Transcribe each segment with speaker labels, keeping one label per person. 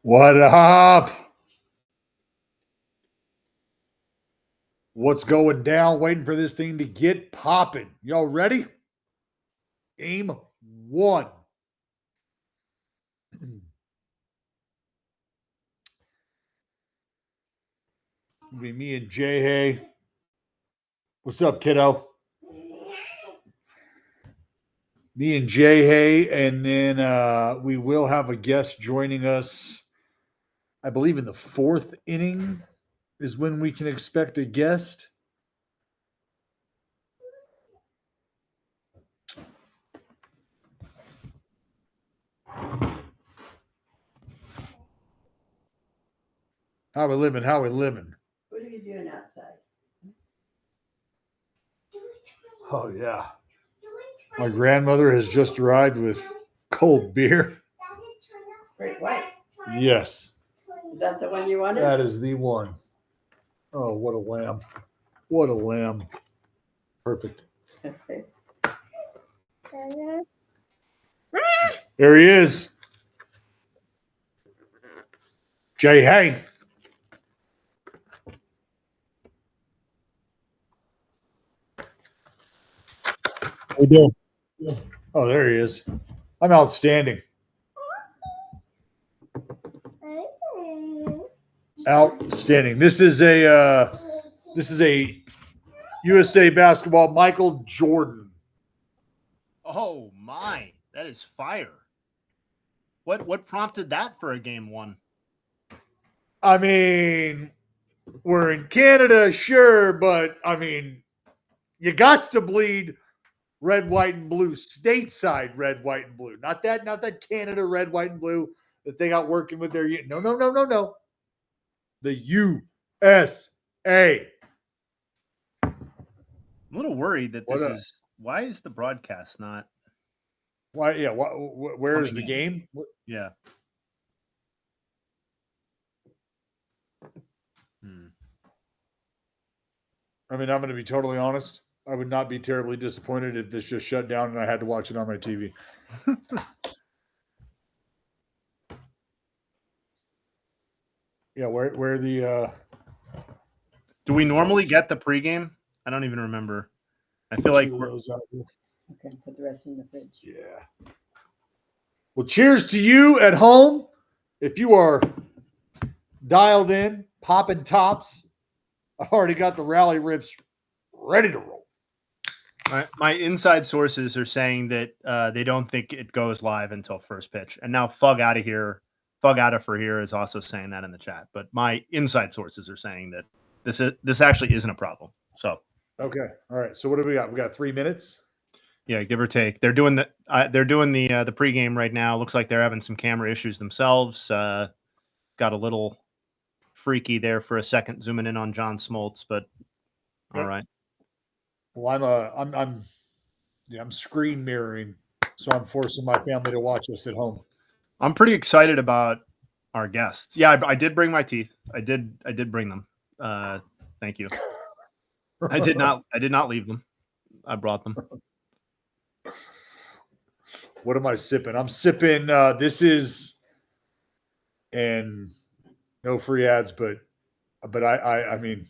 Speaker 1: What up? What's going down? Waiting for this thing to get popping. Y'all ready? Game one. It'll be me and Jay Hay. What's up, kiddo? Me and Jay Hay, and then we will have a guest joining us. I believe in the fourth inning is when we can expect a guest. How we living? How we living?
Speaker 2: What are you doing outside?
Speaker 1: Oh yeah. My grandmother has just arrived with cold beer.
Speaker 2: Great white.
Speaker 1: Yes.
Speaker 2: Is that the one you wanted?
Speaker 1: That is the one. Oh, what a lamb. What a lamb. Perfect.
Speaker 2: Okay.
Speaker 1: There he is. Jay Hay. How you doing? Oh, there he is. I'm outstanding. Outstanding. This is a USA basketball Michael Jordan.
Speaker 3: Oh my, that is fire. What prompted that for a game one?
Speaker 1: I mean, we're in Canada, sure, but I mean, you got to bleed red, white, and blue, stateside red, white, and blue. Not that Canada red, white, and blue that they got working with their no. The USA.
Speaker 3: I'm a little worried that why is the broadcast not?
Speaker 1: Why? Yeah. Where is the game?
Speaker 3: Yeah.
Speaker 1: I mean, I'm going to be totally honest. I would not be terribly disappointed if this just shut down and I had to watch it on my TV. Yeah, where the
Speaker 3: do we normally get the pregame? I don't even remember. I feel like we're
Speaker 2: okay, put the rest in the fridge.
Speaker 1: Yeah. Well, cheers to you at home. If you are dialed in, popping tops, I've already got the rally rips ready to roll.
Speaker 3: My inside sources are saying that they don't think it goes live until first pitch. And now Fug Out of for here is also saying that in the chat. But my inside sources are saying that this actually isn't a problem. So
Speaker 1: okay, all right. So what do we got? We got 3 minutes.
Speaker 3: Yeah, give or take. They're doing the pregame right now. Looks like they're having some camera issues themselves. Got a little freaky there for a second, zooming in on John Smoltz, but all right.
Speaker 1: Well, I'm screen mirroring, so I'm forcing my family to watch us at home.
Speaker 3: I'm pretty excited about our guests. Yeah, I did bring my teeth. I did bring them. Thank you. I did not leave them. I brought them.
Speaker 1: What am I sipping? I'm sipping. This is, and no free ads, but I mean,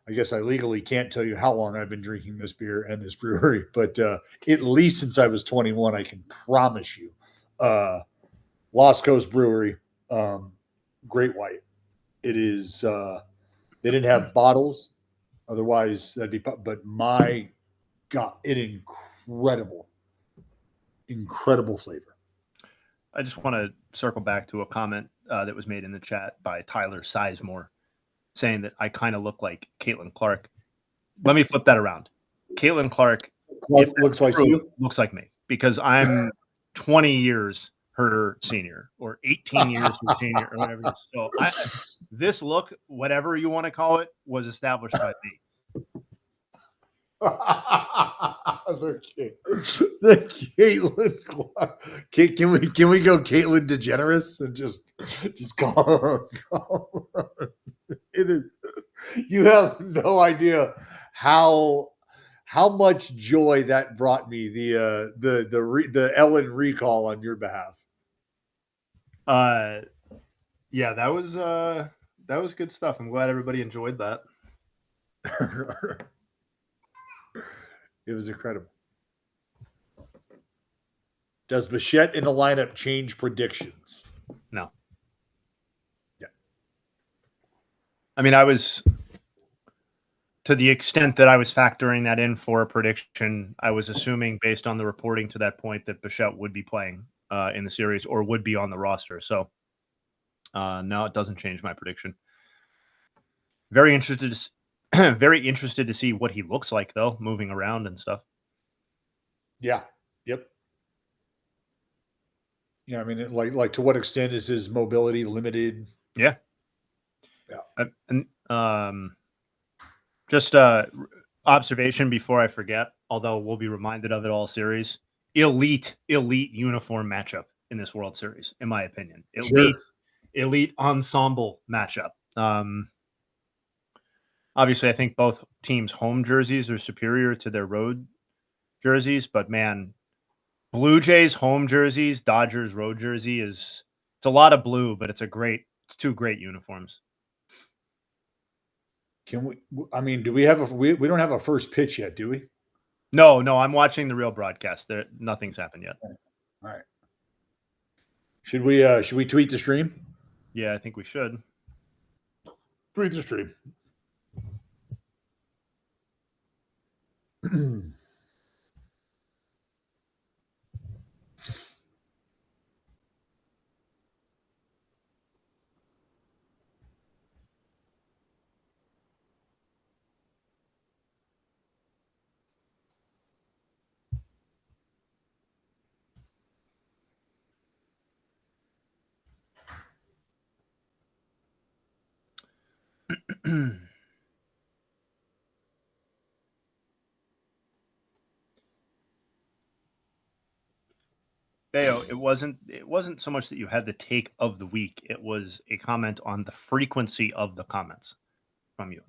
Speaker 1: I guess I legally can't tell you how long I've been drinking this beer and this brewery, but at least since I was 21, I can promise you. Lost Coast Brewery, Great White. It is. They didn't have bottles, otherwise that'd be. But my God, incredible flavor.
Speaker 3: I just want to circle back to a comment that was made in the chat by Tyler Sizemore, saying that I kind of look like Caitlin Clark. Let me flip that around. Caitlin Clark
Speaker 1: looks like you.
Speaker 3: Looks like me because I'm 20 years her senior or 18 years her senior or whatever it is. So this look, whatever you want to call it, was established by me.
Speaker 1: The Caitlin Clark. Can we go Caitlin DeGeneres and just call her? It is. You have no idea how much joy that brought me. The Ellen recall on your behalf.
Speaker 3: Yeah, that was good stuff. I'm glad everybody enjoyed that.
Speaker 1: It was incredible. Does Bichette in the lineup change predictions?
Speaker 3: No.
Speaker 1: Yeah.
Speaker 3: I mean, I was, to the extent that I was factoring that in for a prediction, I was assuming based on the reporting to that point that Bichette would be playing in the series or would be on the roster. So no, it doesn't change my prediction. Very interested very interested to see what he looks like though, moving around and stuff.
Speaker 1: Yeah. Yep. Yeah, I mean, like to what extent is his mobility limited?
Speaker 3: Yeah.
Speaker 1: Yeah.
Speaker 3: And just observation before I forget, although we'll be reminded of it all series. Elite uniform matchup in this World Series, in my opinion. Elite ensemble matchup. Obviously, I think both teams' home jerseys are superior to their road jerseys, but man, Blue Jays home jerseys, Dodgers road jersey it's a lot of blue, but it's two great uniforms.
Speaker 1: Can we? I mean, do we have we don't have a first pitch yet, do we?
Speaker 3: No, I'm watching the real broadcast. Nothing's happened yet.
Speaker 1: All right. Should we tweet the stream?
Speaker 3: Yeah, I think we should.
Speaker 1: Tweet the stream.
Speaker 3: Bayo, it wasn't so much that you had the take of the week. It was a comment on the frequency of the comments from you.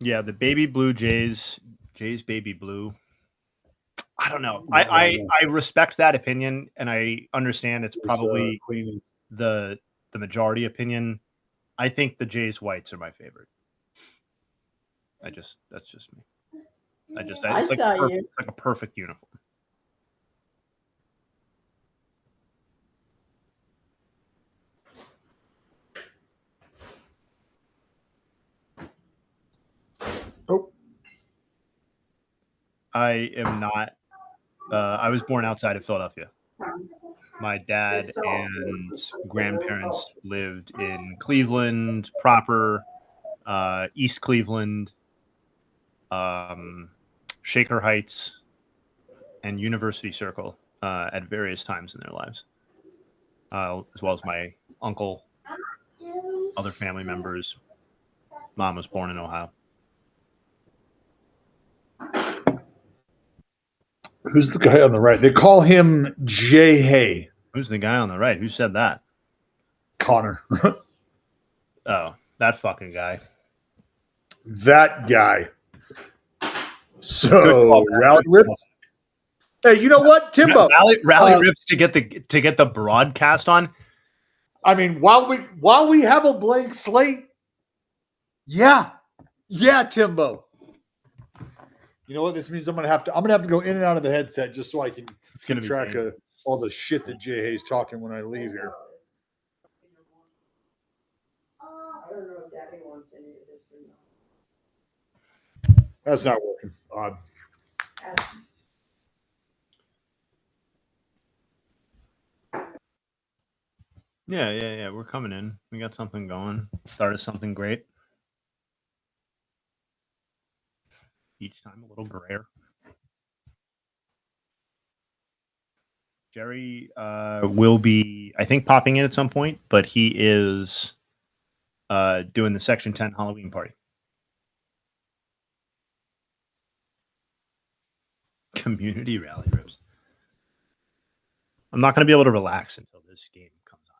Speaker 3: Yeah, the baby blue Jays baby blue. I don't know. I respect that opinion, and I understand it's probably the majority opinion. I think the Jays whites are my favorite. That's just me. It's like a perfect uniform.
Speaker 1: Oh,
Speaker 3: I am not. I was born outside of Philadelphia. My dad and grandparents lived in Cleveland proper, East Cleveland, Shaker Heights, and University Circle at various times in their lives, as well as my uncle, other family members. Mom was born in Ohio.
Speaker 1: Who's the guy on the right? They call him Jay Hay.
Speaker 3: Who's the guy on the right? Who said that?
Speaker 1: Connor.
Speaker 3: Oh, that fucking guy.
Speaker 1: That guy. So Rally Rips. Hey, you know what, Timbo?
Speaker 3: Rally Rips to get the broadcast on.
Speaker 1: I mean, while we have a blank slate, yeah, Timbo. You know what this means? I'm gonna have to go in and out of the headset just so I can keep track of all the shit that Jay Hay's talking when I leave here.
Speaker 2: I don't know if Daddy wants any of this or not.
Speaker 1: That's not working. Odd.
Speaker 3: Yeah. We're coming in. We got something going. Started something great. Each time a little grayer. Jerry will be, I think, popping in at some point, but he is doing the Section 10 Halloween party. Community Rally Rips. I'm not going to be able to relax until this game comes on.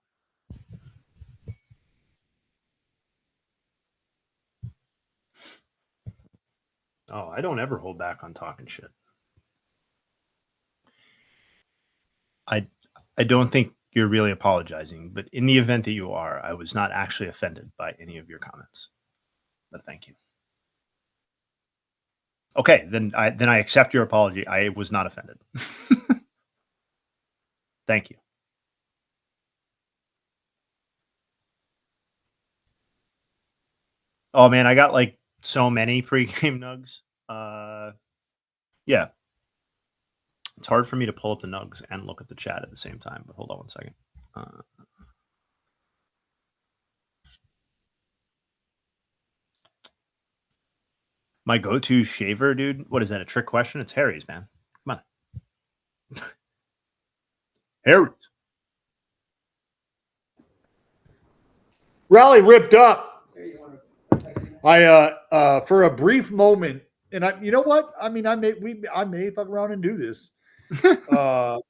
Speaker 3: Oh, I don't ever hold back on talking shit. I don't think you're really apologizing, but in the event that you are, I was not actually offended by any of your comments. But thank you. Okay, then I accept your apology. I was not offended. Thank you. Oh man, I got like so many pregame nugs. Yeah. It's hard for me to pull up the nugs and look at the chat at the same time, but hold on one second. My go-to shaver, dude. What is that? A trick question? It's Harry's, man. Come on. Harry's.
Speaker 1: Rally ripped up.
Speaker 2: There you want
Speaker 1: I for a brief moment, and you know what? I mean, I may fuck around and do this. I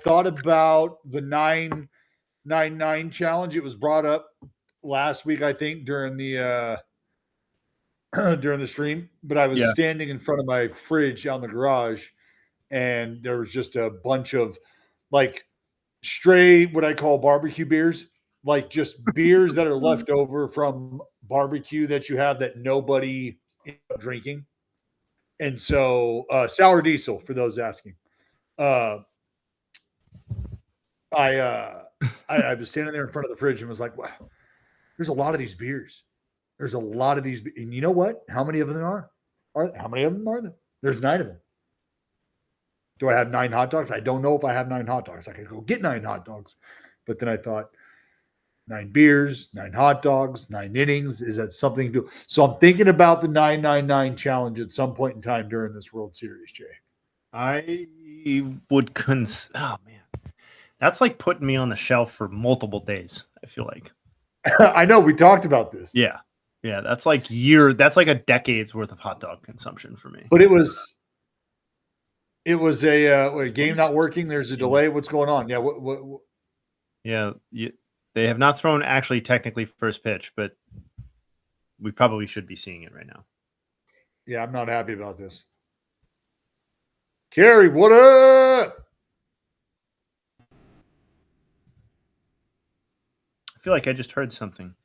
Speaker 1: thought about the 999 challenge. It was brought up last week, I think, during the during the stream. But I was standing in front of my fridge out in the garage, and there was just a bunch of like stray, what I call barbecue beers, like just beers that are left over from barbecue that you have that nobody is drinking. And so sour diesel, for those asking. I was standing there in front of the fridge and was like, wow, there's a lot of these beers. There's a lot of these. And you know what? How many of them are how many of them are there? There's 9 of them. Do I have 9 hot dogs? I don't know if I have 9 hot dogs. I could go get 9 hot dogs. But then I thought, 9 beers, 9 hot dogs, 9 innings. Is that something to do? So I'm thinking about the 999 challenge at some point in time during this World Series, Jay.
Speaker 3: I would oh man. That's like putting me on the shelf for multiple days, I feel like.
Speaker 1: I know, we talked about this.
Speaker 3: Yeah. Yeah, that's like a decade's worth of hot dog consumption for me.
Speaker 1: But it was a game not working. There's a delay. What's going on? Yeah. What?
Speaker 3: Yeah. They have not thrown actually technically first pitch, but we probably should be seeing it right now.
Speaker 1: Yeah, I'm not happy about this. Carrie, what up?
Speaker 3: I feel like I just heard something.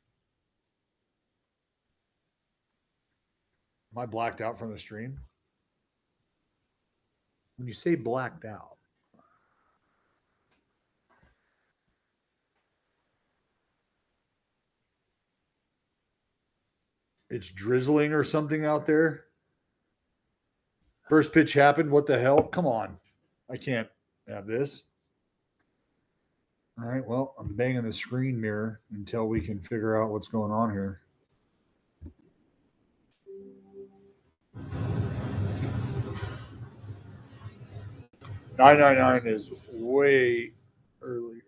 Speaker 1: Am I blacked out from the stream? When you say blacked out, it's drizzling or something out there. First pitch happened. What the hell? Come on. I can't have this. All right. Well, I'm banging the screen mirror until we can figure out what's going on here. $9.99 is way earlier.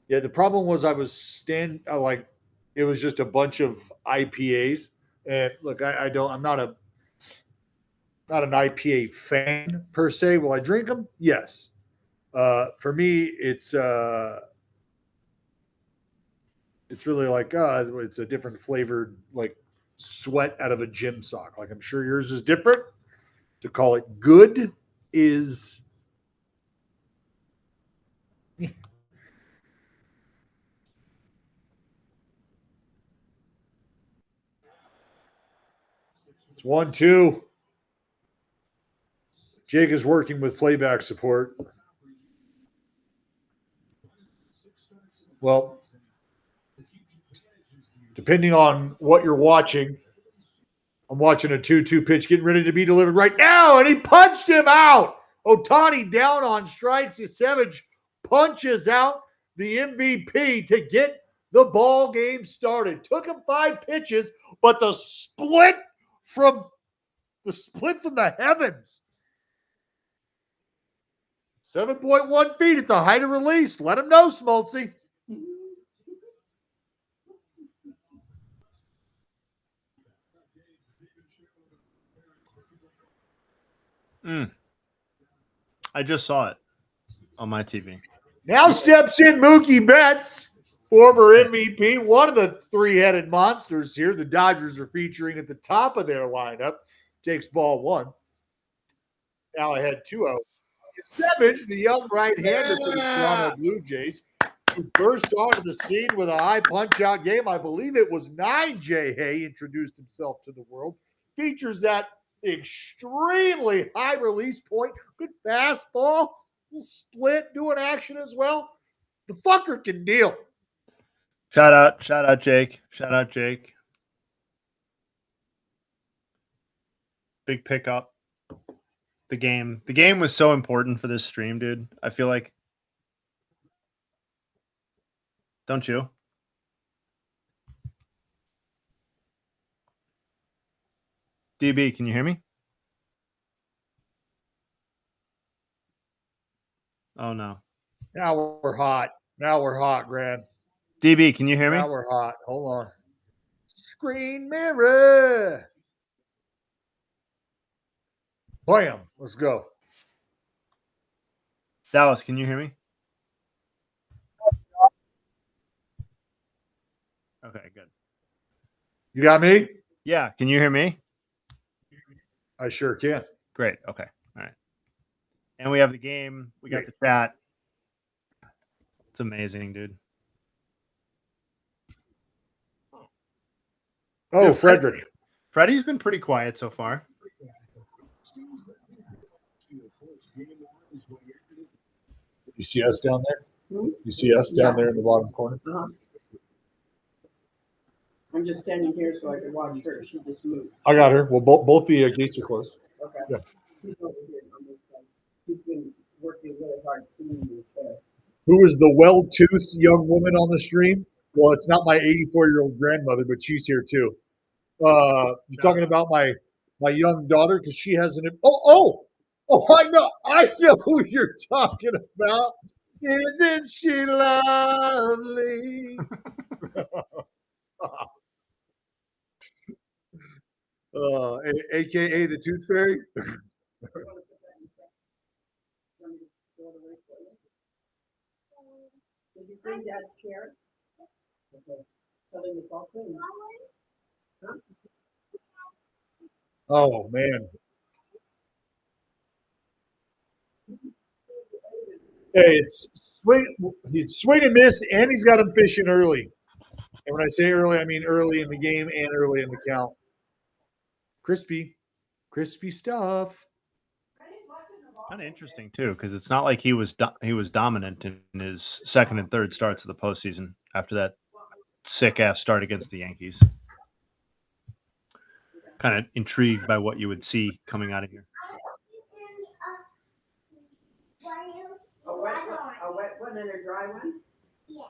Speaker 1: Yeah. The problem was I was it was just a bunch of IPAs. And look, I'm not an IPA fan per se. Will I drink them? Yes. For me, it's really like it's a different flavored like sweat out of a gym sock. Like I'm sure yours is different. To call it good is it's 1-2. Jake is working with playback support. Well, depending on what you're watching, I'm watching a 2-2 pitch getting ready to be delivered right now, and he punched him out. Ohtani down on strikes. Savage punches out the MVP to get the ball game started. Took him 5 pitches, but the split from the heavens. 7.1 feet at the height of release. Let him know, Smoltzy.
Speaker 3: I just saw it on my TV.
Speaker 1: Now steps in Mookie Betts, former MVP, one of the 3-headed monsters here. The Dodgers are featuring at the top of their lineup. Takes ball 1. Now ahead 2-0. Savage, the young right-hander for the Toronto Blue Jays, who burst onto the scene with a high punch-out game. I believe it was 9J Hay introduced himself to the world. Features that extremely high release point, good fastball, split, doing action as well. The fucker can deal.
Speaker 3: Shout out, Jake. Shout out, Jake. Big pickup. The game was so important for this stream, dude. I feel like. Don't you? DB, can you hear me? Oh no.
Speaker 1: Now we're hot, Gran.
Speaker 3: DB, can you hear me?
Speaker 1: Now we're hot. Hold on. Screen mirror. Bam. Let's go.
Speaker 3: Dallas, can you hear me? Okay, good.
Speaker 1: You got me?
Speaker 3: Yeah, can you hear me?
Speaker 1: I sure can.
Speaker 3: Great. Okay. All right. And we have the game. We got the chat. It's amazing, dude.
Speaker 1: Oh, Frederick.
Speaker 3: Freddie's been pretty quiet so far.
Speaker 1: You see us down there? You see us down there in the bottom corner?
Speaker 2: Uh-huh. I'm just standing here so I can watch her. She just moved.
Speaker 1: I got her. Well, both the gates are closed.
Speaker 2: Okay.
Speaker 1: Yeah.
Speaker 2: He's over here on this side. He's been working really hard cleaning his hair.
Speaker 1: Who is the well-toothed young woman on the stream? Well, it's not my 84-year-old grandmother, but she's here too. You're talking about my young daughter because she has an. Oh! I know who you're talking about. Isn't she lovely? AKA the Tooth Fairy.
Speaker 2: Did you bring Dad's chair? Okay. Tell him it's all clean. Huh?
Speaker 1: Oh man. Hey, he's swing and miss, and he's got him fishing early. And when I say early, I mean early in the game and early in the count. Crispy stuff.
Speaker 3: Kind of interesting too, because it's not like he was dominant in his second and third starts of the postseason after that sick ass start against the Yankees. Kind of intrigued by what you would see coming out of here.
Speaker 2: A wet one and a dry one? Yeah.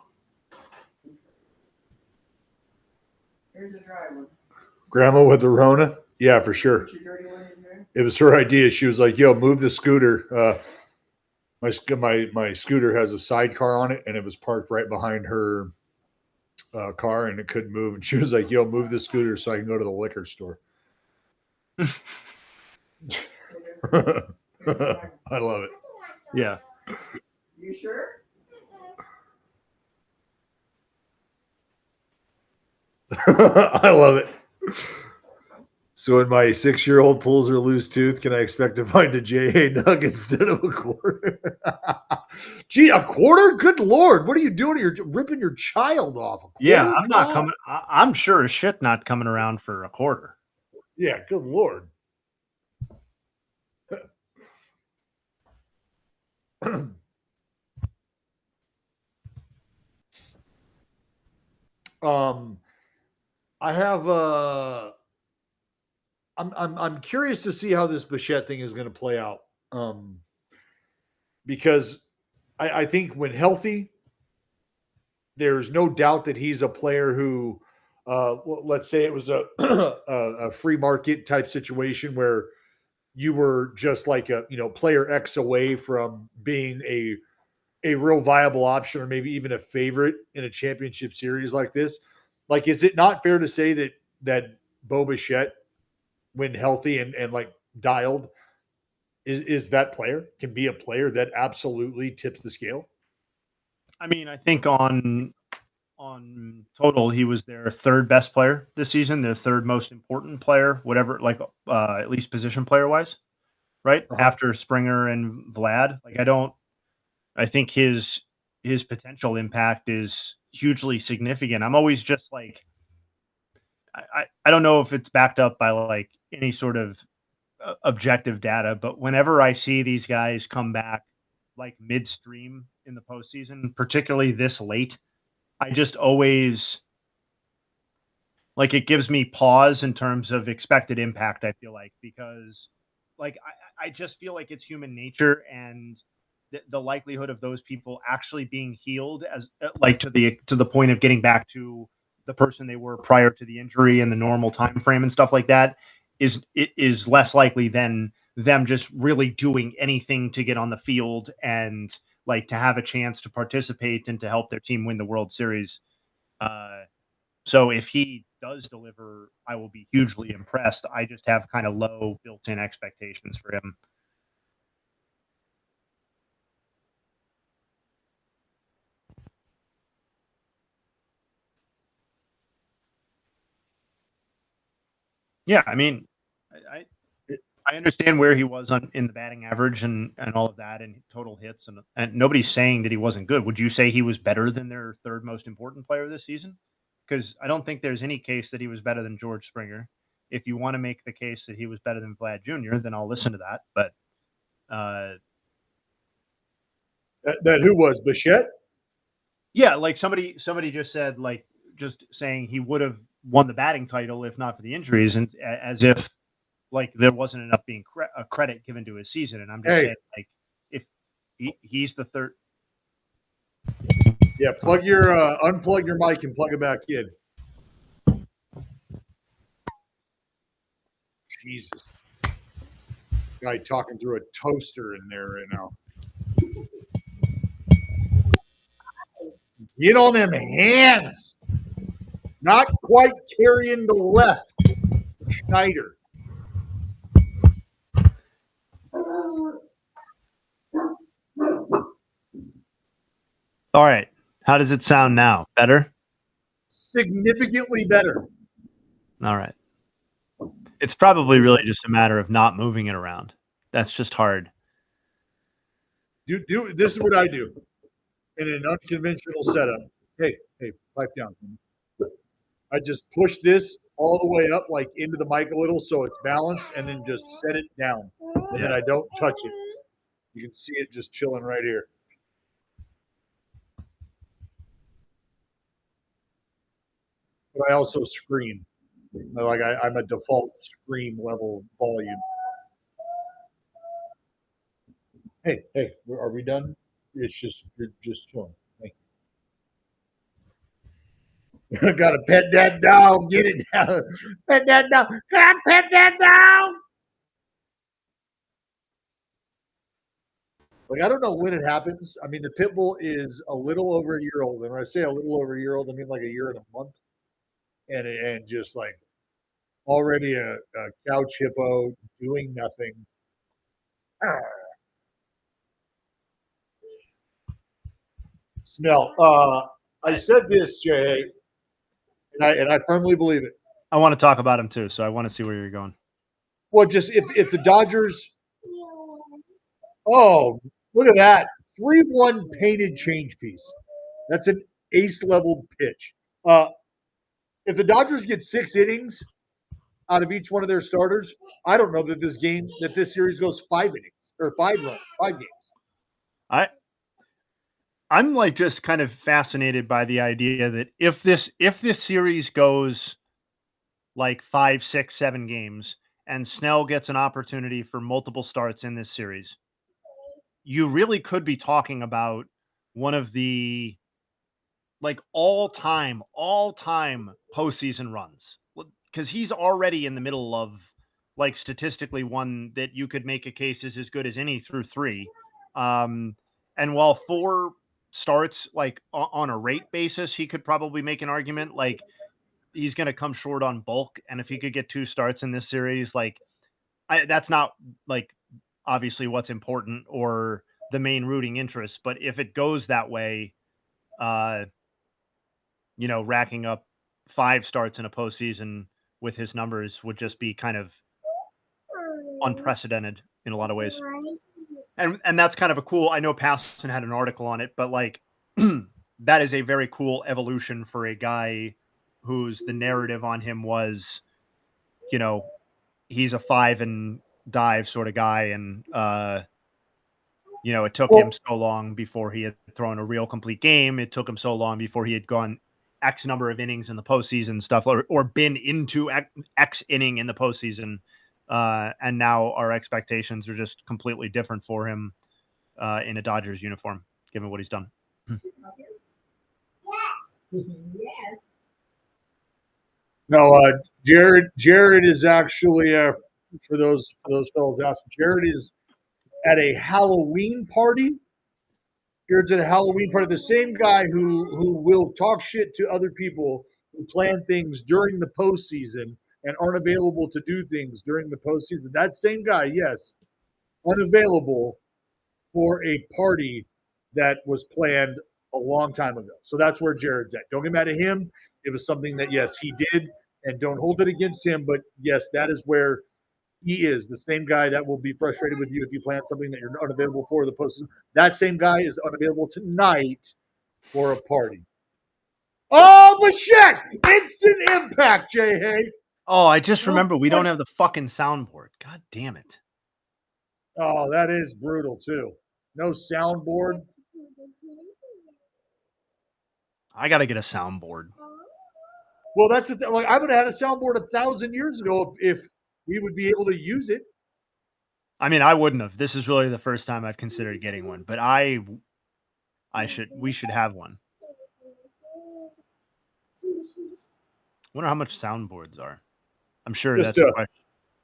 Speaker 2: Here's a dry one.
Speaker 1: Grandma with the Rona? Yeah, for sure.
Speaker 2: Put your dirty one in here?
Speaker 1: It was her idea. She was like, "Yo, move the scooter." My scooter has a sidecar on it, and it was parked right behind her car, and it couldn't move. And she was like, "Yo, move the scooter so I can go to the liquor store." I love it.
Speaker 3: Yeah.
Speaker 2: You sure?
Speaker 1: I love it. So when my 6-year-old pulls her loose tooth, can I expect to find a J.A. nug instead of a quarter? Gee, a quarter? Good Lord. What are you doing? You're ripping your child off.
Speaker 3: Yeah, I'm not coming. I'm sure as shit not coming around for a quarter.
Speaker 1: Yeah, good Lord. I have I'm curious to see how this Bichette thing is going to play out. Because I think when healthy, there's no doubt that he's a player who, let's say it was a free market type situation where you were just like a player X away from being a real viable option or maybe even a favorite in a championship series like this. Like, is it not fair to say that Bo Bichette, when healthy and like dialed, is that player, can be a player that absolutely tips the scale?
Speaker 3: I mean, I think on total, he was their third best player this season, their third most important player, whatever, like at least position player wise. right?
Speaker 1: Uh-huh.
Speaker 3: After Springer and Vlad. Like I think his potential impact is hugely significant. I'm always just like I don't know if it's backed up by like any sort of objective data, but whenever I see these guys come back like midstream in the postseason, particularly this late, I just always like it gives me pause in terms of expected impact. I feel like because like I just feel like it's human nature and the likelihood of those people actually being healed as like to the point of getting back to the person they were prior to the injury and the normal time frame and stuff like that is less likely than them just really doing anything to get on the field and like to have a chance to participate and to help their team win the World Series. So if he does deliver, I will be hugely impressed. I just have kind of low built-in expectations for him. Yeah, I mean, I understand where he was in the batting average and all of that and total hits and nobody's saying that he wasn't good. Would you say he was better than their third most important player this season? Because I don't think there's any case that he was better than George Springer. If you want to make the case that he was better than Vlad Jr., then I'll listen to that. But
Speaker 1: That who was Bichette?
Speaker 3: yeah, like somebody just said, like just saying he would have won the batting title if not for the injuries, and as if like there wasn't enough being credit given to his season. And I'm just saying, like if he's the third.
Speaker 1: Yeah, unplug your mic and plug it back in. Jesus. Guy talking through a toaster in there right now. Get on them hands. Not quite carrying the left. Schneider.
Speaker 3: All right. How does it sound now? Better?
Speaker 1: Significantly better.
Speaker 3: All right. It's probably really just a matter of not moving it around. That's just hard.
Speaker 1: Do this is what I do in an unconventional setup. Hey, pipe down. I just push this all the way up, like into the mic a little, so it's balanced, and then just set it down, and then I don't touch it. You can see it just chilling right here. But I also scream. Like I'm a default scream level volume. Hey, are we done? You're just chilling. Gotta pet that dog. Get it down. Pet that dog. Gotta pet that dog. Like I don't know when it happens. I mean, the pit bull is a little over a year old, and when I say a little over a year old, I mean like a year and a month, and just like already a couch hippo doing nothing. Snell, I said this, Jay, and I firmly believe it.
Speaker 3: I want to talk about him too, so I want to see where you're going.
Speaker 1: Well, just if the Dodgers, oh, look at that 3-1 painted change piece. That's an ace level pitch. If the Dodgers get 6 innings out of each one of their starters, I don't know that this series goes 5 innings or 5 games.
Speaker 3: I'm like just kind of fascinated by the idea that if this series goes like 5, 6, 7 games and Snell gets an opportunity for multiple starts in this series, you really could be talking about one of the like all-time postseason runs, because he's already in the middle of like statistically one that you could make a case is as good as any through 3. And while 4 starts like on a rate basis, he could probably make an argument like he's going to come short on bulk. And if he could get 2 starts in this series, like that's not like obviously what's important or the main rooting interest. But if it goes that way, racking up 5 starts in a postseason with his numbers would just be kind of unprecedented. in a lot of ways. And that's kind of a cool, I know Passon had an article on it, but like that is a very cool evolution for a guy whose the narrative on him was, you know, he's a 5 and dive sort of guy. And, you know, it took him so long before he had thrown a real complete game. It took him so long before he had gone X number of innings in the postseason stuff, or been into X inning in the postseason. And now our expectations are just completely different for him in a Dodgers uniform, given what he's done.
Speaker 2: Yes.
Speaker 1: No, Jared is actually for those fellows asking. Jared is at a Halloween party. Jared's at a Halloween party. The same guy who will talk shit to other people who plan things during the postseason and aren't available to do things during the postseason. That same guy, yes, unavailable for a party that was planned a long time ago. So that's where Jared's at. Don't get mad at him. It was something that, yes, he did, and don't hold it against him. But, yes, that is where he is. The same guy that will be frustrated with you if you plan something that you're unavailable for the postseason. That same guy is unavailable tonight for a party. Oh, but shit! Instant impact, Jay Hay.
Speaker 3: Oh, I just remember we don't have the fucking soundboard. God damn it.
Speaker 1: Oh, that is brutal, too. No soundboard.
Speaker 3: I got to get a soundboard.
Speaker 1: Well, that's the thing. Like, I would have had a soundboard 1,000 years ago if we would be able to use it.
Speaker 3: I mean, I wouldn't have. This is really the first time I've considered getting one, but we should have one. Wonder how much soundboards are. I'm sure
Speaker 1: Just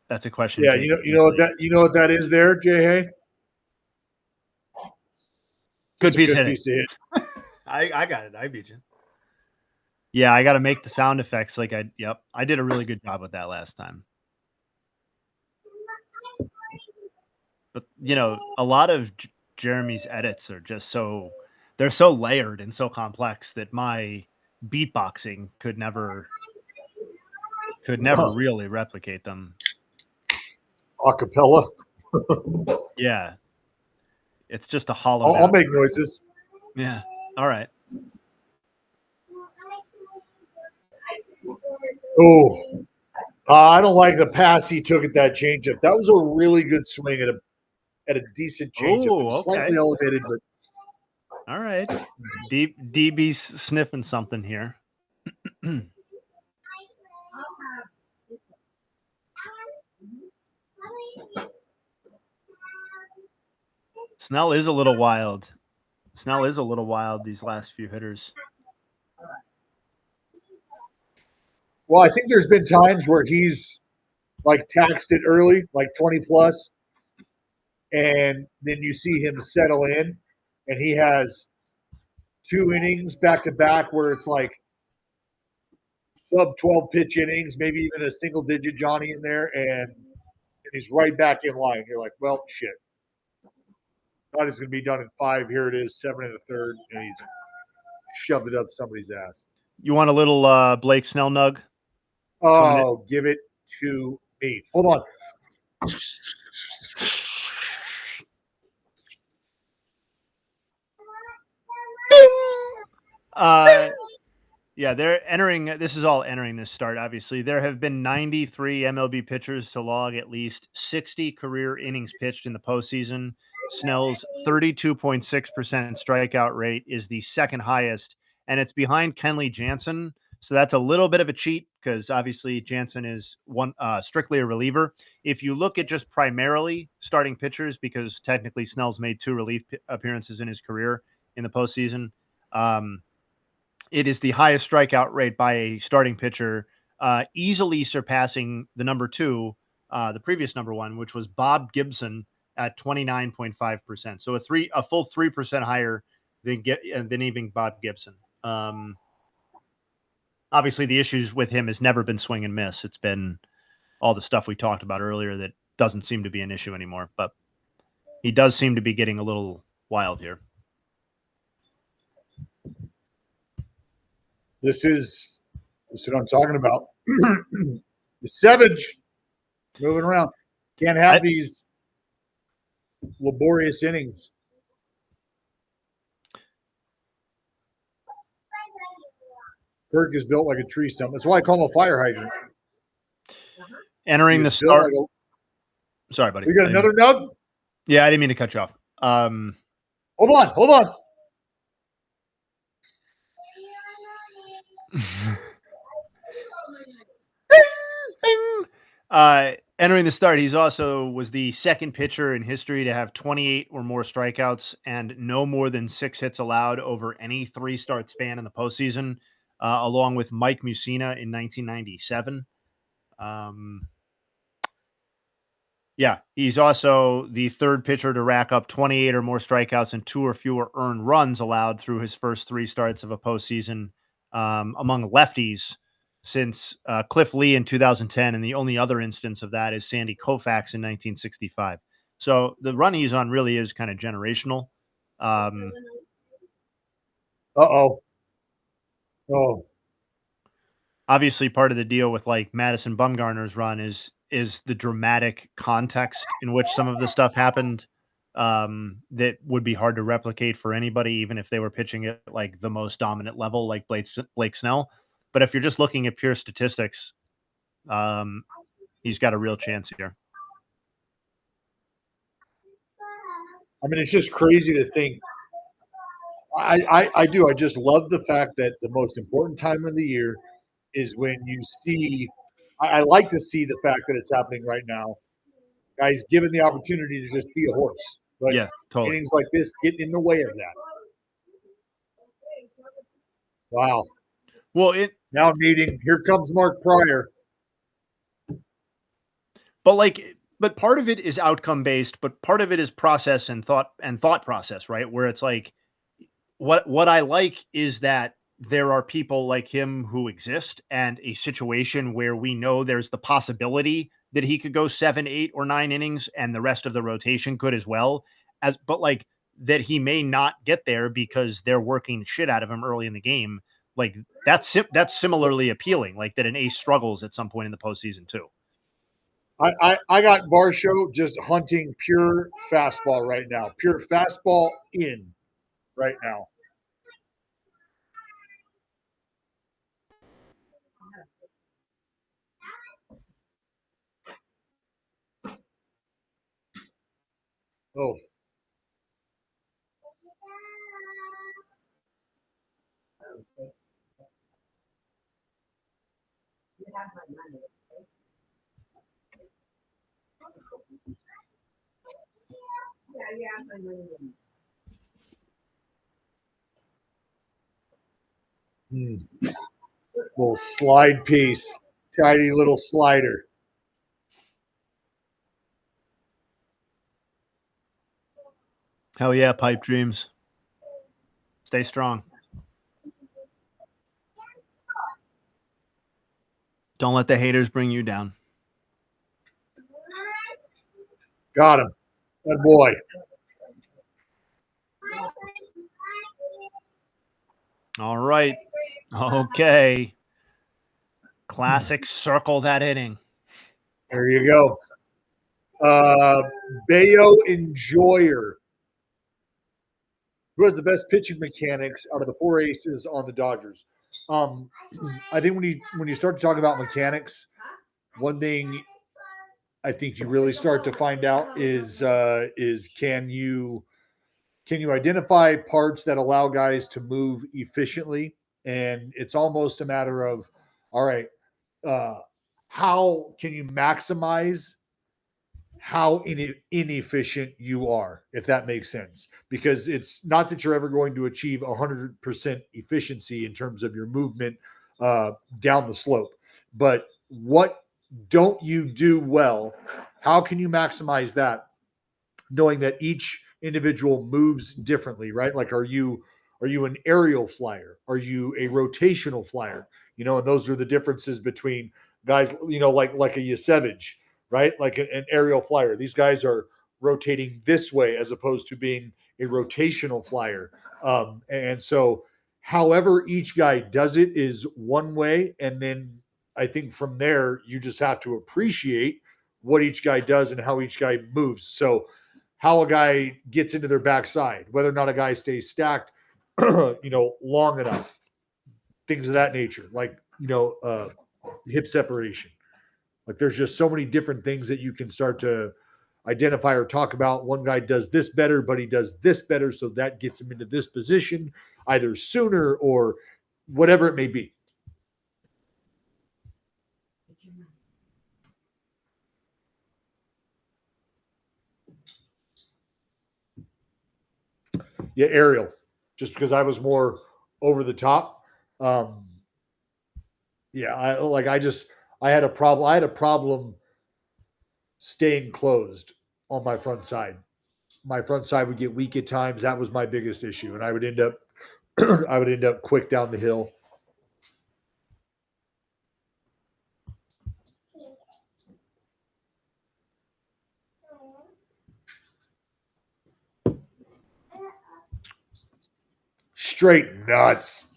Speaker 3: that's a question.
Speaker 1: Yeah, you know what that is there, Jay Hay?
Speaker 3: Good piece
Speaker 1: of
Speaker 3: hitting. I got it. I beat you. Yeah, I got to make the sound effects like I did a really good job with that last time. But, you know, a lot of Jeremy's edits are just they're so layered and so complex that my beatboxing could never really replicate them.
Speaker 1: Acapella.
Speaker 3: Yeah. It's just a hollow.
Speaker 1: I'll make noises.
Speaker 3: Yeah. All right.
Speaker 1: Oh, I don't like the pass he took at that changeup. That was a really good swing at a decent changeup.
Speaker 3: Okay.
Speaker 1: Slightly elevated, but
Speaker 3: all right. DB's sniffing something here. Snell is a little wild. These last few hitters.
Speaker 1: Well, I think there's been times where he's like taxed it early, like 20 plus, and then you see him settle in, and he has 2 innings back to back where it's like sub 12 pitch innings, maybe even a single digit Johnny in there, and he's right back in line. You're like, well, shit. Thought he's going to be done in 5. Here it is, 7 1/3, and he's shoved it up somebody's ass.
Speaker 3: You want a little Blake Snell nug?
Speaker 1: Oh, give it to me. Hold
Speaker 3: on. Yeah, they're entering. This is all entering this start, obviously. There have been 93 MLB pitchers to log at least 60 career innings pitched in the postseason. Snell's 32.6% strikeout rate is the second highest, and it's behind Kenley Jansen. So that's a little bit of a cheat because obviously Jansen is strictly a reliever. If you look at just primarily starting pitchers, because technically Snell's made 2 relief appearances in his career in the postseason, it is the highest strikeout rate by a starting pitcher, easily surpassing the number 2, the previous number 1, which was Bob Gibson at 29.5%. So a full 3% higher than even Bob Gibson. Obviously, the issues with him has never been swing and miss. It's been all the stuff we talked about earlier that doesn't seem to be an issue anymore. But he does seem to be getting a little wild here.
Speaker 1: This is what I'm talking about. The Savage moving around. Can't have these laborious innings. Kirk is built like a tree stump. That's why I call him a fire hydrant.
Speaker 3: Entering the
Speaker 1: He's built
Speaker 3: start.
Speaker 1: like
Speaker 3: Sorry, buddy.
Speaker 1: we got another nug?
Speaker 3: Yeah, I didn't mean to cut you off.
Speaker 1: Hold on.
Speaker 3: Entering the start, he's also was the second pitcher in history to have 28 or more strikeouts and no more than 6 hits allowed over any 3-start span in the postseason, along with Mike Mussina in 1997. Yeah, he's also the third pitcher to rack up 28 or more strikeouts and 2 or fewer earned runs allowed through his first 3 starts of a postseason among lefties since Cliff Lee in 2010. And the only other instance of that is Sandy Koufax in 1965. So the run he's on really is kind of generational.
Speaker 1: Oh.
Speaker 3: Obviously, part of the deal with like Madison Bumgarner's run is the dramatic context in which some of the stuff happened that would be hard to replicate for anybody, even if they were pitching at like the most dominant level, like Blake Snell. But if you're just looking at pure statistics, he's got a real chance here.
Speaker 1: I mean, it's just crazy to think. I do. I just love the fact that the most important time of the year is when you see. I like to see the fact that it's happening right now. Guys given the opportunity to just be a horse. But
Speaker 3: yeah, totally.
Speaker 1: innings like this get in the way of that. Wow.
Speaker 3: Well,
Speaker 1: now meeting. Here comes Mark Pryor.
Speaker 3: But part of it is outcome based, but part of it is process and thought process, right? Where it's like, what I like is that there are people like him who exist, and a situation where we know there's the possibility that he could go 7, 8, or 9 innings and the rest of the rotation could as well, but like that he may not get there because they're working shit out of him early in the game. Like that's similarly appealing, like that an ace struggles at some point in the postseason too.
Speaker 1: I got Varsho just hunting pure fastball right now. Pure fastball in right now. Oh.
Speaker 2: You have my money, okay? Yeah, you have my money.
Speaker 1: Little slide piece. Tiny little slider.
Speaker 3: Hell yeah, pipe dreams. Stay strong. Don't let the haters bring you down.
Speaker 1: Got him. Good boy.
Speaker 3: All right. Okay. Classic circle that inning.
Speaker 1: There you go. Bayo Enjoyer. Who has the best pitching mechanics out of the 4 aces on the Dodgers? I think when you start to talk about mechanics, one thing I think you really start to find out is can you identify parts that allow guys to move efficiently? And it's almost a matter of, all right, how can you maximize how inefficient you are, if that makes sense? Because it's not that you're ever going to achieve 100% efficiency in terms of your movement down the slope, but what don't you do well? How can you maximize that, knowing that each individual moves differently, right? Like, are you an aerial flyer? Are you a rotational flyer? And those are the differences between guys, like a Yasevich, right? Like an aerial flyer. These guys are rotating this way as opposed to being a rotational flyer. And so however each guy does it is one way. And then I think from there, you just have to appreciate what each guy does and how each guy moves. So how a guy gets into their backside, whether or not a guy stays stacked, long enough, things of that nature, like, hip separation. Like there's just so many different things that you can start to identify or talk about. One guy does this better, but he does this better. So that gets him into this position either sooner or whatever it may be. Yeah, aerial, just because I was more over the top. I had a problem. I had a problem staying closed on my front side. My front side would get weak at times. That was my biggest issue, and I would end up quick down the hill. Straight nuts.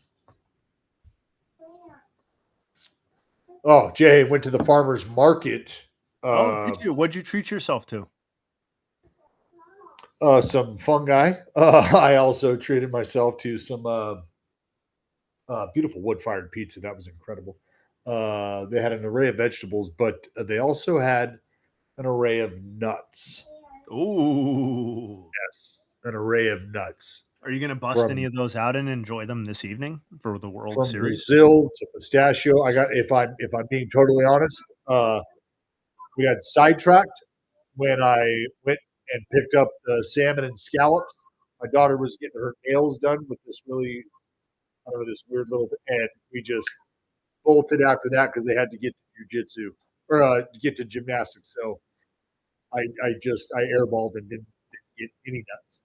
Speaker 1: Oh, Jay went to the farmer's market.
Speaker 3: Did you? What'd you treat yourself to?
Speaker 1: Some fungi. I also treated myself to some beautiful wood-fired pizza. That was incredible. They had an array of vegetables, but they also had an array of nuts.
Speaker 3: Ooh.
Speaker 1: Yes, an array of nuts.
Speaker 3: Are you going to bust any of those out and enjoy them this evening for the World
Speaker 1: From
Speaker 3: Series?
Speaker 1: Brazil to pistachio. If I'm being totally honest, we got sidetracked when I went and picked up the salmon and scallops. My daughter was getting her nails done with this really, this weird little, and we just bolted after that because they had to get to jiu-jitsu or get to gymnastics. So I airballed and didn't get any nuts.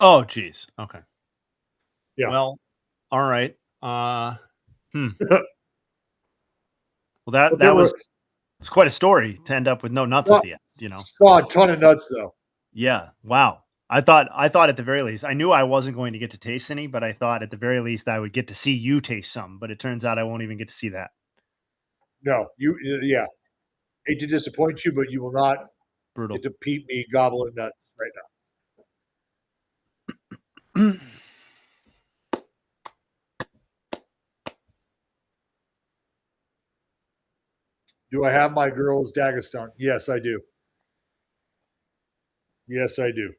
Speaker 3: Oh, geez. Okay.
Speaker 1: Yeah.
Speaker 3: Well, all right. Well, that was it's quite a story to end up with no nuts at the end.
Speaker 1: Saw a ton of nuts though.
Speaker 3: Yeah. Wow. I thought at the very least, I knew I wasn't going to get to taste any, but I thought at the very least I would get to see you taste some. But it turns out I won't even get to see that.
Speaker 1: No, yeah. Hate to disappoint you, but you will not
Speaker 3: Brutal.
Speaker 1: get to peep me gobbling nuts right now. Do I have my girls Dagestan? Yes, I do. Yes, I do.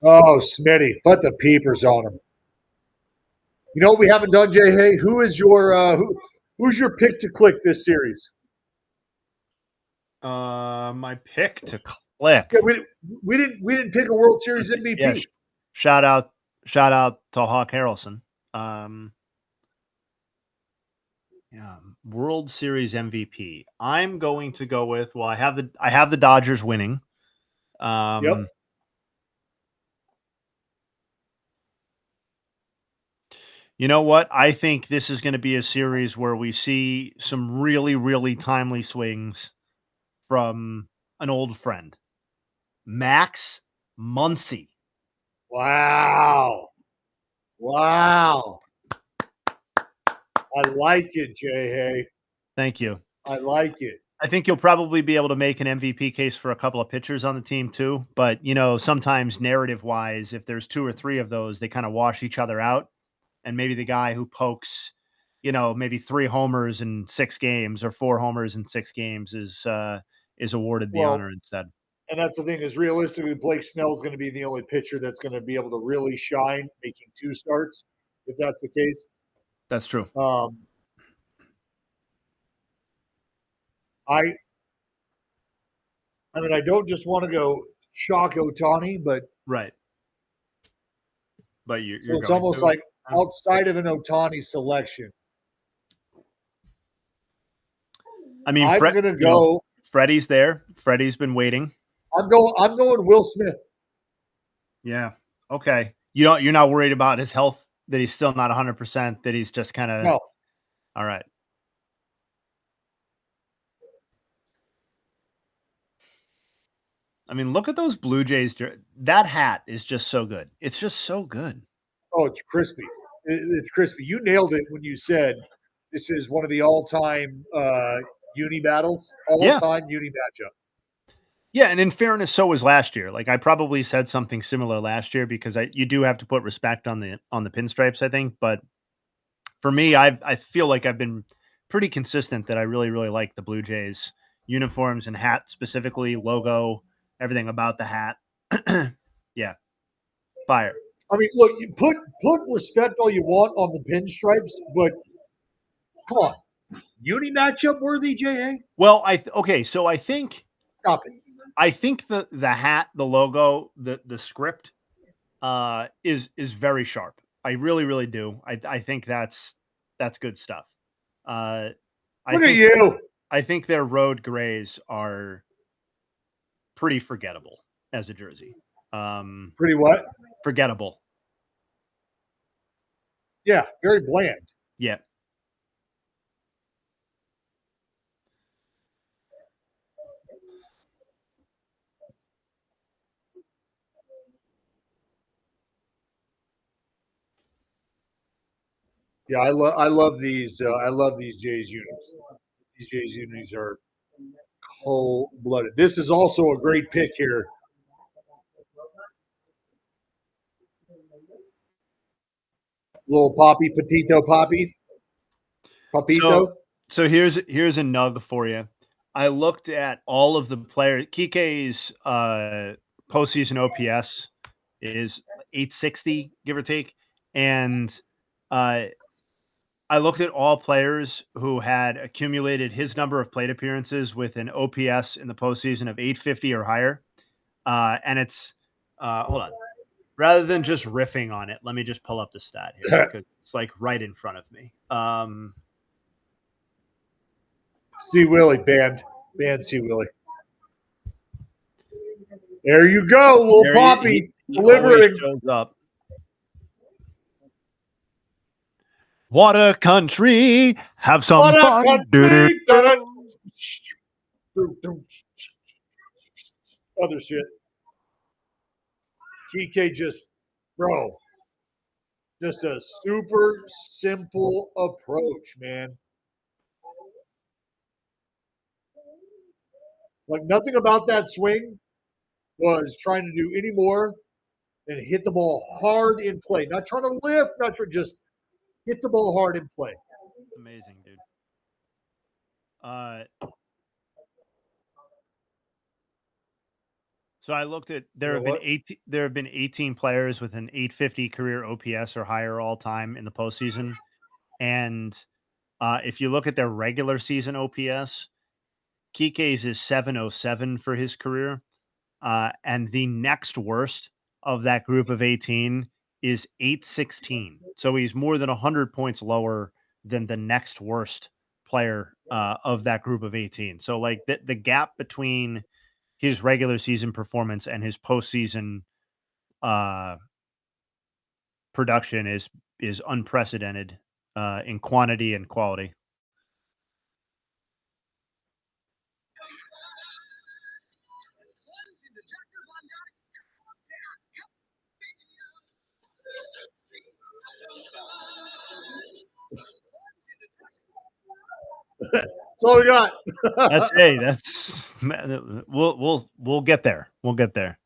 Speaker 1: Oh, Smitty, put the peepers on him. You know what we haven't done, Jay? Hey, who's your pick to click this series?
Speaker 3: My pick to click.
Speaker 1: Yeah, we didn't pick a World Series MVP.
Speaker 3: Yeah, shout out to Hawk Harrelson. Yeah, World Series MVP. I'm going to go with. Well, I have the Dodgers winning.
Speaker 1: Yep.
Speaker 3: You know what? I think this is going to be a series where we see some really, really timely swings from an old friend, Max Muncy.
Speaker 1: Wow. I like it, Jay. Hey.
Speaker 3: Thank you.
Speaker 1: I like it.
Speaker 3: I think you'll probably be able to make an MVP case for a couple of pitchers on the team too. But, sometimes narrative-wise, if there's 2 or 3 of those, they kind of wash each other out. And maybe the guy who pokes, maybe 3 homers in 6 games or 4 homers in 6 games is awarded the honor instead.
Speaker 1: And that's the thing is realistically, Blake Snell is going to be the only pitcher that's going to be able to really shine, making 2 starts, if that's the case.
Speaker 3: That's true.
Speaker 1: I don't just want to go shock Ohtani, but
Speaker 3: right. But
Speaker 1: so it's almost like outside of an Ohtani selection.
Speaker 3: I mean,
Speaker 1: I'm going to go.
Speaker 3: Freddie's there. Freddie's been waiting.
Speaker 1: I'm going Will Smith.
Speaker 3: Yeah. Okay. You're not worried about his health, that he's still not 100%, that he's just kind of.
Speaker 1: No.
Speaker 3: All right. I mean, look at those Blue Jays. That hat is just so good. It's just so good.
Speaker 1: Oh, it's crispy. It's crispy. You nailed it when you said this is one of the all-time uni battles, all-time uni matchup.
Speaker 3: Yeah, and in fairness, so was last year. Like I probably said something similar last year because you do have to put respect on the pinstripes, I think. But for me, I feel like I've been pretty consistent that I really, really like the Blue Jays uniforms and hat specifically, logo, everything about the hat. Yeah. Fire.
Speaker 1: I mean, look, you put respect all you want on the pinstripes, but come on. Uni matchup worthy, JA?
Speaker 3: Well, okay, so I think
Speaker 1: Stop it.
Speaker 3: I think the hat, the logo, the script is very sharp. I really, really do. I think that's good stuff.
Speaker 1: Look at you.
Speaker 3: I think their road grays are pretty forgettable as a jersey.
Speaker 1: Pretty what?
Speaker 3: Forgettable.
Speaker 1: Yeah, very bland.
Speaker 3: Yeah.
Speaker 1: Yeah, I love these. I love these Jays unis. These Jays unis are cold-blooded. This is also a great pick here. Little Poppy, Petito Poppy. Papito.
Speaker 3: So here's a nug for you. I looked at all of the players. Kike's postseason OPS is 860, give or take. And I looked at all players who had accumulated his number of plate appearances with an OPS in the postseason of 850 or higher. And it's hold on. Rather than just riffing on it, let me just pull up the stat here because it's like right in front of me.
Speaker 1: C. Willie, banned C. Willie. There you go, little Poppy delivering.
Speaker 3: Shows up. What a country! Have some
Speaker 1: What
Speaker 3: fun.
Speaker 1: a country! Other shit. Kike just a super simple approach, man. Like nothing about that swing was trying to do any more than hit the ball hard in play. Not trying to lift, not trying just hit the ball hard in play.
Speaker 3: Amazing, dude. So I looked at there have been 18 players with an 850 career OPS or higher all time in the postseason, and if you look at their regular season OPS, Kike's is 707 for his career, and the next worst of that group of 18 is 816. So he's more than 100 points lower than the next worst player of that group of 18. So like the gap between his regular season performance and his postseason production is unprecedented in quantity and quality.
Speaker 1: That's all we got.
Speaker 3: That's we'll get there. We'll get there.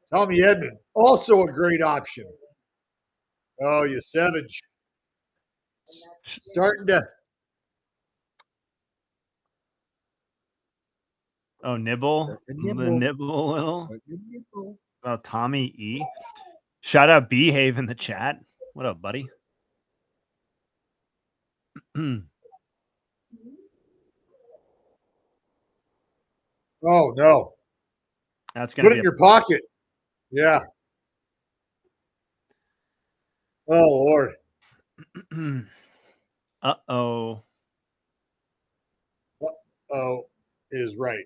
Speaker 1: Tommy Edman, also a great option. Oh, you savage. Starting to.
Speaker 3: Oh, nibble a little. About Tommy E. Shout out Behave in the chat. What up, buddy?
Speaker 1: Oh no.
Speaker 3: That's gonna
Speaker 1: put it in your pocket. Yeah. Oh Lord.
Speaker 3: Uh-oh.
Speaker 1: Uh-oh is right.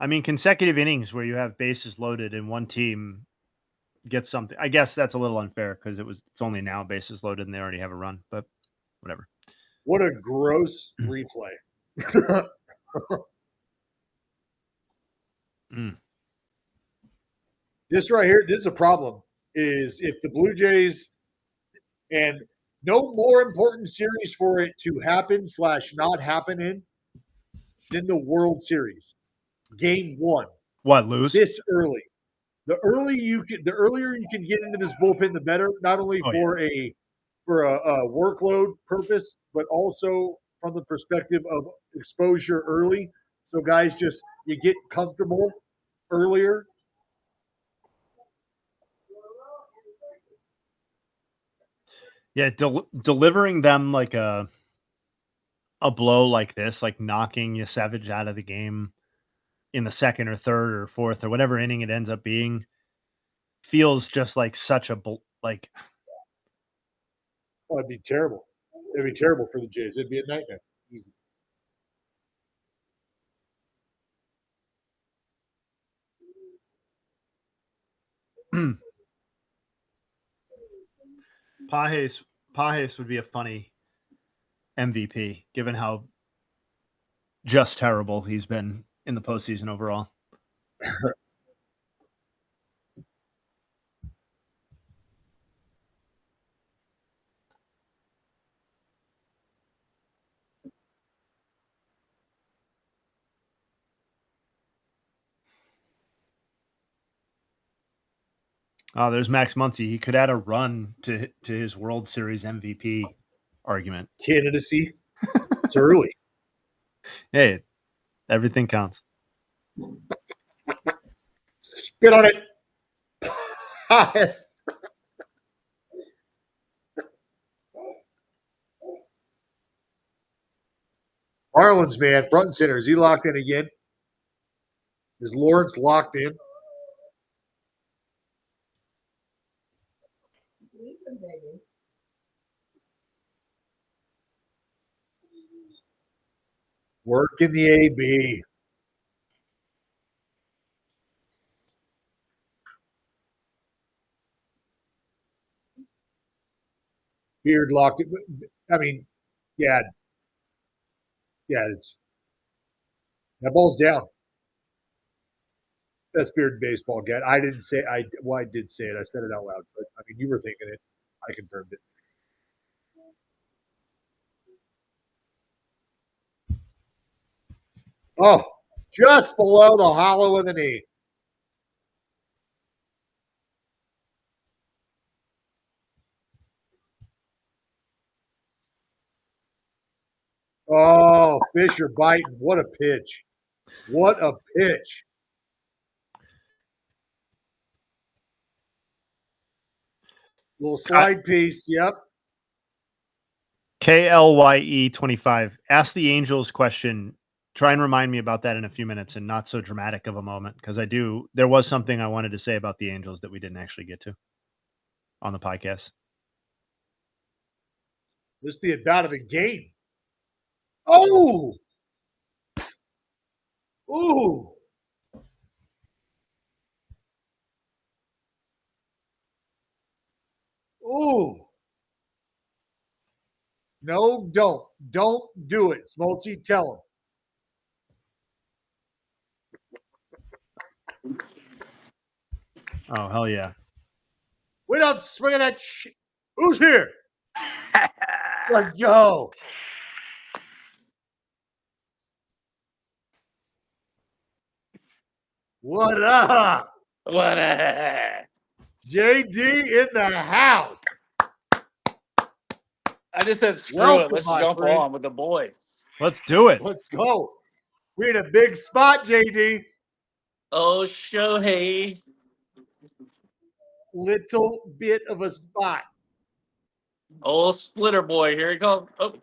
Speaker 3: I mean, consecutive innings where you have bases loaded and one team gets something. I guess that's a little unfair because it's only now bases loaded and they already have a run, but whatever.
Speaker 1: What a gross replay. This right here, this is a problem, is if the Blue Jays, and no more important series for it to happen / not happen in than the World Series. Game 1.
Speaker 3: What, lose?
Speaker 1: This early. The earlier you can get into this bullpen, the better, not only for a workload purpose, but also from the perspective of exposure early. So guys, you get comfortable earlier.
Speaker 3: Yeah, delivering them like a blow like this, like knocking Yasevich out of the game in the second or third or fourth or whatever inning it ends up being, feels just like such a like.
Speaker 1: Oh, it'd be terrible. It'd be terrible for the Jays. It'd be a nightmare. Easy.
Speaker 3: Pages would be a funny MVP, given how just terrible he's been in the postseason overall. Oh, there's Max Muncy. He could add a run to his World Series MVP argument.
Speaker 1: Candidacy. It's early.
Speaker 3: Hey, everything counts.
Speaker 1: Spit on it. Yes. Marlins, man, front and center. Is he locked in again? Is Lawrence locked in? Work in the AB. Beard locked in. I mean, yeah, it's that ball's down. Best Beard baseball get. I didn't say I did say it. I said it out loud, but I mean you were thinking it. I confirmed it. Oh, just below the hollow of the knee. Oh, Fisher biting. What a pitch. What a pitch. Little slide piece. Yep.
Speaker 3: KLYE25. Ask the Angels question. Try and remind me about that in a few minutes and not so dramatic of a moment, because there was something I wanted to say about the Angels that we didn't actually get to on the podcast.
Speaker 1: This is the at-bat of the game. Oh! Ooh! Ooh! No, don't. Don't do it. Smoltzy, tell him.
Speaker 3: Oh, hell yeah.
Speaker 1: We don't swing at that shit. Who's here? Let's go. What up?
Speaker 4: What up?
Speaker 1: JD in the house.
Speaker 4: I just said screw
Speaker 1: Welcome,
Speaker 4: it. Let's
Speaker 1: my
Speaker 4: jump
Speaker 1: friend.
Speaker 4: on with the boys.
Speaker 3: Let's do it.
Speaker 1: Let's go. We're in a big spot, JD.
Speaker 4: Oh, Shohei.
Speaker 1: Little bit of a spot.
Speaker 4: Old splitter boy. Here he comes. Oh,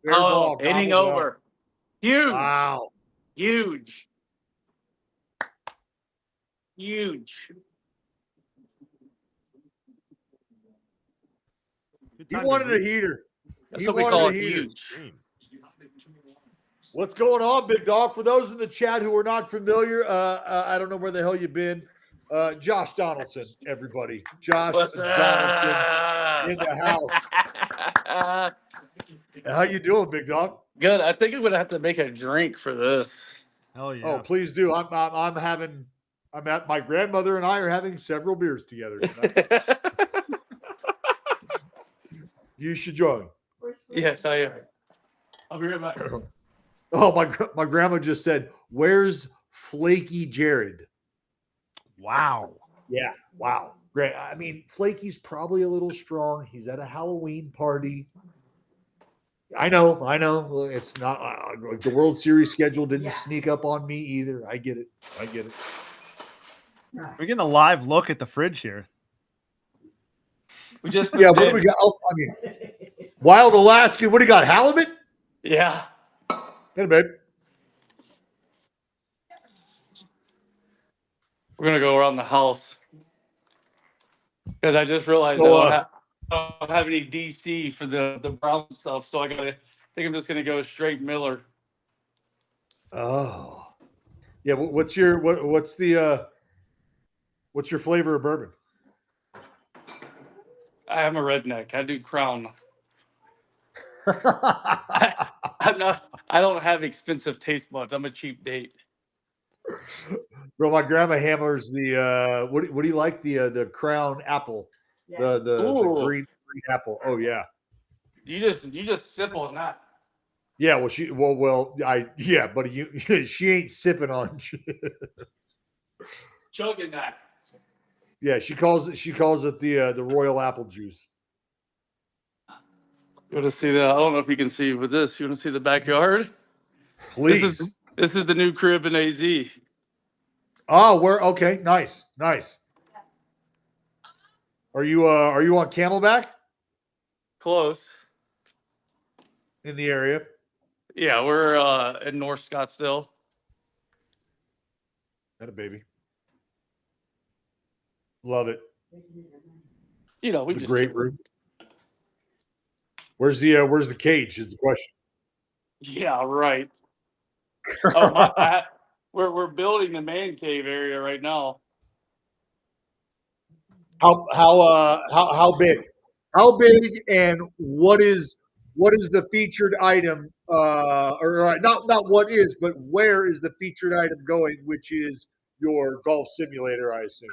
Speaker 1: Fair ball,
Speaker 4: inning
Speaker 1: gobbled up.
Speaker 4: over. Huge.
Speaker 1: Wow.
Speaker 4: Huge. Huge.
Speaker 1: He wanted a heater.
Speaker 4: That's
Speaker 1: He
Speaker 4: what we
Speaker 1: wanted
Speaker 4: call
Speaker 1: a
Speaker 4: it,
Speaker 1: heater.
Speaker 4: huge.
Speaker 1: What's going on, big dog? For those in the chat who are not familiar, I don't know where the hell you've been. Josh Donaldson, everybody. Josh
Speaker 4: What's
Speaker 1: Donaldson
Speaker 4: up?
Speaker 1: in the house. How you doing, big dog?
Speaker 4: Good. I think I'm gonna have to make a drink for this.
Speaker 3: Hell yeah.
Speaker 1: Oh, please do. I'm at my grandmother and I are having several beers together tonight. You should join.
Speaker 4: Yes, I am. I'll be right back.
Speaker 1: Oh, my grandma just said, "Where's Flaky Jared?"
Speaker 3: Wow.
Speaker 1: Yeah, wow, great. I mean, Flaky's probably a little strong. He's at a Halloween party. I know. It's not the World Series schedule didn't sneak up on me either. I get it.
Speaker 3: We're getting a live look at the fridge here.
Speaker 4: We just
Speaker 1: Yeah,
Speaker 4: moved
Speaker 1: what do
Speaker 4: in.
Speaker 1: we got? Oh, I mean, Wild Alaskan. What do you got? Halibut?
Speaker 4: Yeah.
Speaker 1: Hey, babe.
Speaker 4: We're gonna go around the house because I just realized
Speaker 1: So,
Speaker 4: I don't have any DC for the brown stuff, so I think I'm just gonna go straight Miller.
Speaker 1: Oh, yeah. What's the what's your flavor of bourbon?
Speaker 4: I am a redneck. I do Crown. I'm not. I don't have expensive taste buds. I'm a cheap date.
Speaker 1: Bro, my grandma hammers the what do you like the Crown apple, the
Speaker 4: Ooh.
Speaker 1: green apple. Oh yeah,
Speaker 4: You just sip on that.
Speaker 1: yeah. Well, but she ain't sipping on.
Speaker 4: Chugging that.
Speaker 1: Yeah, she calls it the royal apple juice.
Speaker 4: You want to see that? I don't know if you can see with this. You want to see the backyard?
Speaker 1: Please.
Speaker 4: This is the new crib in AZ.
Speaker 1: Oh, okay, nice. Are you on Camelback
Speaker 4: Close.
Speaker 1: in the area?
Speaker 4: Yeah, we're in North Scottsdale.
Speaker 1: That a baby. Love it.
Speaker 4: You know, we
Speaker 1: It's a
Speaker 4: just
Speaker 1: great room. Where's the cage? Is the question.
Speaker 4: Yeah, right. We're building the man cave area right now.
Speaker 1: How big? How big and what is the featured item? Or not what is, but where is the featured item going? Which is your golf simulator, I assume.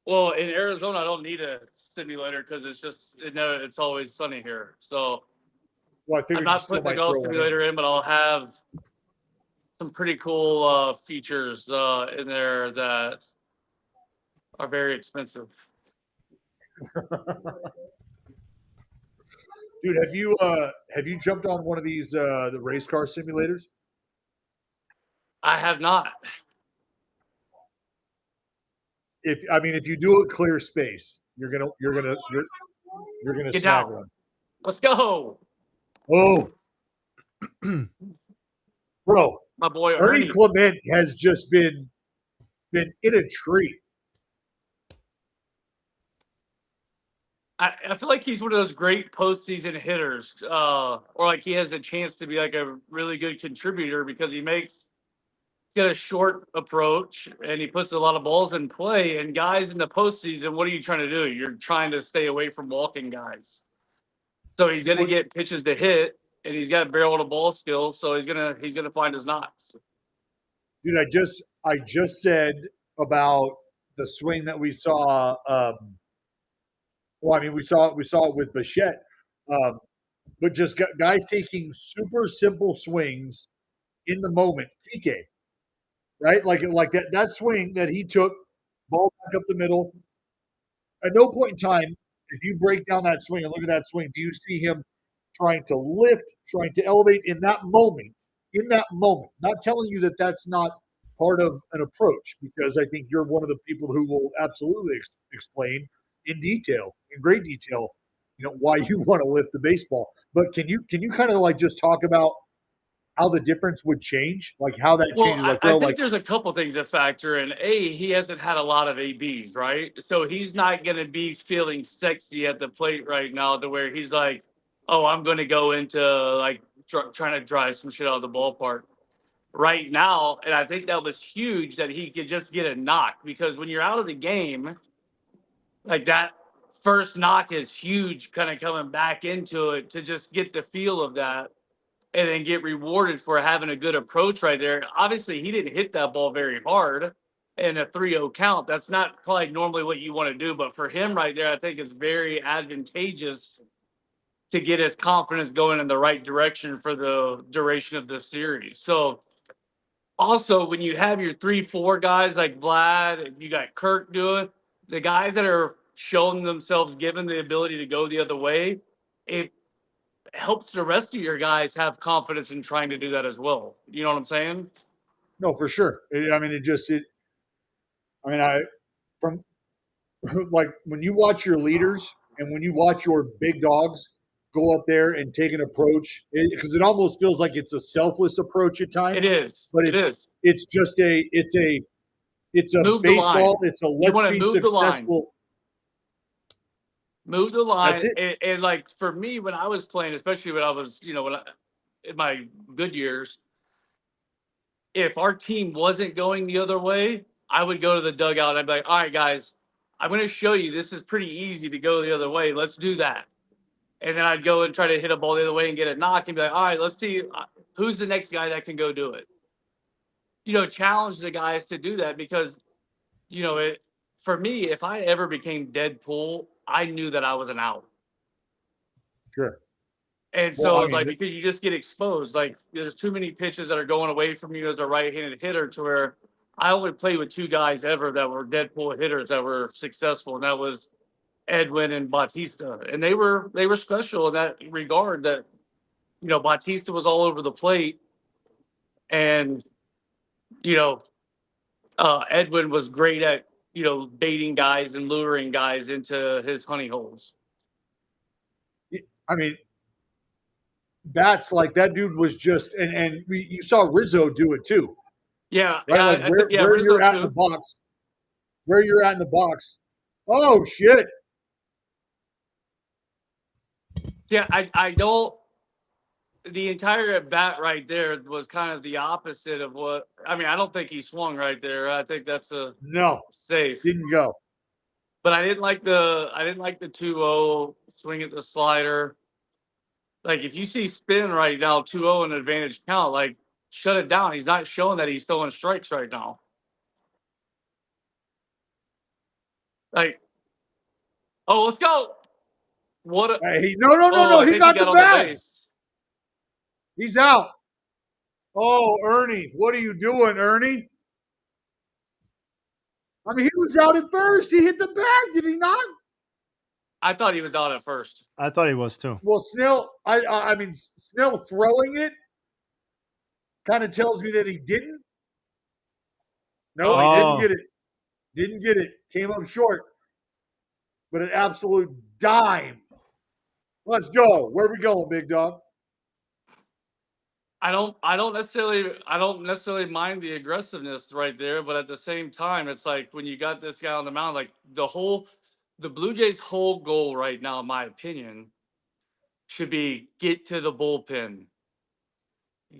Speaker 4: Well, in Arizona, I don't need a simulator because it's always sunny here. So
Speaker 1: Well, I
Speaker 4: I'm
Speaker 1: figured you
Speaker 4: not
Speaker 1: still
Speaker 4: putting the
Speaker 1: might
Speaker 4: golf
Speaker 1: throw one
Speaker 4: simulator
Speaker 1: in.
Speaker 4: in, but I'll have some pretty cool features in there that are very expensive.
Speaker 1: Dude, have you jumped on one of these the race car simulators?
Speaker 4: I have not.
Speaker 1: If you do a clear space, you're gonna
Speaker 4: Get
Speaker 1: snag
Speaker 4: down.
Speaker 1: one.
Speaker 4: Let's go.
Speaker 1: Oh, bro,
Speaker 4: My boy
Speaker 1: Ernie
Speaker 4: Ernie.
Speaker 1: Clement has just been in a treat.
Speaker 4: I feel like he's one of those great postseason hitters, or like he has a chance to be like a really good contributor because he's got a short approach and he puts a lot of balls in play. And guys in the postseason, what are you trying to do? You're trying to stay away from walking guys. So he's gonna get pitches to hit, and he's got barrel to ball skills. So he's gonna find his knots.
Speaker 1: Dude, I just said about the swing that we saw. Well, I mean, we saw it with Bichette, but just guys taking super simple swings in the moment. PK, right? Like that swing that he took, ball back up the middle. At no point in time, if you break down that swing and look at that swing, do you see him trying to lift, trying to elevate in that moment? In that moment, not telling you that that's not part of an approach, because I think you're one of the people who will absolutely explain in great detail, why you want to lift the baseball. But can you kind of like just talk about how the difference would change, like how that changes? Like,
Speaker 4: I
Speaker 1: bro,
Speaker 4: think there's a couple things that factor in. He hasn't had a lot of ABs, right? So he's not going to be feeling sexy at the plate right now to where he's like, oh, I'm going to go into like trying to drive some shit out of the ballpark right now. And I think that was huge that he could just get a knock because when you're out of the game like that, first knock is huge, kind of coming back into it to just get the feel of that and then get rewarded for having a good approach right there. Obviously, he didn't hit that ball very hard in a 3-0 count. That's not probably normally what you want to do, but for him right there, I think it's very advantageous to get his confidence going in the right direction for the duration of the series. So also when you have your 3-4 guys like Vlad, you got Kirk doing, the guys that are showing themselves given the ability to go the other way, it helps the rest of your guys have confidence in trying to do that as well. You know what I'm saying?
Speaker 1: No, for sure. From like when you watch your leaders and when you watch your big dogs go up there and take an approach, because it almost feels like it's a selfless approach at times.
Speaker 4: It is.
Speaker 1: But
Speaker 4: it is.
Speaker 1: It's just it's a
Speaker 4: Move the line.
Speaker 1: baseball. It's a
Speaker 4: You wanna
Speaker 1: let's be
Speaker 4: move the line.
Speaker 1: successful.
Speaker 4: Move the line.
Speaker 1: That's it.
Speaker 4: And like for me, when I was playing, especially when I was, in my good years, if our team wasn't going the other way, I would go to the dugout and I'd be like, all right, guys, I'm going to show you this is pretty easy to go the other way. Let's do that. And then I'd go and try to hit a ball the other way and get a knock and be like, all right, let's see who's the next guy that can go do it. Challenge the guys to do that because, for me, if I ever became Deadpool, I knew that I was an out.
Speaker 1: Sure.
Speaker 4: And so it's like, because you just get exposed, like there's too many pitches that are going away from you as a right-handed hitter to where I only played with 2 guys ever that were Deadpool hitters that were successful. And that was Edwin and Bautista. And they were special in that regard that, Bautista was all over the plate and, Edwin was great at, baiting guys and luring guys into his honey holes.
Speaker 1: I mean, bats like that dude was just, and you saw Rizzo do it too.
Speaker 4: Yeah,
Speaker 1: right. Like where you're at in the box, where you're at in the box. Oh shit!
Speaker 4: Yeah, I don't. The entire at bat right there was kind of the opposite of what. I mean, I don't think he swung right there. I think that's
Speaker 1: no
Speaker 4: safe.
Speaker 1: Didn't go.
Speaker 4: But I didn't like the 2-0 swing at the slider. Like if you see spin right now, 2-0 an advantage count, like shut it down. He's not showing that he's throwing strikes right now. Like, oh, let's go. What?
Speaker 1: No. He got the bat. He's out. Oh, Ernie, what are you doing, Ernie? I mean, he was out at first. He hit the bag, did he not?
Speaker 4: I thought he was out at first.
Speaker 3: I thought he was too.
Speaker 1: Well, Snell, I mean, Snell throwing it kind of tells me that he didn't. No, he didn't get it. Didn't get it. Came up short. But an absolute dime. Let's go. Where we going, big dog?
Speaker 4: I don't necessarily mind the aggressiveness right there, but at the same time, it's like when you got this guy on the mound, like the Blue Jays' whole goal right now, in my opinion, should be get to the bullpen.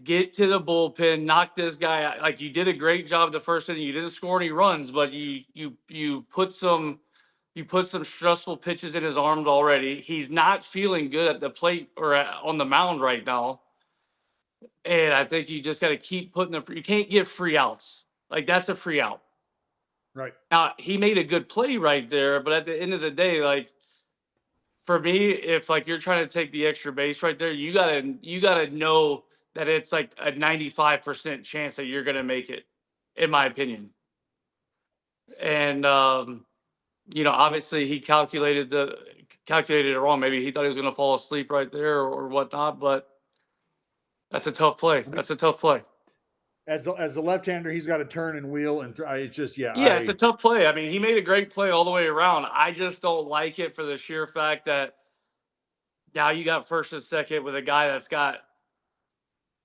Speaker 4: Get to the bullpen, knock this guy out. Like you did a great job the first inning. You didn't score any runs, but you put some stressful pitches in his arms already. He's not feeling good at the plate or on the mound right now. And I think you just got to keep putting you can't give free outs. Like that's a free out.
Speaker 1: Right.
Speaker 4: Now he made a good play right there, but at the end of the day, like for me, if like you're trying to take the extra base right there, you gotta know that it's like a 95% chance that you're gonna make it, in my opinion. And obviously he calculated it wrong. Maybe he thought he was gonna fall asleep right there or whatnot, but that's a tough play. That's a tough play.
Speaker 1: As the left-hander, he's got to turn and wheel, and it's just
Speaker 4: it's a tough play. I mean, he made a great play all the way around. I just don't like it for the sheer fact that now you got first and second with a guy that's got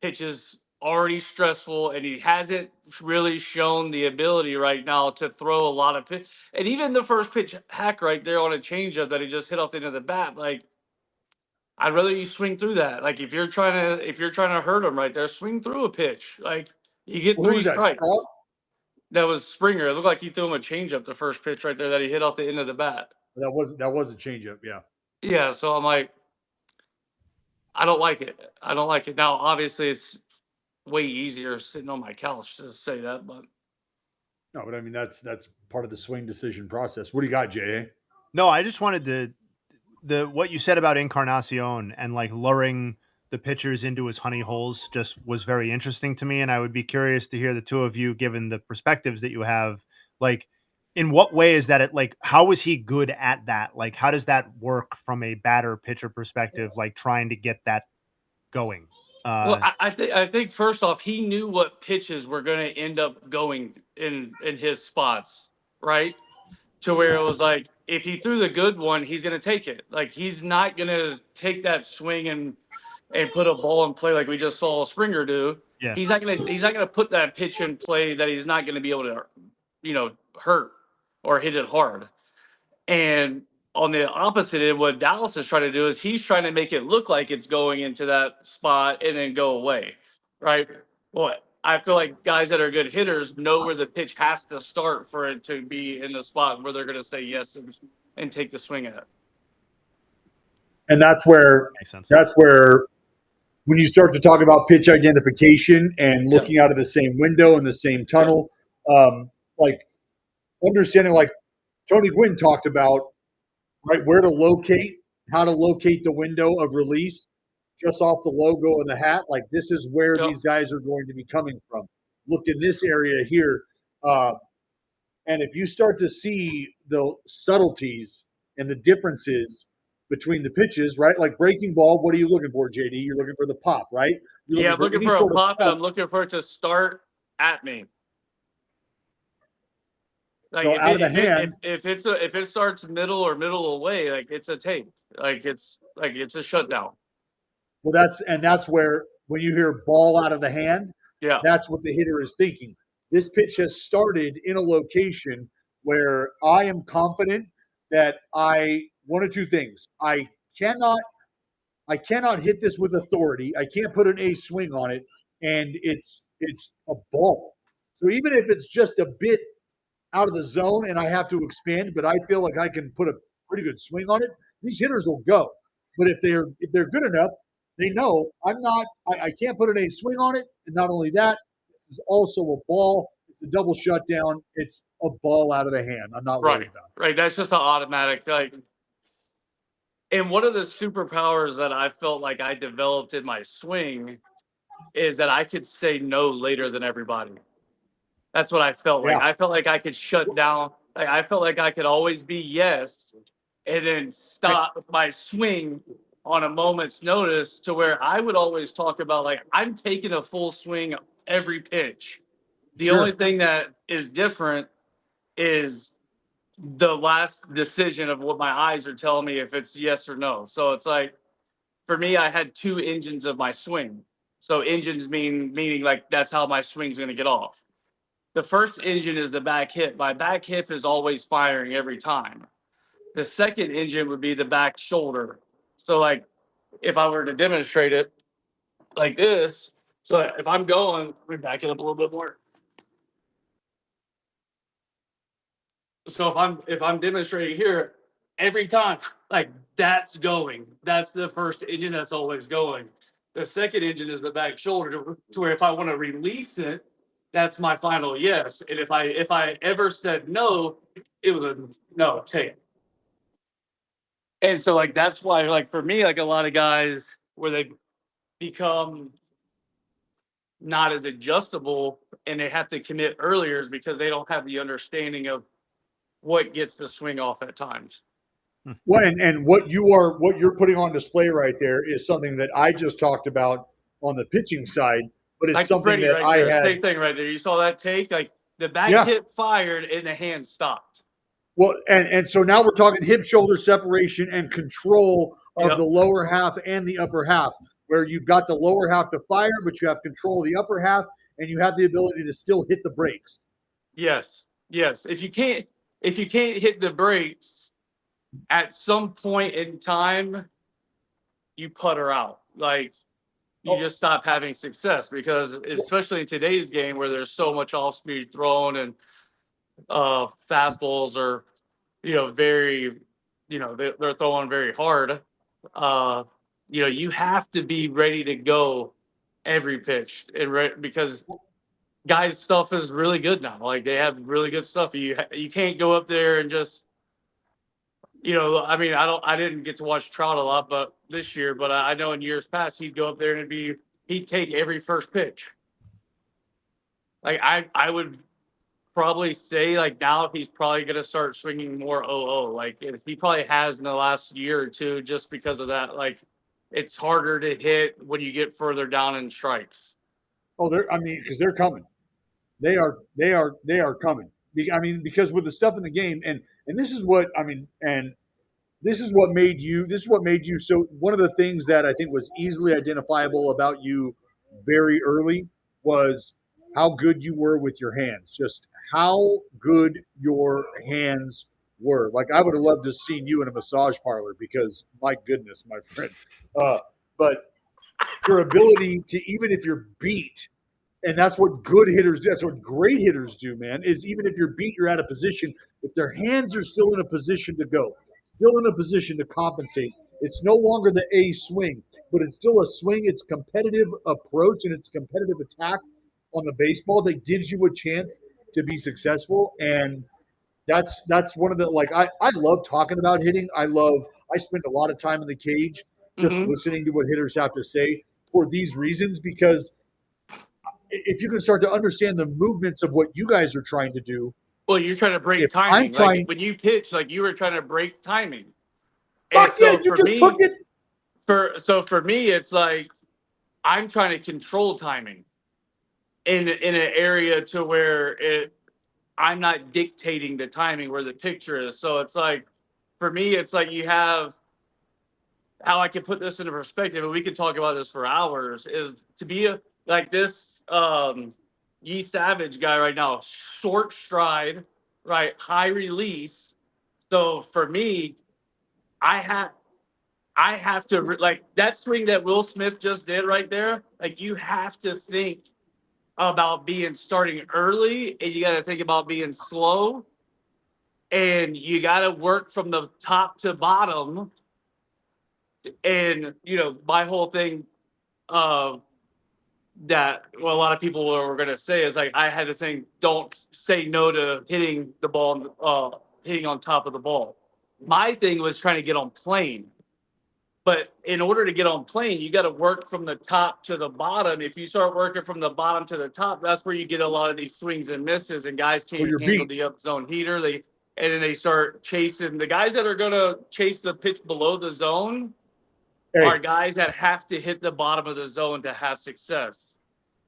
Speaker 4: pitches already stressful, and he hasn't really shown the ability right now to throw a lot of pitch. And even the first pitch hack right there on a changeup that he just hit off the end of the bat, like. I'd rather you swing through that. Like if you're trying to hurt him right there, swing through a pitch. Like you get 3 strikes. That was Springer. It looked like he threw him a changeup the first pitch right there that he hit off the end of the bat.
Speaker 1: That was a changeup. Yeah.
Speaker 4: Yeah, so I'm like, I don't like it. I don't like it. Now, obviously, it's way easier sitting on my couch to say that, but
Speaker 1: No, but I mean that's part of the swing decision process. What do you got, Jay?
Speaker 3: No, I just wanted the what you said about Encarnacion and like luring the pitchers into his honey holes just was very interesting to me. And I would be curious to hear the two of you, given the perspectives that you have, like in what way is that it like how is he good at that? Like how does that work from a batter pitcher perspective, like trying to get that going?
Speaker 4: well, I think first off, he knew what pitches were going to end up going in his spots, right? To where it was like, if he threw the good one, he's going to take it. Like he's not going to take that swing and put a ball in play like we just saw Springer do.
Speaker 3: Yeah.
Speaker 4: He's not gonna put that pitch in play that he's not gonna be able to, hurt or hit it hard. And on the opposite end, what Dallas is trying to do is he's trying to make it look like it's going into that spot and then go away, right? Well, I feel like guys that are good hitters know where the pitch has to start for it to be in the spot where they're going to say yes and take the swing at it.
Speaker 1: And that's where
Speaker 3: Makes sense.
Speaker 1: when you start to talk about pitch identification and looking out of the same window in the same tunnel, like understanding, like Tony Gwynn talked about, right, where to locate, how to locate the window of release just off the logo of the hat. Like this is where these guys are going to be coming from. Look in this area here. And if you start to see the subtleties and the differences between the pitches, right? Like breaking ball, what are you looking for, JD? You're looking for the pop, right?
Speaker 4: I'm looking for a pop, and I'm looking for it to start at me. Like
Speaker 1: so out of the hand,
Speaker 4: if it starts middle or middle away, like it's a tape, like it's a shutdown.
Speaker 1: Well, that's where when you hear ball out of the hand, that's what the hitter is thinking. This pitch has started in a location where I am confident that one of two things. I cannot hit this with authority. I can't put an ace swing on it, and it's a ball. So even if it's just a bit out of the zone and I have to expand, but I feel like I can put a pretty good swing on it, these hitters will go. But if they're good enough, they know I can't put an ace swing on it. And not only that, this is also a ball. It's a double shutdown. It's a ball out of the hand. I'm not worried about it.
Speaker 4: Right. That's just an automatic. Like, and one of the superpowers that I felt like I developed in my swing is that I could say no later than everybody. That's what I felt like. I felt like I could shut down. Like I felt like I could always be yes, and then stop my swing on a moment's notice, to where I would always talk about, like, I'm taking a full swing every pitch. The only thing that is different is the last decision of what my eyes are telling me if it's yes or no. So it's like, for me, I had two engines of my swing. So engines meaning like that's how my swing's going to get off. The first engine is the back hip. My back hip is always firing every time. The second engine would be the back shoulder. So like if I were to demonstrate it like this, so if I'm going, let me back it up a little bit more. So if I'm demonstrating here, every time, like that's going. That's the first engine that's always going. The second engine is the back shoulder, to where if I want to release it, that's my final yes. And if I ever said no, it was a no take. And so like that's why, like for me, like a lot of guys where they become not as adjustable and they have to commit earlier is because they don't have the understanding of what gets the swing off at times.
Speaker 1: Well, and what you're putting on display right there is something that I just talked about on the pitching side, but it's like something Freddie that I had.
Speaker 4: Same thing right there. You saw that take, like the back hip fired and the hand stopped.
Speaker 1: Well, and so now we're talking hip shoulder separation and control of the lower half and the upper half, where you've got the lower half to fire, but you have control of the upper half, and you have the ability to still hit the brakes.
Speaker 4: Yes. If you can't hit the brakes, at some point in time, you putter out. Like you just stop having success, because especially in today's game where there's so much off speed thrown and fastballs are, very they're throwing very hard. You have to be ready to go every pitch because guys' stuff is really good now. Like they have really good stuff. You can't go up there and just I didn't get to watch Trout a lot, but this year, but I know in years past he'd go up there and he'd take every first pitch. Like I would probably say like now he's probably going to start swinging more 0-0. Like he probably has in the last year or two just because of that. Like it's harder to hit when you get further down in strikes.
Speaker 1: Oh, because they're coming. They are coming. Because with the stuff in the game, and this is what this is what made you so. One of the things that I think was easily identifiable about you very early was how good you were with your hands. Just how good your hands were. Like I would have loved to have seen you in a massage parlor because my goodness, my friend. But your ability to, even if you're beat, and that's what good hitters do, that's what great hitters do, man, is even if you're beat, you're out of position. If their hands are still in a position to go, still in a position to compensate, it's no longer the A swing, but it's still a swing. It's competitive approach and it's competitive attack on the baseball that gives you a chance to be successful. And that's one of the, like, I love talking about hitting. I spend a lot of time in the cage just listening to what hitters have to say for these reasons, because if you can start to understand the movements of what you guys are trying to do.
Speaker 4: Well, you're trying to break timing. Like when you pitch, like you were trying to break timing.
Speaker 1: Fuck yeah, you just took it.
Speaker 4: For me, it's like I'm trying to control timing in an area to where I'm not dictating the timing where the pitcher is. So it's like, for me, it's like you have, how I can put this into perspective, and we could talk about this for hours, is to be like this Yee Savage guy right now, short stride, right, high release. So for me, I have to, like that swing that Will Smith just did right there, like you have to think about starting early, and you got to think about being slow, and you got to work from the top to bottom. And my whole thing that a lot of people were going to say is like, I had to think, don't say no to hitting the ball, hitting on top of the ball. My thing was trying to get on plane. But in order to get on plane, you got to work from the top to the bottom. If you start working from the bottom to the top, that's where you get a lot of these swings and misses, and guys can't handle the up zone heater. And then they start chasing. The guys that are going to chase the pitch below the zone are guys that have to hit the bottom of the zone to have success.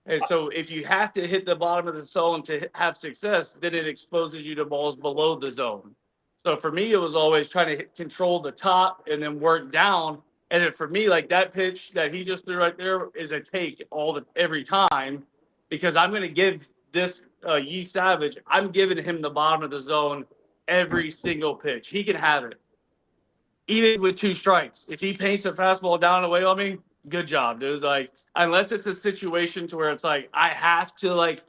Speaker 4: And so if you have to hit the bottom of the zone to have success, then it exposes you to balls below the zone. So for me, it was always trying to control the top and then work down. And then for me, like that pitch that he just threw right there is a take every time, because I'm going to give this Yee Savage, I'm giving him the bottom of the zone every single pitch. He can have it, even with 2 strikes. If he paints a fastball down and away on me, good job, dude. Like, unless it's a situation to where it's like I have to, like,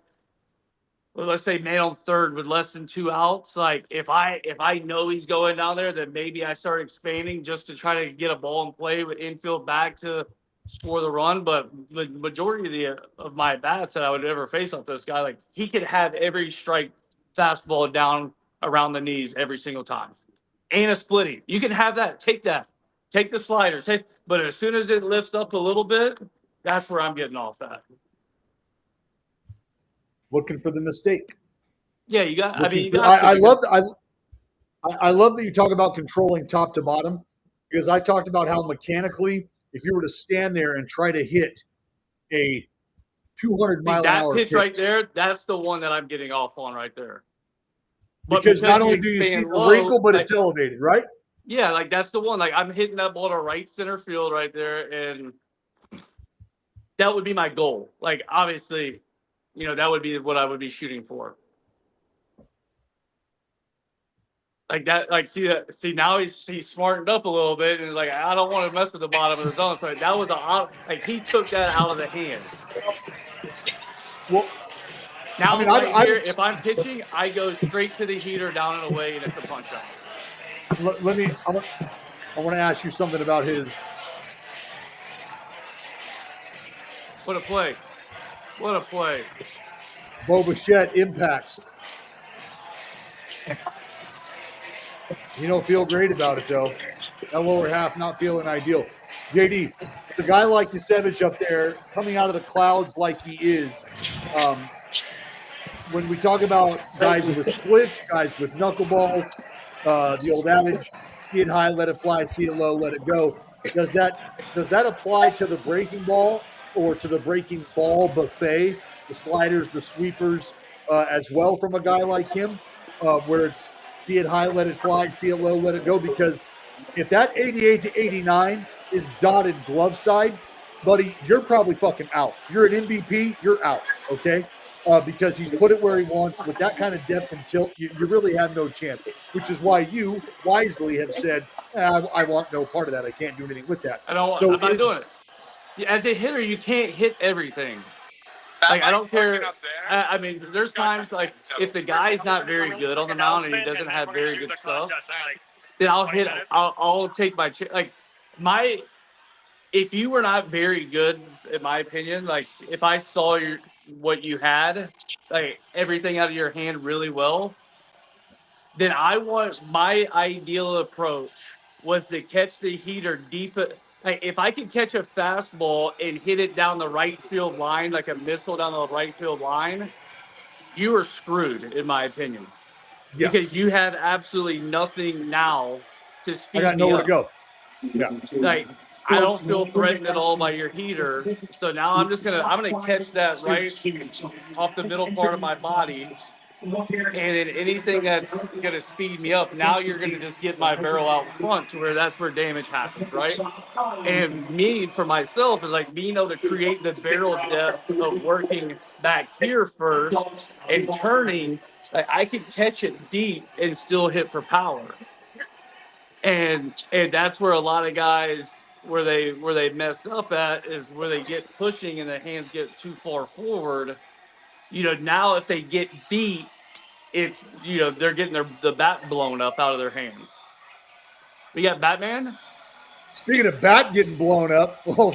Speaker 4: well, let's say man on third with less than 2 outs. Like if I know he's going down there, then maybe I start expanding just to try to get a ball in play with infield back to score the run. But the majority of my bats that I would ever face off this guy, like he could have every strike fastball down around the knees every single time. And a splitting. You can have that. Take that. Take the sliders. But as soon as it lifts up a little bit, that's where I'm getting off at.
Speaker 1: Looking for the mistake.
Speaker 4: Yeah, you got.
Speaker 1: I love that you talk about controlling top to bottom, because I talked about how mechanically, if you were to stand there and try to hit a 200-mile-an-hour
Speaker 4: pitch right there, that's the one that I'm getting off on right there.
Speaker 1: Because not only do you see the wrinkle, but it's elevated, right?
Speaker 4: Yeah, like that's the one. Like I'm hitting that ball to right center field right there, and that would be my goal. Like obviously, that would be what I would be shooting for. Like that, like see now he's smartened up a little bit, and he's like, I don't want to mess with the bottom of the zone. So that was he took that out of the hand.
Speaker 1: Well,
Speaker 4: now if I'm pitching, I go straight to the heater down and away, and it's a punch out.
Speaker 1: let me. I want to ask you something about his.
Speaker 4: What a play. What a play.
Speaker 1: Boba Fett impact. You don't feel great about it though. That lower half not feeling ideal. JD, the guy like Yusevich up there coming out of the clouds like he is. When we talk about guys with splits, guys with knuckleballs, the old adage, see it high, let it fly, see it low, let it go. Does that apply to the breaking ball or to the breaking ball buffet, the sliders, the sweepers, as well from a guy like him, where it's see it high, let it fly, see it low, let it go? Because if that 88 to 89 is dotted glove side, buddy, you're probably fucking out. You're an MVP, you're out, okay? Because he's put it where he wants. With that kind of depth and tilt, you really have no chance, which is why you wisely have said, I want no part of that. I can't do anything with that.
Speaker 4: I'm not doing it. As a hitter, you can't hit everything. Like, I don't care. I mean, there's times, like, if the guy's not very good on the mound and he doesn't have very good stuff, then I'll hit. I'll take my like my. If you were not very good, in my opinion, like if I saw what you had, like everything out of your hand really well, then I want my ideal approach was to catch the heater deep. Like if I could catch a fastball and hit it down the right field line, like a missile down the right field line, you are screwed, in my opinion. Yeah. Because you have absolutely nothing now to speed.
Speaker 1: I got nowhere to go.
Speaker 4: Yeah. Like I don't feel threatened at all by your heater. So now I'm gonna catch that right off the middle part of my body. And then anything that's gonna speed me up, now you're gonna just get my barrel out front to where that's where damage happens, right? And me, for myself, is like being able to create the barrel depth of working back here first and turning. Like I can catch it deep and still hit for power. And that's where a lot of guys where they mess up at is where they get pushing and the hands get too far forward. You know, now if they get beat, it's they're getting the bat blown up out of their hands. We got Batman.
Speaker 1: Speaking of bat getting blown up, who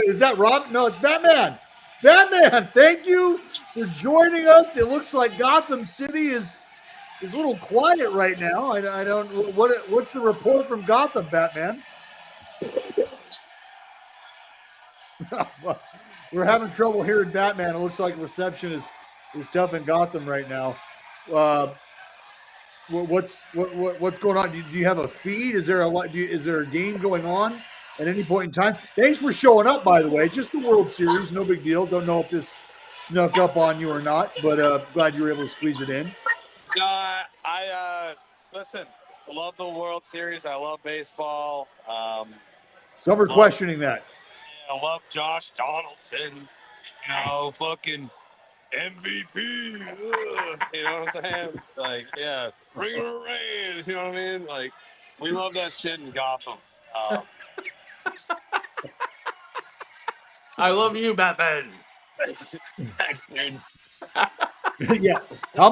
Speaker 1: is that? Rob? No, it's Batman. Batman, thank you for joining us. It looks like Gotham City is a little quiet right now. I don't. What's the report from Gotham, Batman? We're having trouble hearing Batman. It looks like reception is tough in Gotham right now. What's going on? Do you have a feed? Is there a game going on at any point in time? Thanks for showing up, by the way. Just the World Series, no big deal. Don't know if this snuck up on you or not, but glad you were able to squeeze it in.
Speaker 5: I listen. I love the World Series. I love baseball.
Speaker 1: Some are questioning that.
Speaker 5: I love Josh Donaldson. Fucking MVP. You know what I'm saying? Like, yeah, bring her rain. You know what I mean? Like, we love that shit in Gotham.
Speaker 4: I love you, Batman.
Speaker 5: Thanks, dude.
Speaker 1: Yeah. How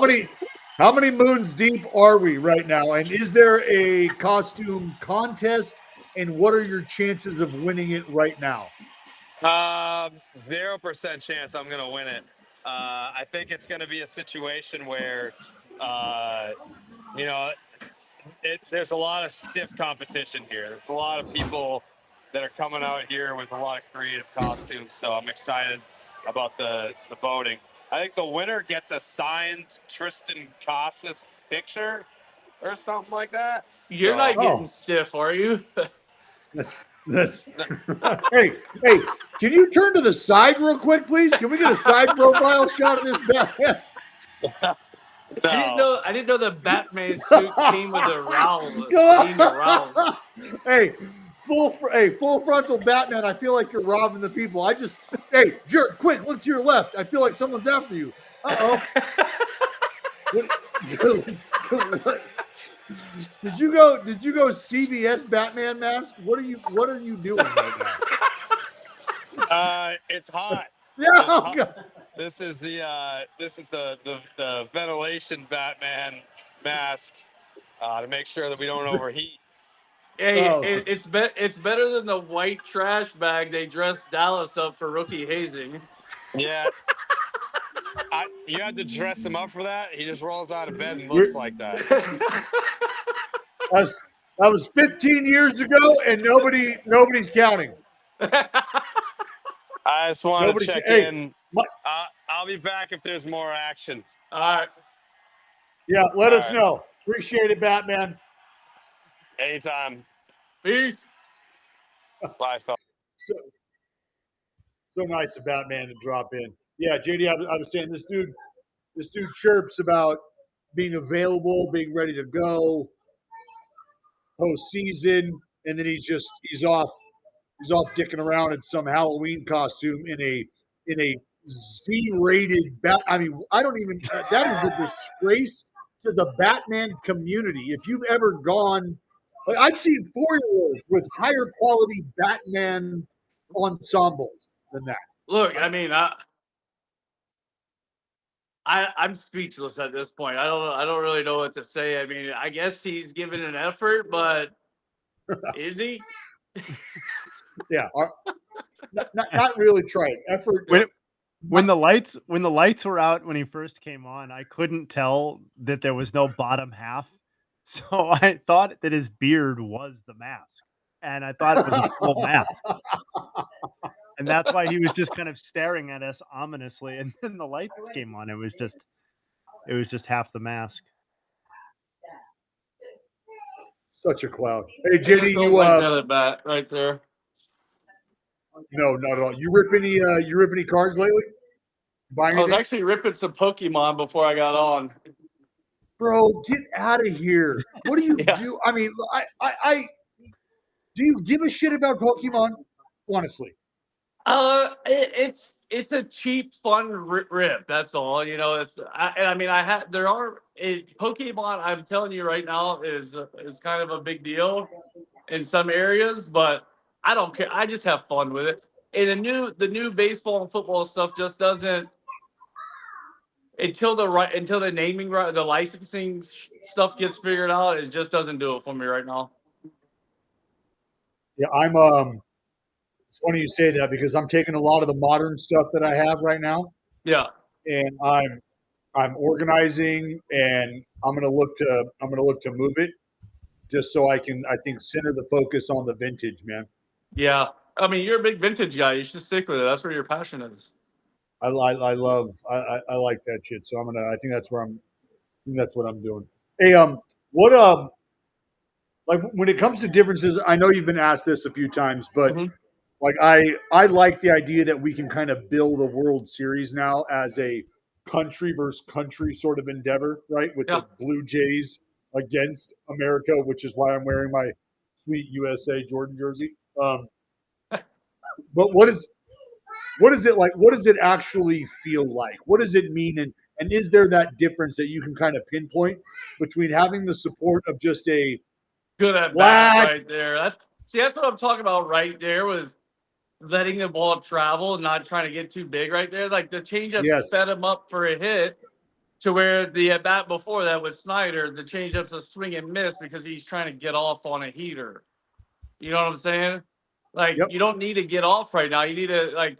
Speaker 1: many moons deep are we right now? And is there a costume contest? And what are your chances of winning it right now?
Speaker 5: 0% chance I'm gonna win it. I think it's gonna be a situation where, there's a lot of stiff competition here. There's a lot of people that are coming out here with a lot of creative costumes. So I'm excited about the voting. I think the winner gets a signed Tristan Casas picture or something like that.
Speaker 4: You're not getting stiff, are you?
Speaker 1: That's hey, can you turn to the side real quick, please? Can we get a side profile shot of this Batman?
Speaker 5: No.
Speaker 4: I didn't know the Batman suit came with a round.
Speaker 1: Hey, full frontal Batman. I feel like you're robbing the people. Jerk, quick, look to your left. I feel like someone's after you. Uh-oh. Did you go CVS Batman mask? What are you doing right
Speaker 5: now? It's hot.
Speaker 1: Yeah.
Speaker 5: It's hot. God. This is the ventilation Batman mask. to make sure that we don't overheat.
Speaker 4: Hey,
Speaker 1: Oh.
Speaker 4: it's better than the white trash bag they dressed Dallas up for rookie hazing.
Speaker 5: Yeah. You had to dress him up for that. He just rolls out of bed and
Speaker 1: We're-
Speaker 5: looks like that.
Speaker 1: That was 15 years ago, and nobody's counting.
Speaker 5: I just want to
Speaker 1: Nobody.
Speaker 5: check
Speaker 1: Hey,
Speaker 5: in.
Speaker 1: my-
Speaker 5: I'll be back if there's more action.
Speaker 4: All right.
Speaker 1: yeah, let
Speaker 5: All
Speaker 1: us
Speaker 5: right.
Speaker 1: know. Appreciate it, Batman.
Speaker 5: Anytime.
Speaker 4: Peace.
Speaker 5: Bye, fellas.
Speaker 1: So nice of Batman to drop in. Yeah, JD, I was saying this dude chirps about being available, being ready to go postseason, and then he's off dicking around in some Halloween costume in a Z-rated bat. I mean, I don't even. That is a disgrace to the Batman community. If you've ever gone, like I've seen 4-year-olds with higher quality Batman ensembles than that.
Speaker 4: Look, I mean, I'm speechless at this point. I don't really know what to say. I mean, I guess he's giving an effort, but is he?
Speaker 1: Yeah, not really trying effort.
Speaker 3: When the lights were out when he first came on, I couldn't tell that there was no bottom half. So I thought that his beard was the mask. And I thought it was a full mask. And that's why he was just kind of staring at us ominously. And then the lights came on. It was just half the mask.
Speaker 1: Such a clown. Hey,
Speaker 4: I
Speaker 1: JD,
Speaker 4: just don't
Speaker 1: you
Speaker 4: like that bat right there.
Speaker 1: no, not at all. You rip any cards lately? Buying
Speaker 4: I was
Speaker 1: anything?
Speaker 4: actually ripping some Pokemon before I got on.
Speaker 1: Bro, get out of here. What do you
Speaker 4: Yeah.
Speaker 1: do? I mean, I do you give a shit about Pokemon? Honestly.
Speaker 4: It's a cheap, fun rip. That's all. You know, Pokemon. I'm telling you right now is kind of a big deal in some areas, but I don't care. I just have fun with it. And the new baseball and football stuff just doesn't until the naming right, the licensing stuff gets figured out. It just doesn't do it for me right now.
Speaker 1: Yeah, I'm it's funny you say that because I'm taking a lot of the modern stuff that I have right now
Speaker 4: Yeah.
Speaker 1: and I'm organizing and I'm gonna look to move it just so I think center the focus on the vintage, man.
Speaker 4: Yeah. I mean, you're a big vintage guy. You should stick with it. That's where your passion is.
Speaker 1: I like that shit. So I think that's what I'm doing. Hey, what like when it comes to differences, I know you've been asked this a few times, but
Speaker 4: Mhm.
Speaker 1: like I like the idea that we can kind of build a World Series now as a country versus country sort of endeavor, right? With
Speaker 4: Yeah.
Speaker 1: the Blue Jays against America, which is why I'm wearing my sweet USA Jordan jersey. But what is it like? What does it actually feel like? What does it mean? And is there that difference that you can kind of pinpoint between having the support of just a
Speaker 4: Good at bat
Speaker 1: Black.
Speaker 4: right there. That's what I'm talking about right there with letting the ball travel and not trying to get too big right there. Like the changeup
Speaker 1: Yes.
Speaker 4: set him up for a hit to where the at bat before that with Snyder, the changeup's a swing and miss because he's trying to get off on a heater. You know what I'm saying? Like
Speaker 1: Yep.
Speaker 4: you don't need to get off right now. You need to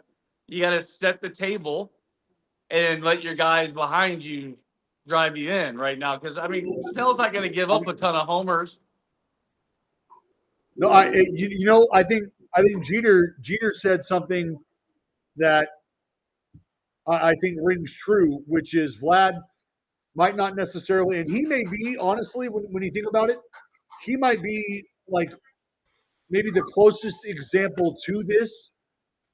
Speaker 4: you got to set the table and let your guys behind you drive you in right now. Because I mean, Snell's not going to give up a ton of homers.
Speaker 1: No, I think Jeter said something that I think rings true, which is Vlad might not necessarily, and he may be honestly when you think about it, he might be like maybe the closest example to this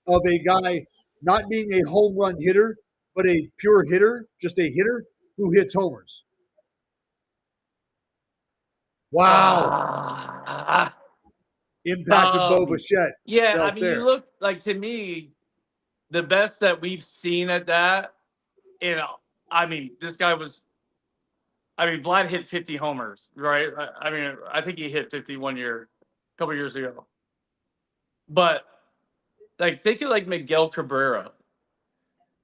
Speaker 1: of a guy not being a home run hitter, but a pure hitter, just a hitter who hits homers. Wow. Impact of Bo Bichette.
Speaker 4: Yeah, I
Speaker 1: felt
Speaker 4: mean,
Speaker 1: there.
Speaker 4: you look like to me, the best that we've seen at that. I mean, this guy was. I mean, Vlad hit 50 homers, right? I mean, I think he hit 50 1 year, a couple years ago. But like, think of like Miguel Cabrera.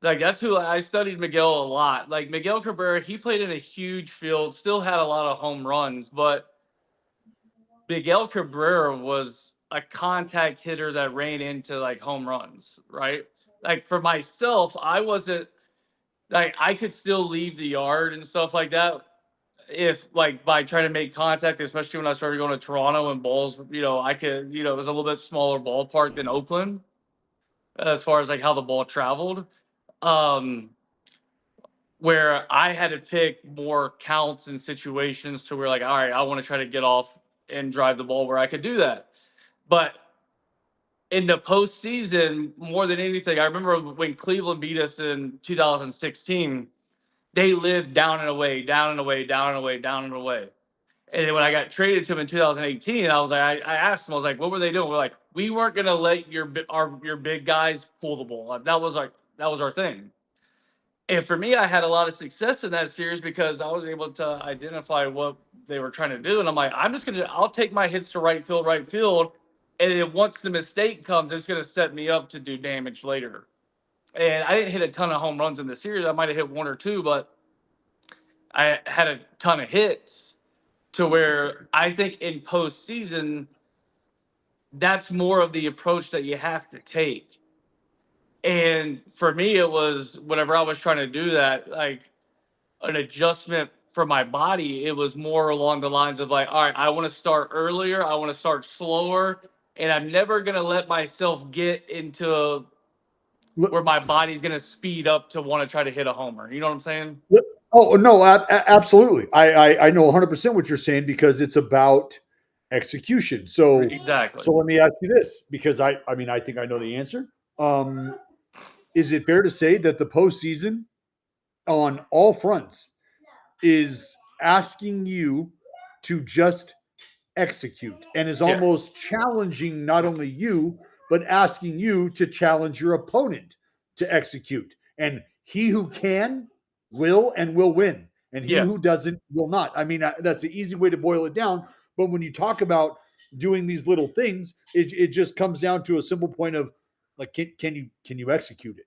Speaker 4: Like that's who I studied Miguel a lot. Like Miguel Cabrera, he played in a huge field, still had a lot of home runs, but Miguel Cabrera was a contact hitter that ran into like home runs, right? Like for myself, I wasn't like I could still leave the yard and stuff like that if like by trying to make contact, especially when I started going to Toronto and balls, I could, it was a little bit smaller ballpark than Oakland as far as like how the ball traveled. Um, where I had to pick more counts and situations to where like, all right, I want to try to get off and drive the ball where I could do that. But in the postseason, more than anything, I remember when Cleveland beat us in 2016, they lived down and away, down and away, down and away, down and away. And then when I got traded to them in 2018, I was like, I asked them, I was like, what were they doing? We're like, we weren't gonna let your big guys pull the ball. Like, that was our thing. And for me, I had a lot of success in that series because I was able to identify what they were trying to do. And I'm like, I'll take my hits to right field. And then once the mistake comes, it's going to set me up to do damage later. And I didn't hit a ton of home runs in the series. I might have hit one or two, but I had a ton of hits to where I think in postseason, that's more of the approach that you have to take. And for me, it was whenever I was trying to do that, like an adjustment for my body, it was more along the lines of like, all right, I want to start earlier, I want to start slower, and I'm never going to let myself get into where my body's going to speed up to want to try to hit a homer. You know what I'm saying?
Speaker 1: Oh, no, absolutely. I know 100% what you're saying because it's about execution. So
Speaker 4: Exactly.
Speaker 1: So let me ask you this, because I think I know the answer. Is it fair to say that the postseason on all fronts is asking you to just execute and is
Speaker 4: Yes.
Speaker 1: almost challenging not only you, but asking you to challenge your opponent to execute? And he who can will win. And he who
Speaker 4: Yes.
Speaker 1: doesn't will not. I mean, that's an easy way to boil it down. But when you talk about doing these little things, it just comes down to a simple point of like, can you execute it?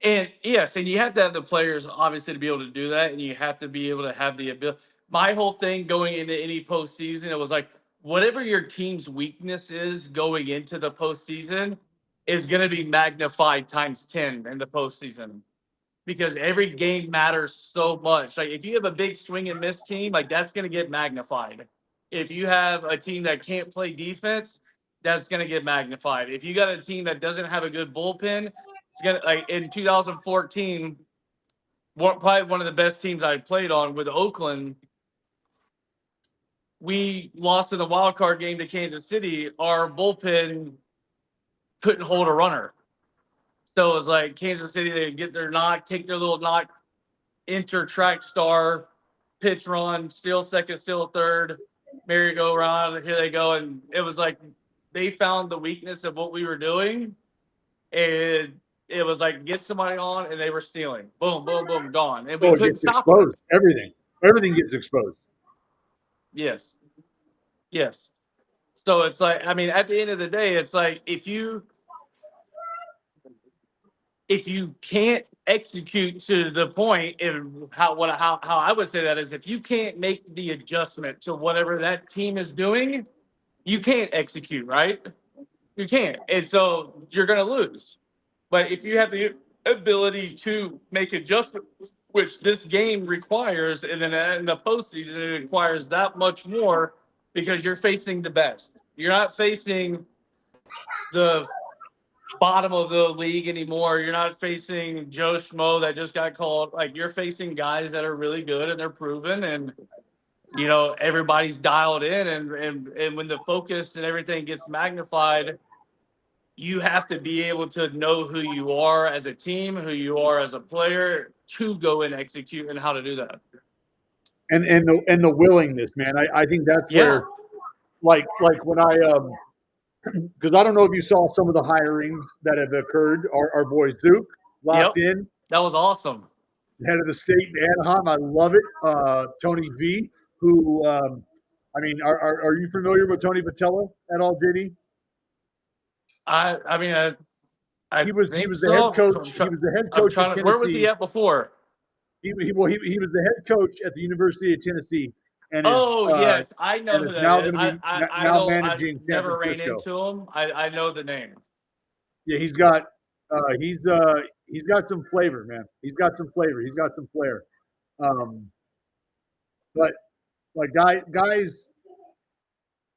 Speaker 4: And yes, and you have to have the players obviously to be able to do that, and you have to be able to have the ability. My whole thing going into any postseason, it was like whatever your team's weakness is going into the postseason is going to be magnified times 10 in the postseason because every game matters so much. Like if you have a big swing and miss team, like that's going to get magnified. If you have a team that can't play defense, that's going to get magnified. If you got a team that doesn't have a good bullpen, it's gonna like in 2014, probably one of the best teams I played on with Oakland. We lost in the wild card game to Kansas City. Our bullpen couldn't hold a runner. So it was like Kansas City, they get their knock, take their little knock, enter track star, pitch run, steal second, steal third, merry-go-round, here they go. And it was like they found the weakness of what we were doing. And it was like get somebody on and they were stealing. Boom, boom, boom, gone. And we
Speaker 1: It
Speaker 4: couldn't
Speaker 1: gets
Speaker 4: stop them.
Speaker 1: exposed. Everything gets exposed.
Speaker 4: Yes. Yes. So it's like, I mean, at the end of the day, it's like if you can't execute to the point, and how I would say that is if you can't make the adjustment to whatever that team is doing, you can't execute, right? You can't. And so you're gonna lose. But if you have the ability to make adjustments, which this game requires, and then in the postseason it requires that much more because you're facing the best. You're not facing the bottom of the league anymore. You're not facing Joe Schmo that just got called. Like you're facing guys that are really good and they're proven, and everybody's dialed in, and when the focus and everything gets magnified, you have to be able to know who you are as a team, who you are as a player to go and execute and how to do that.
Speaker 1: And the willingness, man. I think that's
Speaker 4: Yeah.
Speaker 1: where like when I because I don't know if you saw some of the hirings that have occurred. Our boy Zook locked in,
Speaker 4: That was awesome.
Speaker 1: head of the state in Anaheim. I love it. Tony V, who are you familiar with Tony Vitello at all, JD?
Speaker 4: I mean, I
Speaker 1: he was
Speaker 4: think
Speaker 1: the head
Speaker 4: so.
Speaker 1: coach. He was the head coach at Tennessee.
Speaker 4: Where was he at before?
Speaker 1: He was the head coach at the University of Tennessee, and
Speaker 4: Oh yes, I know
Speaker 1: and
Speaker 4: who
Speaker 1: is
Speaker 4: that
Speaker 1: now
Speaker 4: is.
Speaker 1: going to be
Speaker 4: I
Speaker 1: now
Speaker 4: don't. I
Speaker 1: managing San
Speaker 4: never ran
Speaker 1: Francisco.
Speaker 4: into him. I know the name.
Speaker 1: Yeah, he's got some flavor, man. He's got some flavor. He's got some flair. But like guys,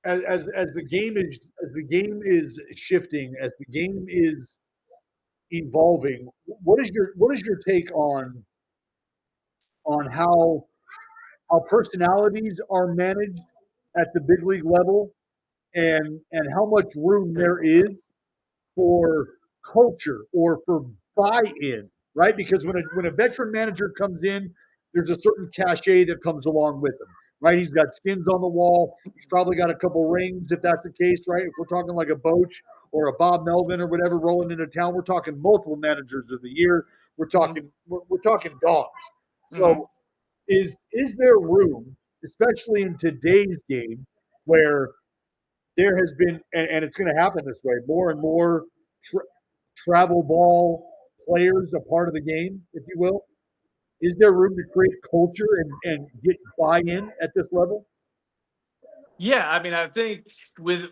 Speaker 1: as the game is shifting, as the game is evolving, what is your take on how personalities are managed at the big league level, and how much room there is for culture or for buy-in, right? Because when a veteran manager comes in, there's a certain cachet that comes along with him, right? He's got skins on the wall. He's probably got a couple rings, if that's the case, right? If we're talking like a Boch or a Bob Melvin or whatever rolling into town, we're talking multiple managers of the year. We're talking dogs. So is there room, especially in today's game, where there has been, and it's going to happen this way, more and more travel ball players a part of the game, if you will? Is there room to create culture and get buy-in at this level?
Speaker 4: Yeah, I mean, I think with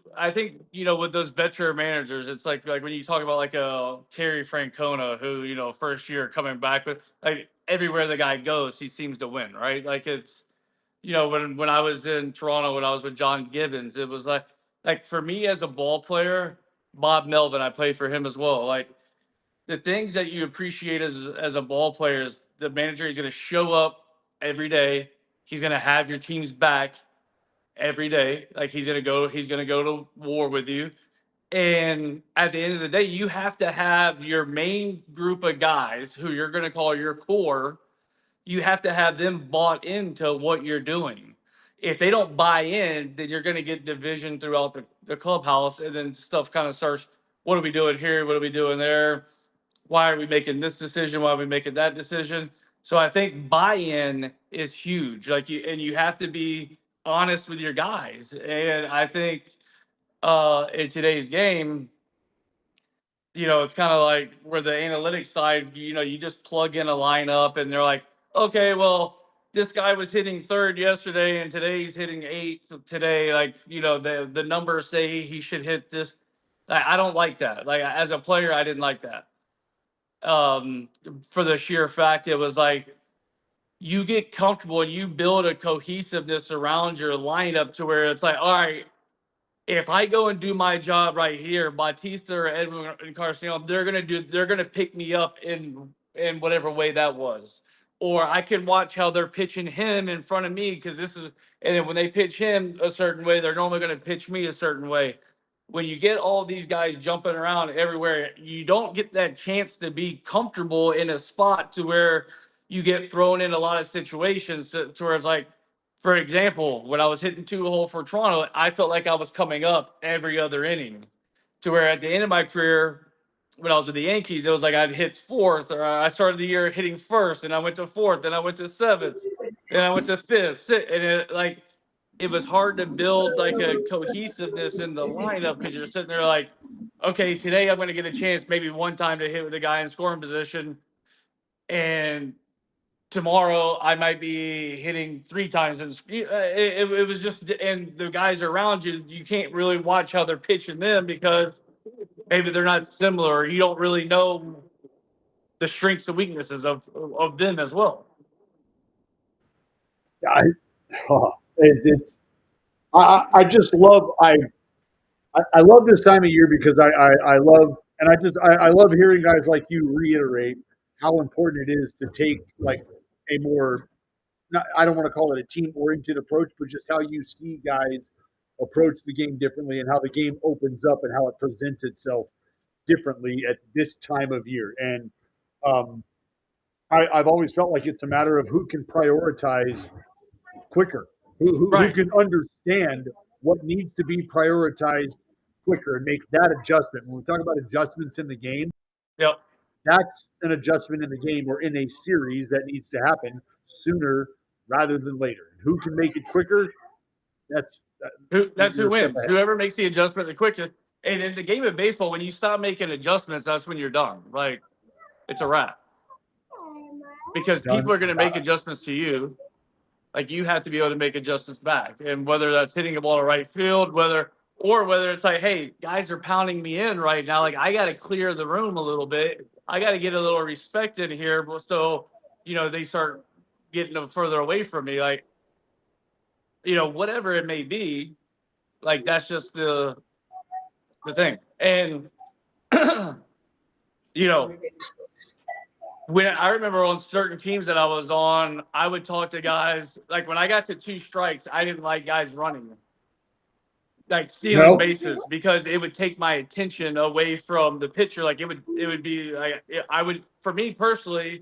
Speaker 4: those veteran managers, it's like when you talk about like a Terry Francona, who first year coming back with like everywhere the guy goes, he seems to win, right? Like it's when I was in Toronto, when I was with John Gibbons, it was like for me as a ball player, Bob Melvin, I played for him as well. Like the things that you appreciate as a ball player is the manager is going to show up every day. He's going to have your team's back every day. Like he's gonna go to war with you. And at the end of the day, you have to have your main group of guys who you're gonna call your core. You have to have them bought into what you're doing. If they don't buy in, then you're gonna get division throughout the clubhouse, and then stuff kind of starts. What are we doing here? What are we doing there? Why are we making this decision? Why are we making that decision? So I think buy-in is huge. Like you have to be honest with your guys. And I think in today's game, it's kind of like where the analytics side, you just plug in a lineup and they're like, okay, well, this guy was hitting third yesterday and today he's hitting eighth today. Like, the numbers say he should hit this. I don't like that. Like as a player, I didn't like that. For the sheer fact it was like you get comfortable and you build a cohesiveness around your lineup to where it's like, all right, if I go and do my job right here, Bautista or Edwin and Carcino, they're gonna pick me up in whatever way that was. Or I can watch how they're pitching him in front of me because and then when they pitch him a certain way, they're normally gonna pitch me a certain way. When you get all these guys jumping around everywhere, you don't get that chance to be comfortable in a spot to where you get thrown in a lot of situations to where it's like, for example, when I was hitting 2-hole for Toronto, I felt like I was coming up every other inning. To where at the end of my career, when I was with the Yankees, it was like I'd hit fourth, or I started the year hitting first, and I went to fourth, then I went to seventh, then I went to fifth, and it was hard to build like a cohesiveness in the lineup because you're sitting there like, okay, today I'm going to get a chance maybe one time to hit with a guy in scoring position, and tomorrow I might be hitting 3 times. And it was just, and the guys around you, you can't really watch how they're pitching them because maybe they're not similar. Or you don't really know the strengths and weaknesses of them as well.
Speaker 1: I just love I love this time of year because I love, and I love hearing guys like you reiterate how important it is to take like a more, I don't want to call it a team oriented approach, but just how you see guys approach the game differently and how the game opens up and how it presents itself differently at this time of year. And I've always felt like it's a matter of who can prioritize quicker, who can understand what needs to be prioritized quicker and make that adjustment. When we talk about adjustments in the game,
Speaker 4: Yep.
Speaker 1: that's an adjustment in the game or in a series that needs to happen sooner rather than later. Who can make it quicker? That's
Speaker 4: Who wins. Whoever makes the adjustment the quickest. And in the game of baseball, when you stop making adjustments, that's when you're done. Like, it's a wrap. Because people are going to make adjustments to you. Like, you have to be able to make adjustments back. And whether that's hitting a ball to right field, whether it's like, hey, guys are pounding me in right now. Like, I got to clear the room a little bit. I got to get a little respect in here. So, they start getting them further away from me. Like, whatever it may be, like, that's just the thing. And, when I remember on certain teams that I was on, I would talk to guys, like when I got to 2 strikes, I didn't like guys running, like stealing bases, because it would take my attention away from the pitcher. Like it would be like, for me personally,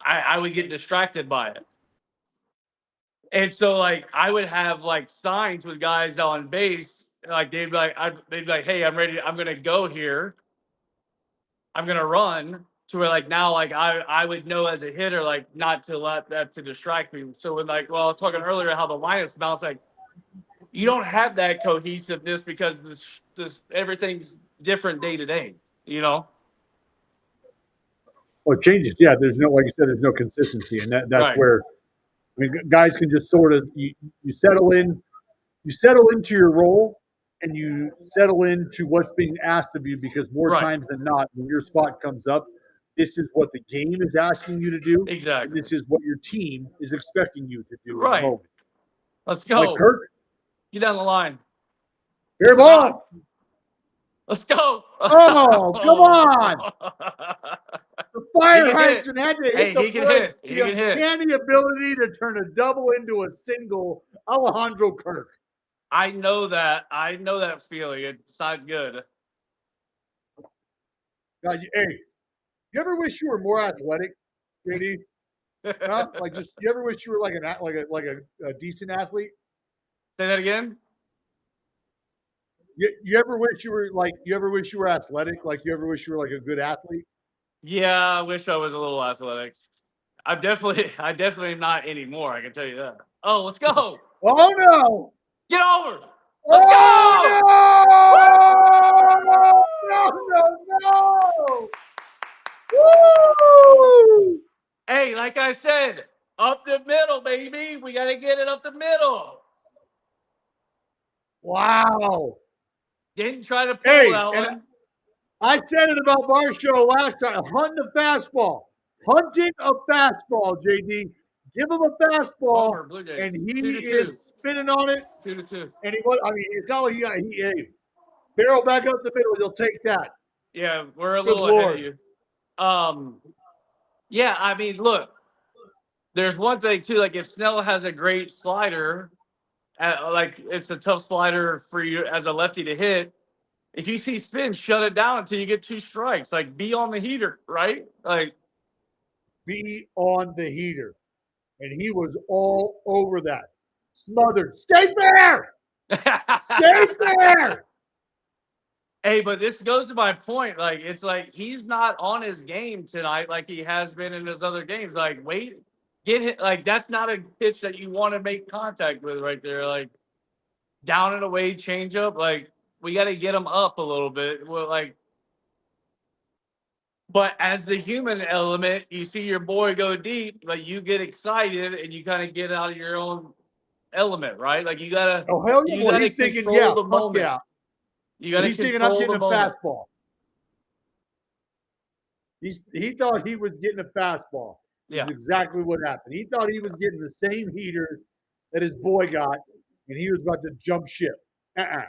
Speaker 4: I would get distracted by it. And so like I would have like signs with guys on base, like they'd be like, hey, I'm ready. I'm going to go here. I'm going to run. To where like now, like I would know as a hitter, like not to let that to distract me. So when like, well, I was talking earlier how the lineups bounce, like you don't have that cohesiveness because this everything's different day to day,
Speaker 1: Well, it changes. Yeah, there's no, like you said, there's no consistency, and that's
Speaker 4: Right.
Speaker 1: where guys can just sort of you settle into your role, and you settle into what's being asked of you, because more
Speaker 4: Right.
Speaker 1: times than not, when your spot comes up, this is what the game is asking you to do.
Speaker 4: Exactly.
Speaker 1: And this is what your team is expecting you to do.
Speaker 4: Right.
Speaker 1: In the moment.
Speaker 4: Let's go.
Speaker 1: Like Kirk,
Speaker 4: Get down the line.
Speaker 1: fair ball.
Speaker 4: Let's go.
Speaker 1: Oh, come on. The fire hydrant had to hit
Speaker 4: Hey,
Speaker 1: the
Speaker 4: he can
Speaker 1: brake.
Speaker 4: hit. He can hit.
Speaker 1: The uncanny ability to turn a double into a single, Alejandro Kirk.
Speaker 4: I know that feeling. It's not good.
Speaker 1: God, hey, you ever wish you were more athletic, JD? Huh? Like, just you ever wish you were like a decent athlete?
Speaker 4: Say that again.
Speaker 1: You ever wish you were athletic? Like, you ever wish you were like a good athlete?
Speaker 4: Yeah, I wish I was a little athletic. I definitely not anymore. I can tell you that. Oh, let's go.
Speaker 1: Oh no!
Speaker 4: Get over. Let's go.
Speaker 1: No! Woo!
Speaker 4: Hey, like I said, up the middle, baby. We got to get it up the middle.
Speaker 1: Wow!
Speaker 4: Didn't try to pull that
Speaker 1: and
Speaker 4: one.
Speaker 1: I said it about Varsho last time. Hunting a fastball. Hunting a fastball, JD. Give him a fastball,
Speaker 4: Homer, Blue Jays.
Speaker 1: and he
Speaker 4: 2-2.
Speaker 1: is spinning on it.
Speaker 4: 2-2.
Speaker 1: And it's not like he barrel back up the middle. He'll take that.
Speaker 4: Yeah, we're a little ahead of you. Yeah, I mean, look, there's one thing too. Like if Snell has a great slider, like it's a tough slider for you as a lefty to hit. If you see spin, shut it down until you get 2 strikes. Like be on the heater, right? Like
Speaker 1: be on the heater. And he was all over that. Smothered. Stay fair! Stay fair!
Speaker 4: Hey, but this goes to my point. Like, it's like he's not on his game tonight like he has been in his other games. Like, wait, get hit. Like, that's not a pitch that you want to make contact with right there. Like, down and away, change up. Like, we got to get him up a little bit. Well, like, but as the human element, you see your boy go deep, like you get excited and you kind of get out of your own element, right? Like you gotta.
Speaker 1: Oh hell yeah! Well, he's thinking, yeah,
Speaker 4: the moment.
Speaker 1: Yeah.
Speaker 4: You gotta
Speaker 1: he's thinking, I'm
Speaker 4: control
Speaker 1: getting
Speaker 4: the
Speaker 1: a
Speaker 4: moment.
Speaker 1: fastball. He thought he was getting a fastball.
Speaker 4: Yeah.
Speaker 1: That's exactly what happened. He thought he was getting the same heater that his boy got, and he was about to jump ship. I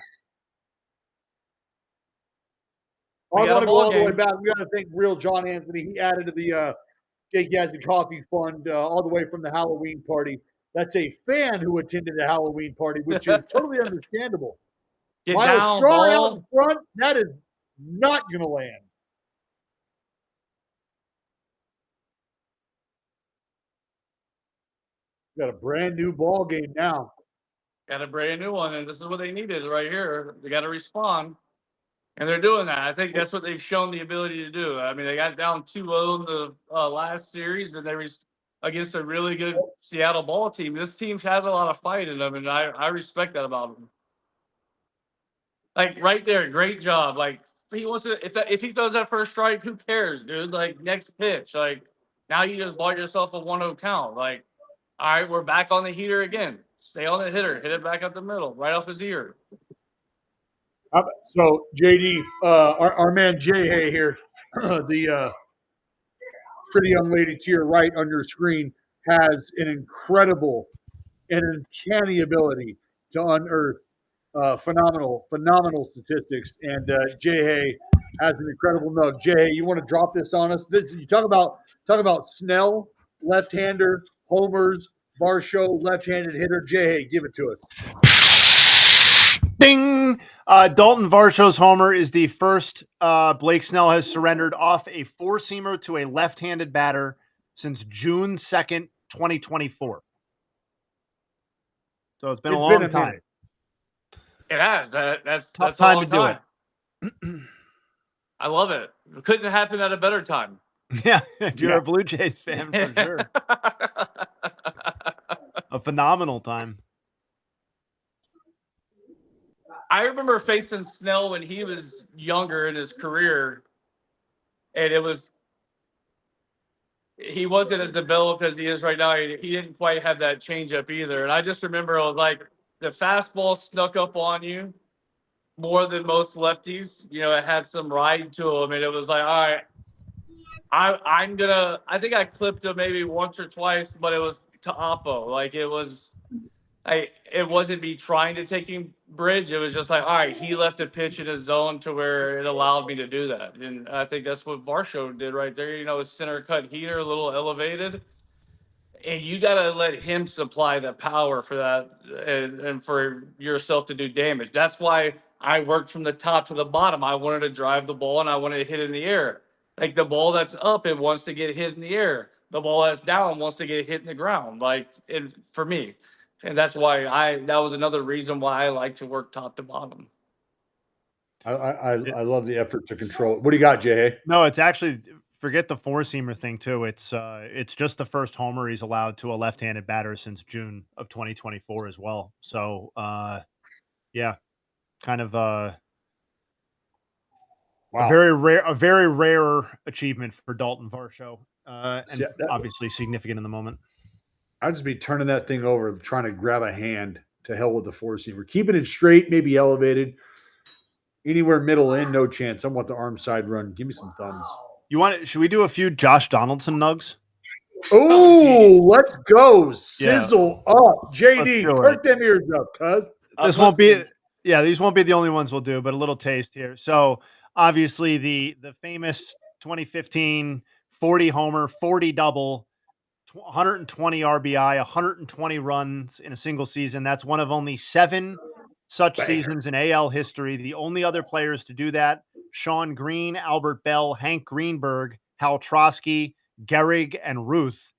Speaker 1: want to go all the way back. We got to thank real John Anthony. He added to the Jake Yazzie Coffee Fund all the way from the Halloween party. That's a fan who attended a Halloween party, which is totally understandable. While a straw out in front, that is not going to land. Got a brand new ball game now.
Speaker 4: Got a brand new one, and this is what they needed right here. They got to respond, and they're doing that. I think that's what they've shown the ability to do. I mean, they got down 2-0 in the last series, and they were against a really good Seattle ball team. This team has a lot of fight in them, and I respect that about them. Like right there, great job. Like if he wants to, if he throws that first strike, who cares, dude? Like next pitch, like now you just bought yourself a 1-0 count. Like, all right, we're back on the heater again. Stay on the hitter, hit it back up the middle, right off his ear.
Speaker 1: So JD, our man Jay Hay here, the pretty young lady to your right on your screen has an incredible and uncanny ability to unearth phenomenal statistics. And Jay Hay has an incredible nug. Jay Hay, you want to drop this on us? You talk about Snell, left-hander, homers, Varsho, left-handed hitter. Jay Hay, give it to us.
Speaker 3: Ding! Dalton Varsho's homer is the first Blake Snell has surrendered off a four-seamer to a left-handed batter since June 2nd, 2024. So it's been a long time.
Speaker 4: It has. That's
Speaker 3: Tough
Speaker 4: a
Speaker 3: time
Speaker 4: long
Speaker 3: to do
Speaker 4: time. I love it. It couldn't happen at a better time.
Speaker 3: Yeah, if you're a Blue Jays fan, for sure. A phenomenal time.
Speaker 4: I remember facing Snell when he was younger in his career, and he wasn't as developed as he is right now. He didn't quite have that changeup either. And I just remember like the fastball snuck up on you more than most lefties. You know, it had some ride to him, and it was like, all right, I think I clipped him maybe once or twice, but it was to Oppo. Like it wasn't me trying to take him bridge. It was just like, all right, he left a pitch in his zone to where it allowed me to do that. And I think that's what Varsho did right there. You know, his center cut heater, a little elevated. And you got to let him supply the power for that and for yourself to do damage. That's why I worked from the top to the bottom. I wanted to drive the ball and I wanted to hit it in the air. Like the ball that's up, it wants to get hit in the air. The ball that's down wants to get hit in the ground. Like for me. And that's why that was another reason why I like to work top to bottom.
Speaker 1: I love the effort to control it. What do you got, Jay?
Speaker 3: No, it's actually, forget the four-seamer thing too. It's just the first homer he's allowed to a left-handed batter since June of 2024 as well. So yeah, kind of
Speaker 1: Wow.
Speaker 3: a very rare achievement for Dalton Varsho, and obviously significant in the moment.
Speaker 1: I'd just be turning that thing over, trying to grab a hand. To hell with the four-seamer. Keeping it straight, maybe elevated. Anywhere middle in, no chance. I want the arm side run. Give me some thumbs.
Speaker 3: Should we do a few Josh Donaldson nugs?
Speaker 1: Oh, let's go. Sizzle up. JD, perk them ears up, cuz.
Speaker 3: These won't be the only ones we'll do, but a little taste here. So obviously the famous 2015 40 homer, 40 double, 120 RBI, 120 runs in a single season. That's one of only 7 such seasons in AL history. The only other players to do that, Sean Green, Albert Bell, Hank Greenberg, Hal Trosky, Gehrig, and Ruth.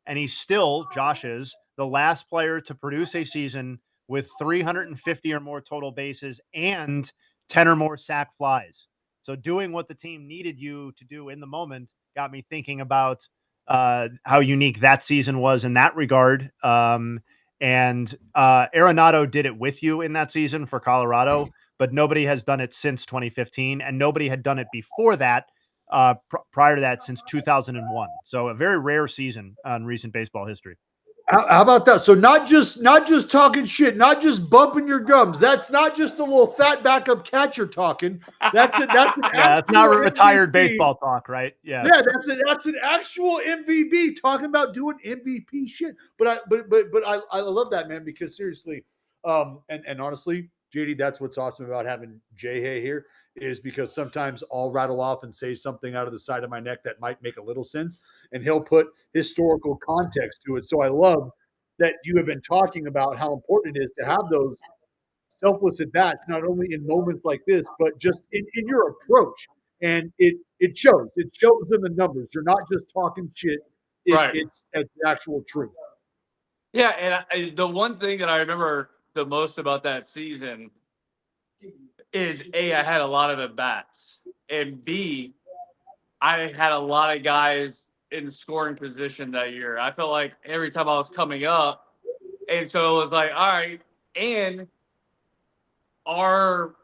Speaker 3: And he's still, Josh is, the last player to produce a season with 350 or more total bases and 10 or more sac flies. So doing what the team needed you to do in the moment got me thinking about how unique that season was in that regard. And Arenado did it with you in that season for Colorado, but nobody has done it since 2015, and nobody had done it before that, prior to that, since 2001. So a very rare season in recent baseball history.
Speaker 1: How about that? So not just talking shit, not just bumping your gums. That's not just a little fat backup catcher talking. That's it.
Speaker 3: That's not retired baseball talk, right? Yeah.
Speaker 1: Yeah, that's an actual MVP talking about doing MVP shit. But I love that, man, because seriously, and honestly, JD, that's what's awesome about having Jay Hay here, is because sometimes I'll rattle off and say something out of the side of my neck that might make a little sense, and he'll put historical context to it. So I love that you have been talking about how important it is to have those selfless at-bats, not only in moments like this, but just in your approach. And it shows. It shows in the numbers. You're not just talking shit. It's actual truth.
Speaker 4: Yeah, and the one thing that I remember the most about that season is A, I had a lot of at-bats, and B, I had a lot of guys in scoring position that year. I felt like every time I was coming up, and so it was like, all right, and our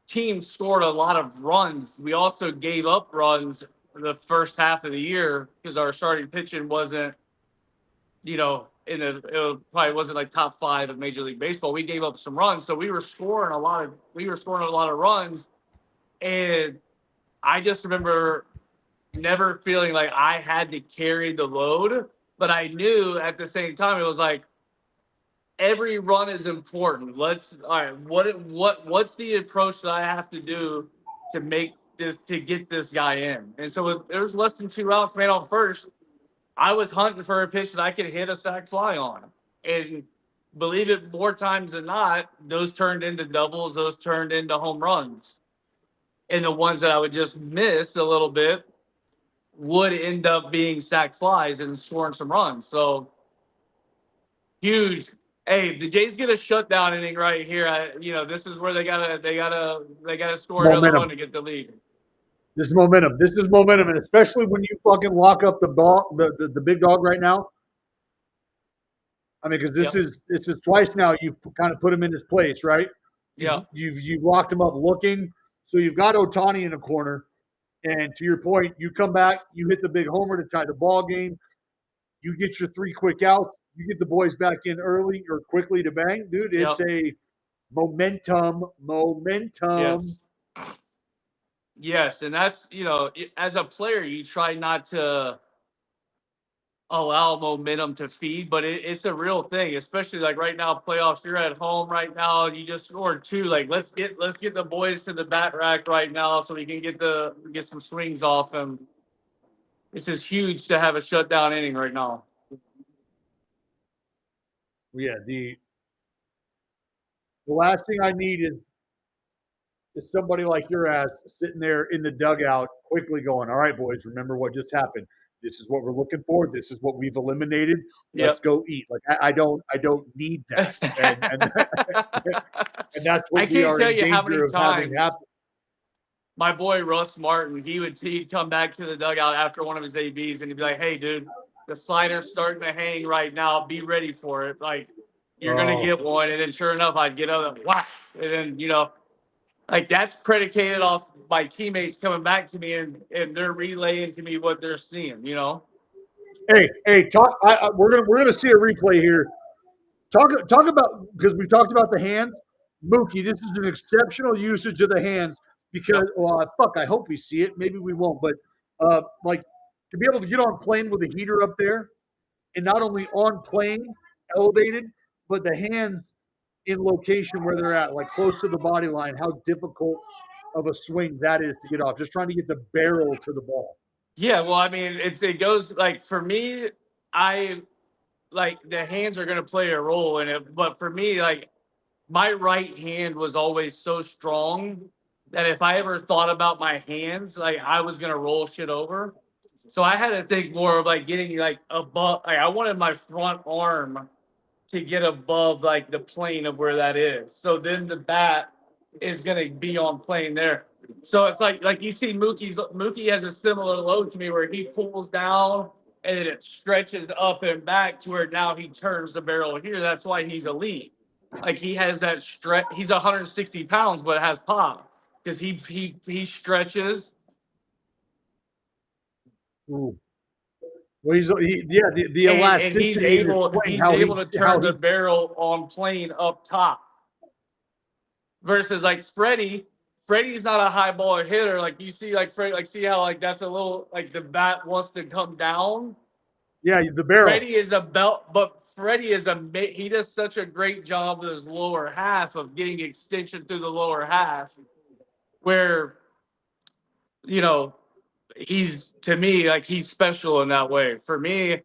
Speaker 4: team scored a lot of runs. We also gave up runs the first half of the year because our starting pitching wasn't, it probably wasn't like top 5 of Major League Baseball. We gave up some runs, so we were scoring a lot of runs, and I just remember never feeling like I had to carry the load, but I knew at the same time it was like every run is important. All right, what's the approach that I have to do to get this guy in? And so there was less than 2 outs made on first. I was hunting for a pitch that I could hit a sac fly on. And believe it, more times than not, those turned into doubles, those turned into home runs. And the ones that I would just miss a little bit would end up being sac flies and scoring some runs. So huge. Hey, the Jays get a shutdown inning right here. This is where they gotta score another
Speaker 1: Momentum.
Speaker 4: one to get the lead.
Speaker 1: This is momentum. This is momentum, and especially when you fucking lock up the big dog right now. I mean, because this is twice now you've kind of put him in his place, right?
Speaker 4: Yeah.
Speaker 1: You've locked him up looking. So you've got Ohtani in the corner, and to your point, you come back, you hit the big homer to tie the ball game. You get your 3 quick outs. You get the boys back in early or quickly to bang, dude. It's a momentum.
Speaker 4: Yes, and that's, as a player, you try not to allow momentum to feed, but it's a real thing, especially like right now, playoffs. You're at home right now. You just scored 2. Like let's get the boys to the bat rack right now so we can get some swings off them. This is huge to have a shutdown inning right now.
Speaker 1: Yeah, the last thing I need is somebody like your ass sitting there in the dugout quickly going, all right, boys, remember what just happened. This is what we're looking for. This is what we've eliminated. Let's go eat. Like I don't need that. And that's what we are in danger of having happen.
Speaker 4: My boy Russ Martin, he'd come back to the dugout after one of his ABs and he'd be like, hey, dude, the slider's starting to hang right now. Be ready for it. Like, you're going to get one. And then sure enough, I'd get up and whack. And then, like that's predicated off my teammates coming back to me and they're relaying to me what they're seeing,
Speaker 1: Hey, talk. We're gonna see a replay here. Talk about, because we talked about the hands. Mookie, this is an exceptional usage of the hands because, I hope we see it. Maybe we won't, but like to be able to get on plane with the heater up there, and not only on plane elevated, but the hands in location where they're at, like close to the body line. How difficult of a swing that is to get off. Just trying to get the barrel to the ball.
Speaker 4: Yeah, well, I mean, it goes like for me, I like the hands are going to play a role in it, but for me, like my right hand was always so strong that if I ever thought about my hands, like I was going to roll shit over. So I had to think more of like getting like above. Like I wanted my front arm to get above like the plane of where that is. So then the bat is going to be on plane there. So it's like you see Mookie has a similar load to me where he pulls down and then it stretches up and back to where now he turns the barrel here. That's why he's elite. Like he has that stretch. He's 160 pounds, but has pop because he stretches.
Speaker 1: Ooh. Well, the elasticity.
Speaker 4: And he's able to turn the barrel on plane up top. Versus like Freddie's not a high baller hitter. Like you see, like Freddie, like see how like that's a little like the bat wants to come down.
Speaker 1: Yeah, the barrel.
Speaker 4: Freddie is he does such a great job with his lower half of getting extension through the lower half, where he's to me like he's special in that way. For me,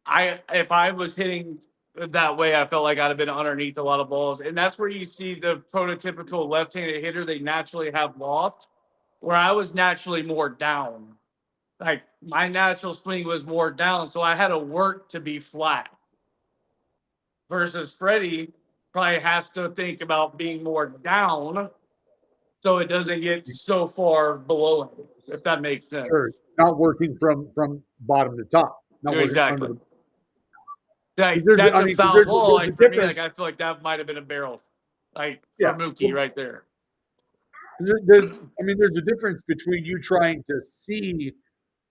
Speaker 4: if I was hitting that way, I felt like I'd have been underneath a lot of balls. And that's where you see the prototypical left-handed hitter. They naturally have loft, where I was naturally more down. Like my natural swing was more down. So I had to work to be flat. Versus Freddie probably has to think about being more down so it doesn't get so far below him, if that makes sense.
Speaker 1: Sure. Not working from bottom to top. Not
Speaker 4: exactly.
Speaker 1: Like,
Speaker 4: that's a foul ball. Like for me, like I feel like that might have been a barrel, like for Mookie right there.
Speaker 1: There's a difference between you trying to see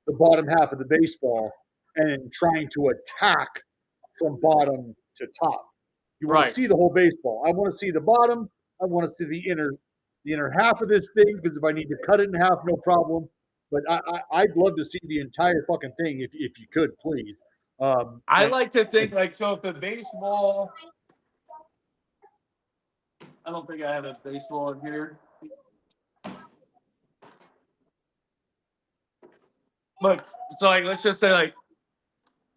Speaker 1: the bottom half of the baseball and trying to attack from bottom to top. You want to
Speaker 4: Right.
Speaker 1: see the whole baseball. I want to see the bottom. I want to see the inner half of this thing, because if I need to cut it in half, no problem. But I'd love to see the entire fucking thing if you could, please.
Speaker 4: I like to think like, so if the baseball, I don't think I have a baseball in here. But so like, let's just say like,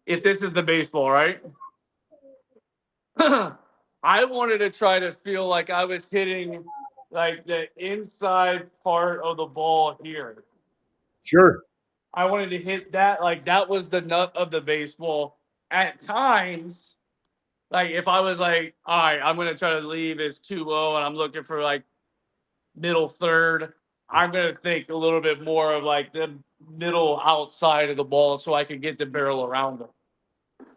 Speaker 4: if this is the baseball, right? I wanted to try to feel like I was hitting like the inside part of the ball here.
Speaker 1: Sure.
Speaker 4: I wanted to hit that, like that was the nut of the baseball. At times, like if I was like, all right, I'm gonna try to leave as 2-0 and I'm looking for like middle third, I'm gonna think a little bit more of like the middle outside of the ball so I can get the barrel around it.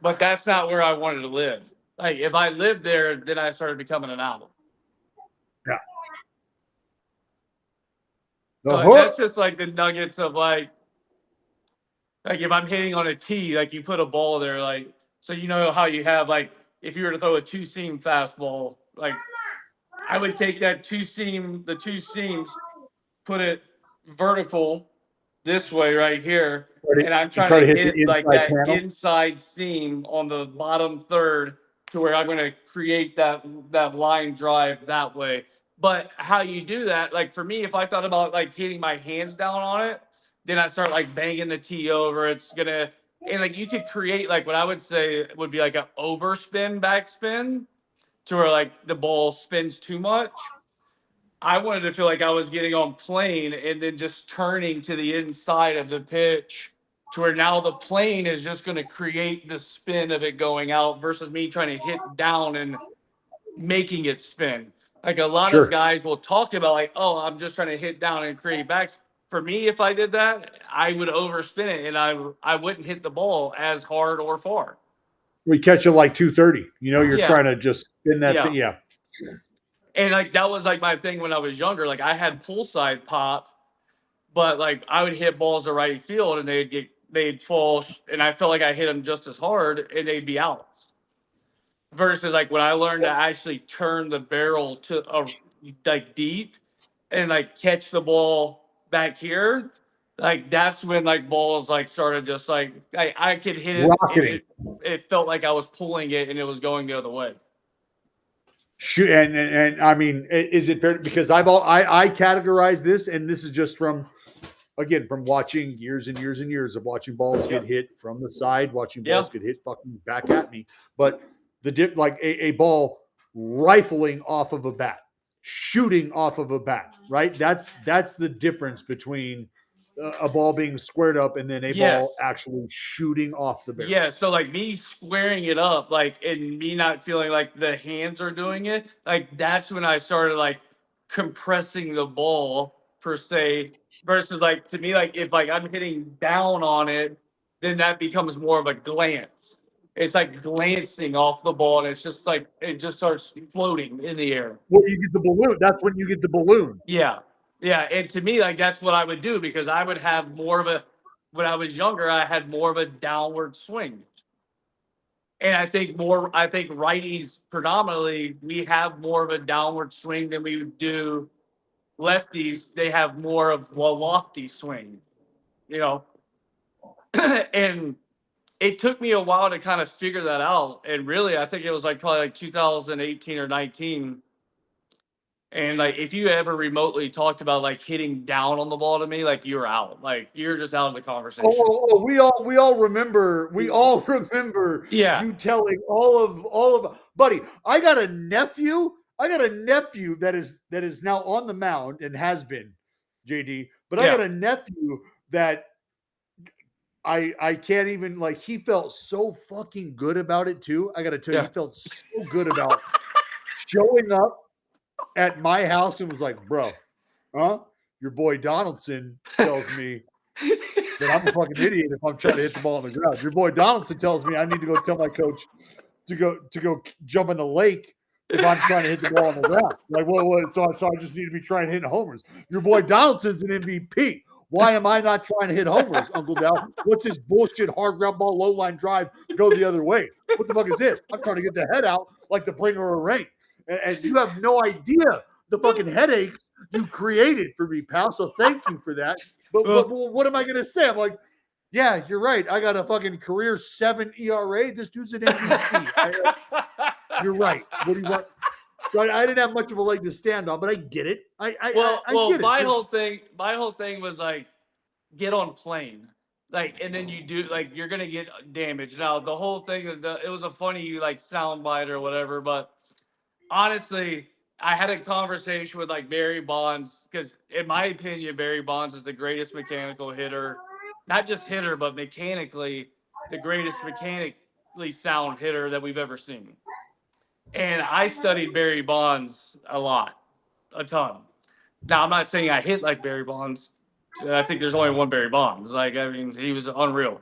Speaker 4: But that's not where I wanted to live. Like if I lived there, then I started becoming an out.
Speaker 1: Yeah.
Speaker 4: So
Speaker 1: The
Speaker 4: like, that's
Speaker 1: hook.
Speaker 4: just like the nuggets of like if I'm hitting on a tee, like you put a ball there, like so you know how you have like if you were to throw a 2-seam fastball, like I would take that the two seams, put it vertical this way right here, and I'm trying to hit
Speaker 1: the
Speaker 4: like
Speaker 1: inside
Speaker 4: that
Speaker 1: panel.
Speaker 4: inside seam on the bottom third to where I'm going to create that line drive that way. But how you do that, like for me, if I thought about like hitting my hands down on it, then I start like banging the tee over. It's gonna and like you could create like what I would say would be like an overspin backspin to where like the ball spins too much. I wanted to feel like I was getting on plane and then just turning to the inside of the pitch to where now the plane is just going to create the spin of it going out versus me trying to hit down and making it spin. Like a lot of
Speaker 1: Sure.
Speaker 4: guys will talk about like, oh, I'm just trying to hit down and create backs. For me, if I did that, I would overspin it and I wouldn't hit the ball as hard or far.
Speaker 1: We catch it like 230. You're
Speaker 4: Yeah.
Speaker 1: trying to just spin that
Speaker 4: Yeah.
Speaker 1: thing. Yeah.
Speaker 4: And like that was like my thing when I was younger. Like I had poolside pop, but like I would hit balls to right field and they'd fall, and I felt like I hit them just as hard and they'd be outs. Versus like when I learned to actually turn the barrel to like deep and like catch the ball back here, like that's when like balls like started just like I could hit it
Speaker 1: Rocketing.
Speaker 4: and it felt like I was pulling it and it was going the other way.
Speaker 1: Shoot, and I mean, is it fair? Because I categorize this, and this is just from watching years and years and years of watching balls get hit from the side, watching balls get hit fucking back at me. But the dip, like a ball rifling off of a bat, shooting off of a bat, right? That's the difference between a ball being squared up and then a ball actually shooting off the barrel.
Speaker 4: Yeah, so like me squaring it up, like and me not feeling like the hands are doing it, like that's when I started like compressing the ball per se. Versus like to me, like if like I'm hitting down on it, then that becomes more of a glance. It's like glancing off the ball, and it's just like it just starts floating in the air.
Speaker 1: Well, you get the balloon. That's when you get the balloon.
Speaker 4: Yeah. Yeah. And to me, like that's what I would do because I would have more of a when I was younger, I had more of a downward swing. And I think righties predominantly, we have more of a downward swing than we do lefties. They have more of a lofty swing, and it took me a while to kind of figure that out. And really, I think it was like probably like 2018 or 19. And like, if you ever remotely talked about like hitting down on the ball to me, like you're out, like you're just out of the conversation.
Speaker 1: We all remember.
Speaker 4: Yeah.
Speaker 1: You telling all of buddy. I got a nephew that is now on the mound and has been JD. But I got a nephew that I can't even like. He felt so fucking good about it too. I got to tell you, he felt so good about showing up at my house and was like, bro, your boy Donaldson tells me that I'm a fucking idiot if I'm trying to hit the ball on the ground. Your boy Donaldson tells me I need to go tell my coach to go jump in the lake if I'm trying to hit the ball on the ground. Like, what? So I just need to be trying to hit homers. Your boy Donaldson's an MVP. Why am I not trying to hit homers, Uncle Dal? What's this bullshit hard ground ball, low line drive, go the other way? What the fuck is this? I'm trying to get the head out like the bringer of rain. And you have no idea the fucking headaches you created for me, pal. So thank you for that. But what am I going to say? I'm like, yeah, you're right. I got a fucking career 7 ERA. This dude's an MVP. You're right. What do you want? So I didn't have much of a leg to stand on, but I get it. I get it.
Speaker 4: My whole thing was like, get on plane, like, and then you do like you're gonna get damaged. Now the whole thing, it was a funny like soundbite or whatever, but honestly, I had a conversation with like Barry Bonds because, in my opinion, Barry Bonds is the greatest mechanical hitter, not just hitter, but mechanically the greatest mechanically sound hitter that we've ever seen. And I studied Barry Bonds a ton. Now, I'm not saying I hit like Barry Bonds. I think there's only one Barry Bonds. Like, I mean, he was unreal.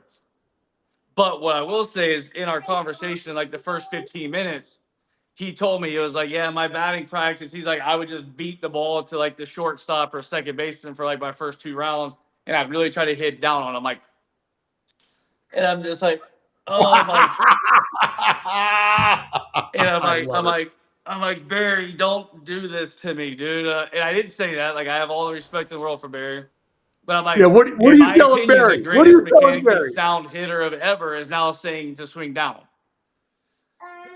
Speaker 4: But what I will say is, in our conversation, like the first 15 minutes, he told me, it was like, yeah, my batting practice, he's like, I would just beat the ball to like the shortstop or second baseman for like my first 2 rounds. And I'd really try to hit down on him. Like, and I'm just like, oh my. And I'm like, Barry, don't do this to me, dude. And I didn't say that. Like, I have all the respect in the world for Barry. But I'm like,
Speaker 1: yeah, what are you telling Barry?
Speaker 4: The greatest mechanically sound hitter of ever is now saying to swing down.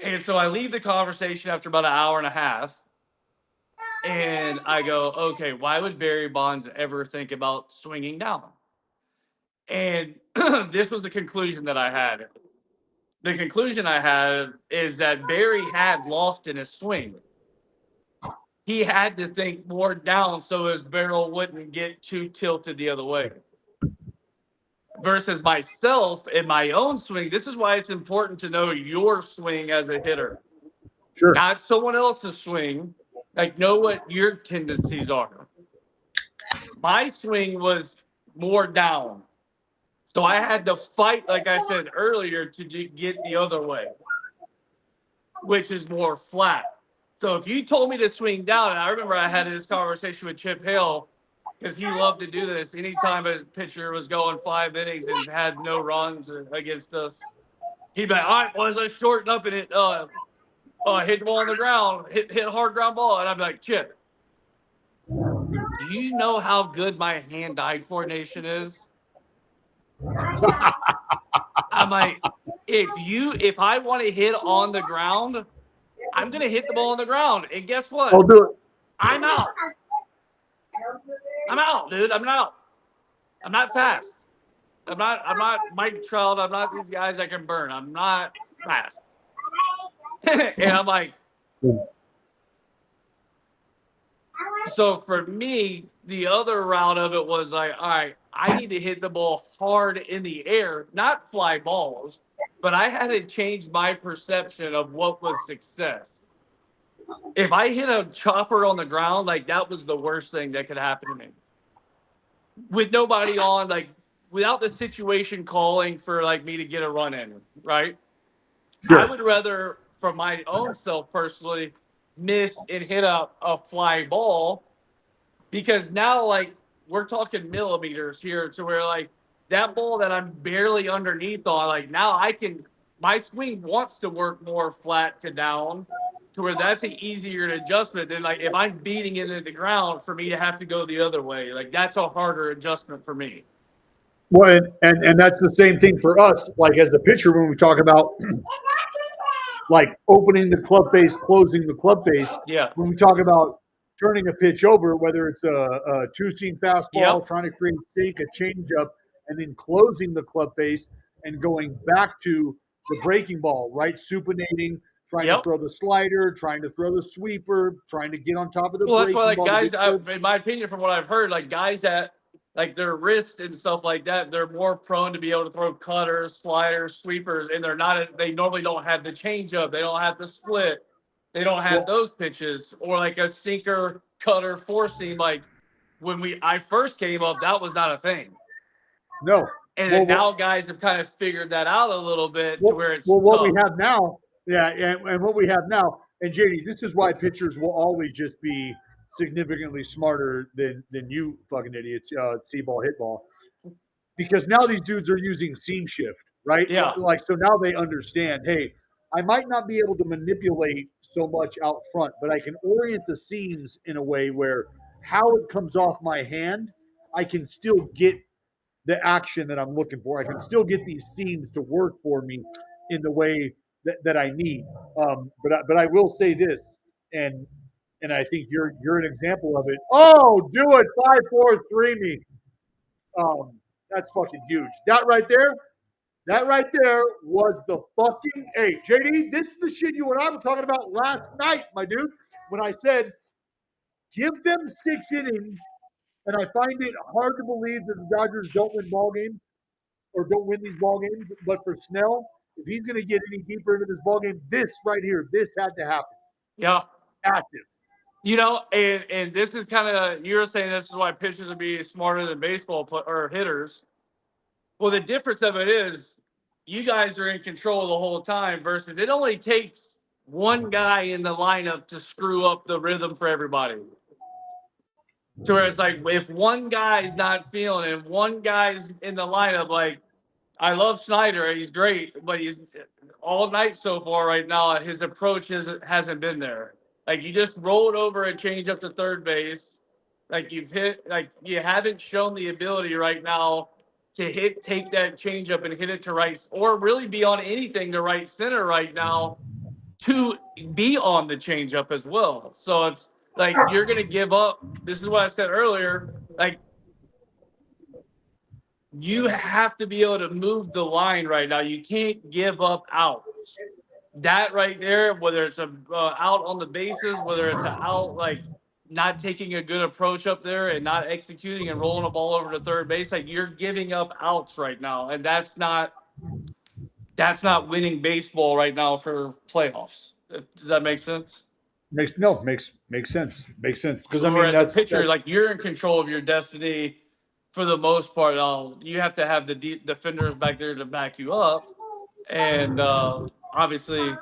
Speaker 4: And so I leave the conversation after about an hour and a half. And I go, okay, why would Barry Bonds ever think about swinging down? And this was the conclusion that I had. The conclusion I had is that Barry had loft in his swing. He had to think more down so his barrel wouldn't get too tilted the other way. Versus myself in my own swing, this is why it's important to know your swing as a hitter.
Speaker 1: Sure.
Speaker 4: Not someone else's swing. Like, know what your tendencies are. My swing was more down. So I had to fight, like I said earlier, to get the other way, which is more flat. So if you told me to swing down, and I remember I had this conversation with Chip Hale, because he loved to do this. Anytime a pitcher was going 5 innings and had no runs against us, he'd be like, all right, well, let's shorten up and hit the ball on the ground, hit a hard ground ball. And I'd be like, Chip, do you know how good my hand-eye coordination is? I'm like, if I want to hit on the ground, I'm gonna hit the ball on the ground. And guess what?
Speaker 1: I'll do it.
Speaker 4: I'm out. I'm out, dude. I'm out. I'm not fast. I'm not Mike Trout. I'm not these guys that can burn. I'm not fast. And I'm like, so for me, the other route of it was like, all right, I need to hit the ball hard in the air, not fly balls, but I had to change my perception of what was success. If I hit a chopper on the ground, like, that was the worst thing that could happen to me. With nobody on, like, without the situation calling for like me to get a run in, right? Sure. I would rather, for my own self personally, miss and hit a fly ball, because now, like, we're talking millimeters here, to where like that ball that I'm barely underneath on, like, now my swing wants to work more flat to down, to where that's an easier adjustment than like if I'm beating it into the ground for me to have to go the other way. Like, that's a harder adjustment for me.
Speaker 1: Well, and that's the same thing for us, like as a pitcher, when we talk about like opening the club base, closing the club base.
Speaker 4: Yeah.
Speaker 1: When we talk about turning a pitch over, whether it's a two-seam fastball, trying to create sink, a changeup, and then closing the club base and going back to the breaking ball, right? Supinating, trying to throw the slider, trying to throw the sweeper, trying to get on top of the breaking ball.
Speaker 4: Well, that's why, like, guys, in my opinion, from what I've heard, like, guys that, like, their wrists and stuff like that, they're more prone to be able to throw cutters, sliders, sweepers, and they normally don't have the changeup. They don't have the split. They don't have those pitches, or like a sinker, cutter, four seam. Like, when I first came up, that was not a thing.
Speaker 1: No.
Speaker 4: And now guys have kind of figured that out a little bit, to where it's
Speaker 1: what
Speaker 4: tough.
Speaker 1: we have now, and what we have now, And JD, this is why pitchers will always just be significantly smarter than you fucking idiots, see-ball, hit ball. Because now these dudes are using seam shift, right?
Speaker 4: Yeah.
Speaker 1: Like, so now they understand, hey, I might not be able to manipulate so much out front, but I can orient the seams in a way where how it comes off my hand, I can still get the action that I'm looking for. I can still get these seams to work for me in the way that I need. But I will say this, and I think you're an example of it. Oh, do it 5-4-3 me. That's fucking huge. That right there was the fucking hey JD. This is the shit you and I were talking about last night, my dude. When I said give them 6 innings, and I find it hard to believe that the Dodgers don't win ball games or don't win these ball games. But for Snell, if he's going to get any deeper into this ball game, this right here, this had to happen.
Speaker 4: Yeah.
Speaker 1: Massive.
Speaker 4: You know, and this is kind of, you were saying this is why pitchers would be smarter than or hitters. Well, the difference of it is you guys are in control the whole time versus it only takes one guy in the lineup to screw up the rhythm for everybody. So where it's like if one guy's not feeling it, one guy's in the lineup, like I love Snyder, he's great, but he's all night so far right now, his approach hasn't been there. Like you just rolled over a change up to third base. Like you haven't shown the ability right now to take that change up and hit it to right, or really be on anything to right center right now to be on the change up as well. So it's like you're gonna give up. This is what I said earlier. Like you have to be able to move the line right now. You can't give up outs. That right there, whether it's a out on the bases, whether it's an out like not taking a good approach up there and not executing and rolling a ball over to third base, like you're giving up outs right now, and that's not winning baseball right now for playoffs. Does that make sense?
Speaker 1: Makes sense. Makes sense because I mean
Speaker 4: Whereas
Speaker 1: that's
Speaker 4: a pitcher, like you're in control of your destiny for the most part. You have to have the defenders back there to back you up, and obviously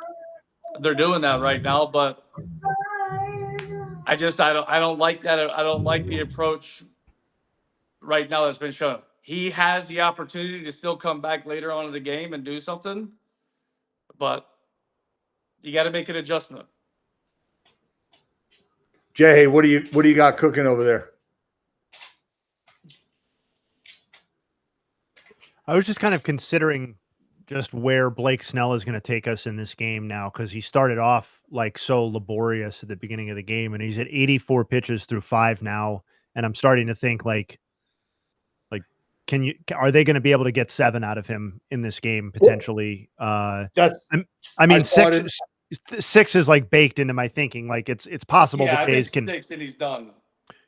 Speaker 4: they're doing that right now. But I don't like that. I don't like the approach right now that's been shown. He has the opportunity to still come back later on in the game and do something, but you got to make an adjustment.
Speaker 1: Jay, what do you got cooking over there?
Speaker 3: I was just kind of considering just where Blake Snell is going to take us in this game now, because he started off like so laborious at the beginning of the game, and he's at 84 pitches through 5 now, and I'm starting to think like are they going to be able to get 7 out of him in this game potentially? I mean 6 is like baked into my thinking. Like it's possible that Jays can
Speaker 4: 6 and he's done.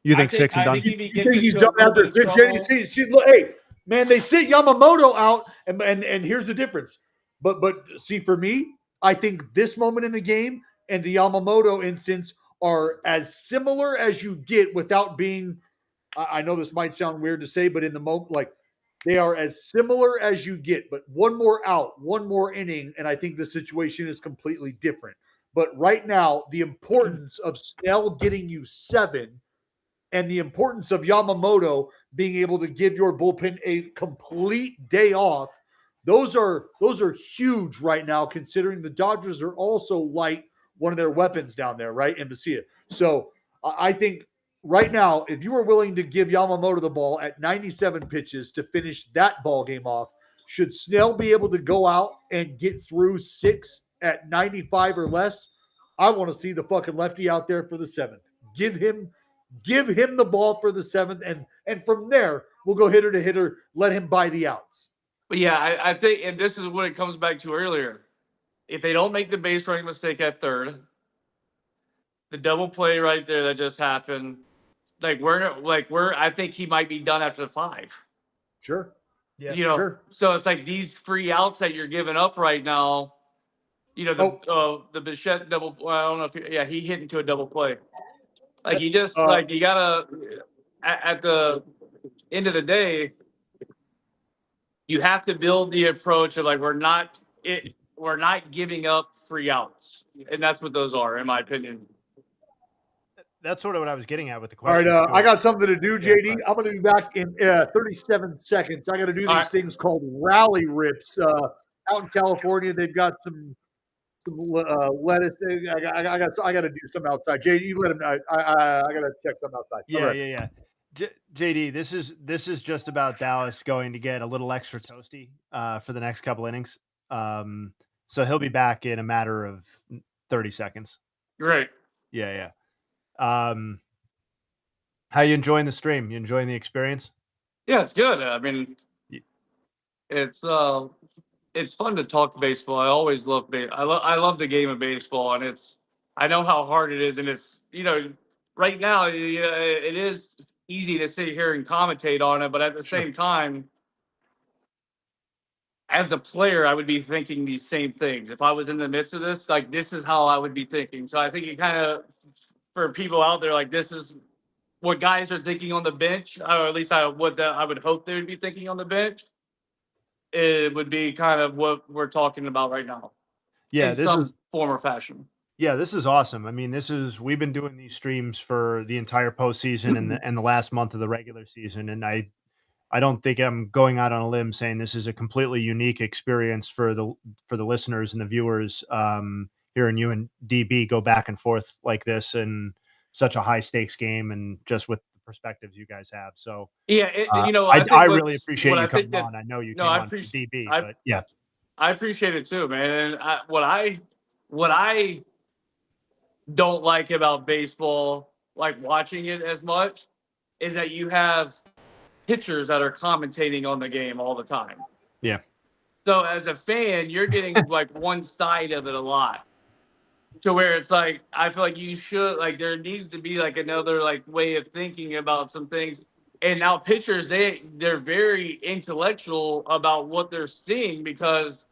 Speaker 3: You think 6 and done?
Speaker 1: You think he's done after 6? See, look, hey, man, they sit Yamamoto out, and here's the difference. But see, for me, I think this moment in the game and the Yamamoto instance are as similar as you get without being. I know this might sound weird to say, but in the moment, like they are as similar as you get. But one more out, one more inning, and I think the situation is completely different. But right now, the importance of Snell getting you 7. And the importance of Yamamoto being able to give your bullpen a complete day off, those are huge right now, considering the Dodgers are also light one of their weapons down there, right? And Basia. So I think right now, if you were willing to give Yamamoto the ball at 97 pitches to finish that ball game off, should Snell be able to go out and get through 6 at 95 or less? I want to see the fucking lefty out there for the 7th. Give him the ball for the 7th, and from there we'll go hitter to hitter. Let him buy the outs.
Speaker 4: But yeah, I think, and this is what it comes back to earlier. If they don't make the base running mistake at third, the double play right there that just happened, I think he might be done after 5.
Speaker 1: Sure.
Speaker 3: Yeah.
Speaker 1: Sure.
Speaker 4: So it's like these free outs that you're giving up right now. The Bichette double. I don't know if he hit into a double play. Like you just you gotta at the end of the day, you have to build the approach of like we're not we're not giving up free outs, and that's what those are, in my opinion.
Speaker 3: That's sort of what I was getting at with the
Speaker 1: All right,
Speaker 3: question.
Speaker 1: I got something to do,
Speaker 3: Yeah,
Speaker 1: JD.
Speaker 3: go
Speaker 1: I'm going to be back in 37 seconds. I got to do these
Speaker 4: All right.
Speaker 1: things called rally rips. Out in California, they've got some lettuce. I got to do some outside. JD, you let him know. I got to check some outside.
Speaker 3: yeah. JD, this is just about Dallas going to get a little extra toasty for the next couple innings. So he'll be back in a matter of 30 seconds.
Speaker 4: Great.
Speaker 3: Yeah. How you enjoying the stream? You enjoying the experience?
Speaker 4: Yeah, it's good. I mean,
Speaker 3: Yeah.
Speaker 4: it's fun to talk baseball. I always love I love the game of baseball, and I know how hard it is, and it's right now it is easy to sit here and commentate on it, but at the same time, as a player, I would be thinking these same things. If I was in the midst of this, like this is how I would be thinking. So I think it kind of, for people out there, like this is what guys are thinking on the bench, or at least I would hope they would be thinking on the bench. It would be kind of what we're talking about right now.
Speaker 3: Yeah,
Speaker 4: in some form or fashion.
Speaker 3: Yeah, this is awesome. I mean, we've been doing these streams for the entire postseason and the last month of the regular season, and I don't think I'm going out on a limb saying this is a completely unique experience for the listeners and the viewers. Hearing you and DB go back and forth like this in such a high stakes game, and just with the perspectives you guys have. So
Speaker 4: yeah,
Speaker 3: I really appreciate you coming on. I know you came on for DB, but yeah,
Speaker 4: I appreciate it too, man. And what I don't like about baseball, like watching it as much, is that you have pitchers that are commentating on the game all the time.
Speaker 3: Yeah.
Speaker 4: So as a fan, you're getting like one side of it a lot, to where it's like I feel like you should there needs to be like another way of thinking about some things. And now pitchers, they're very intellectual about what they're seeing, because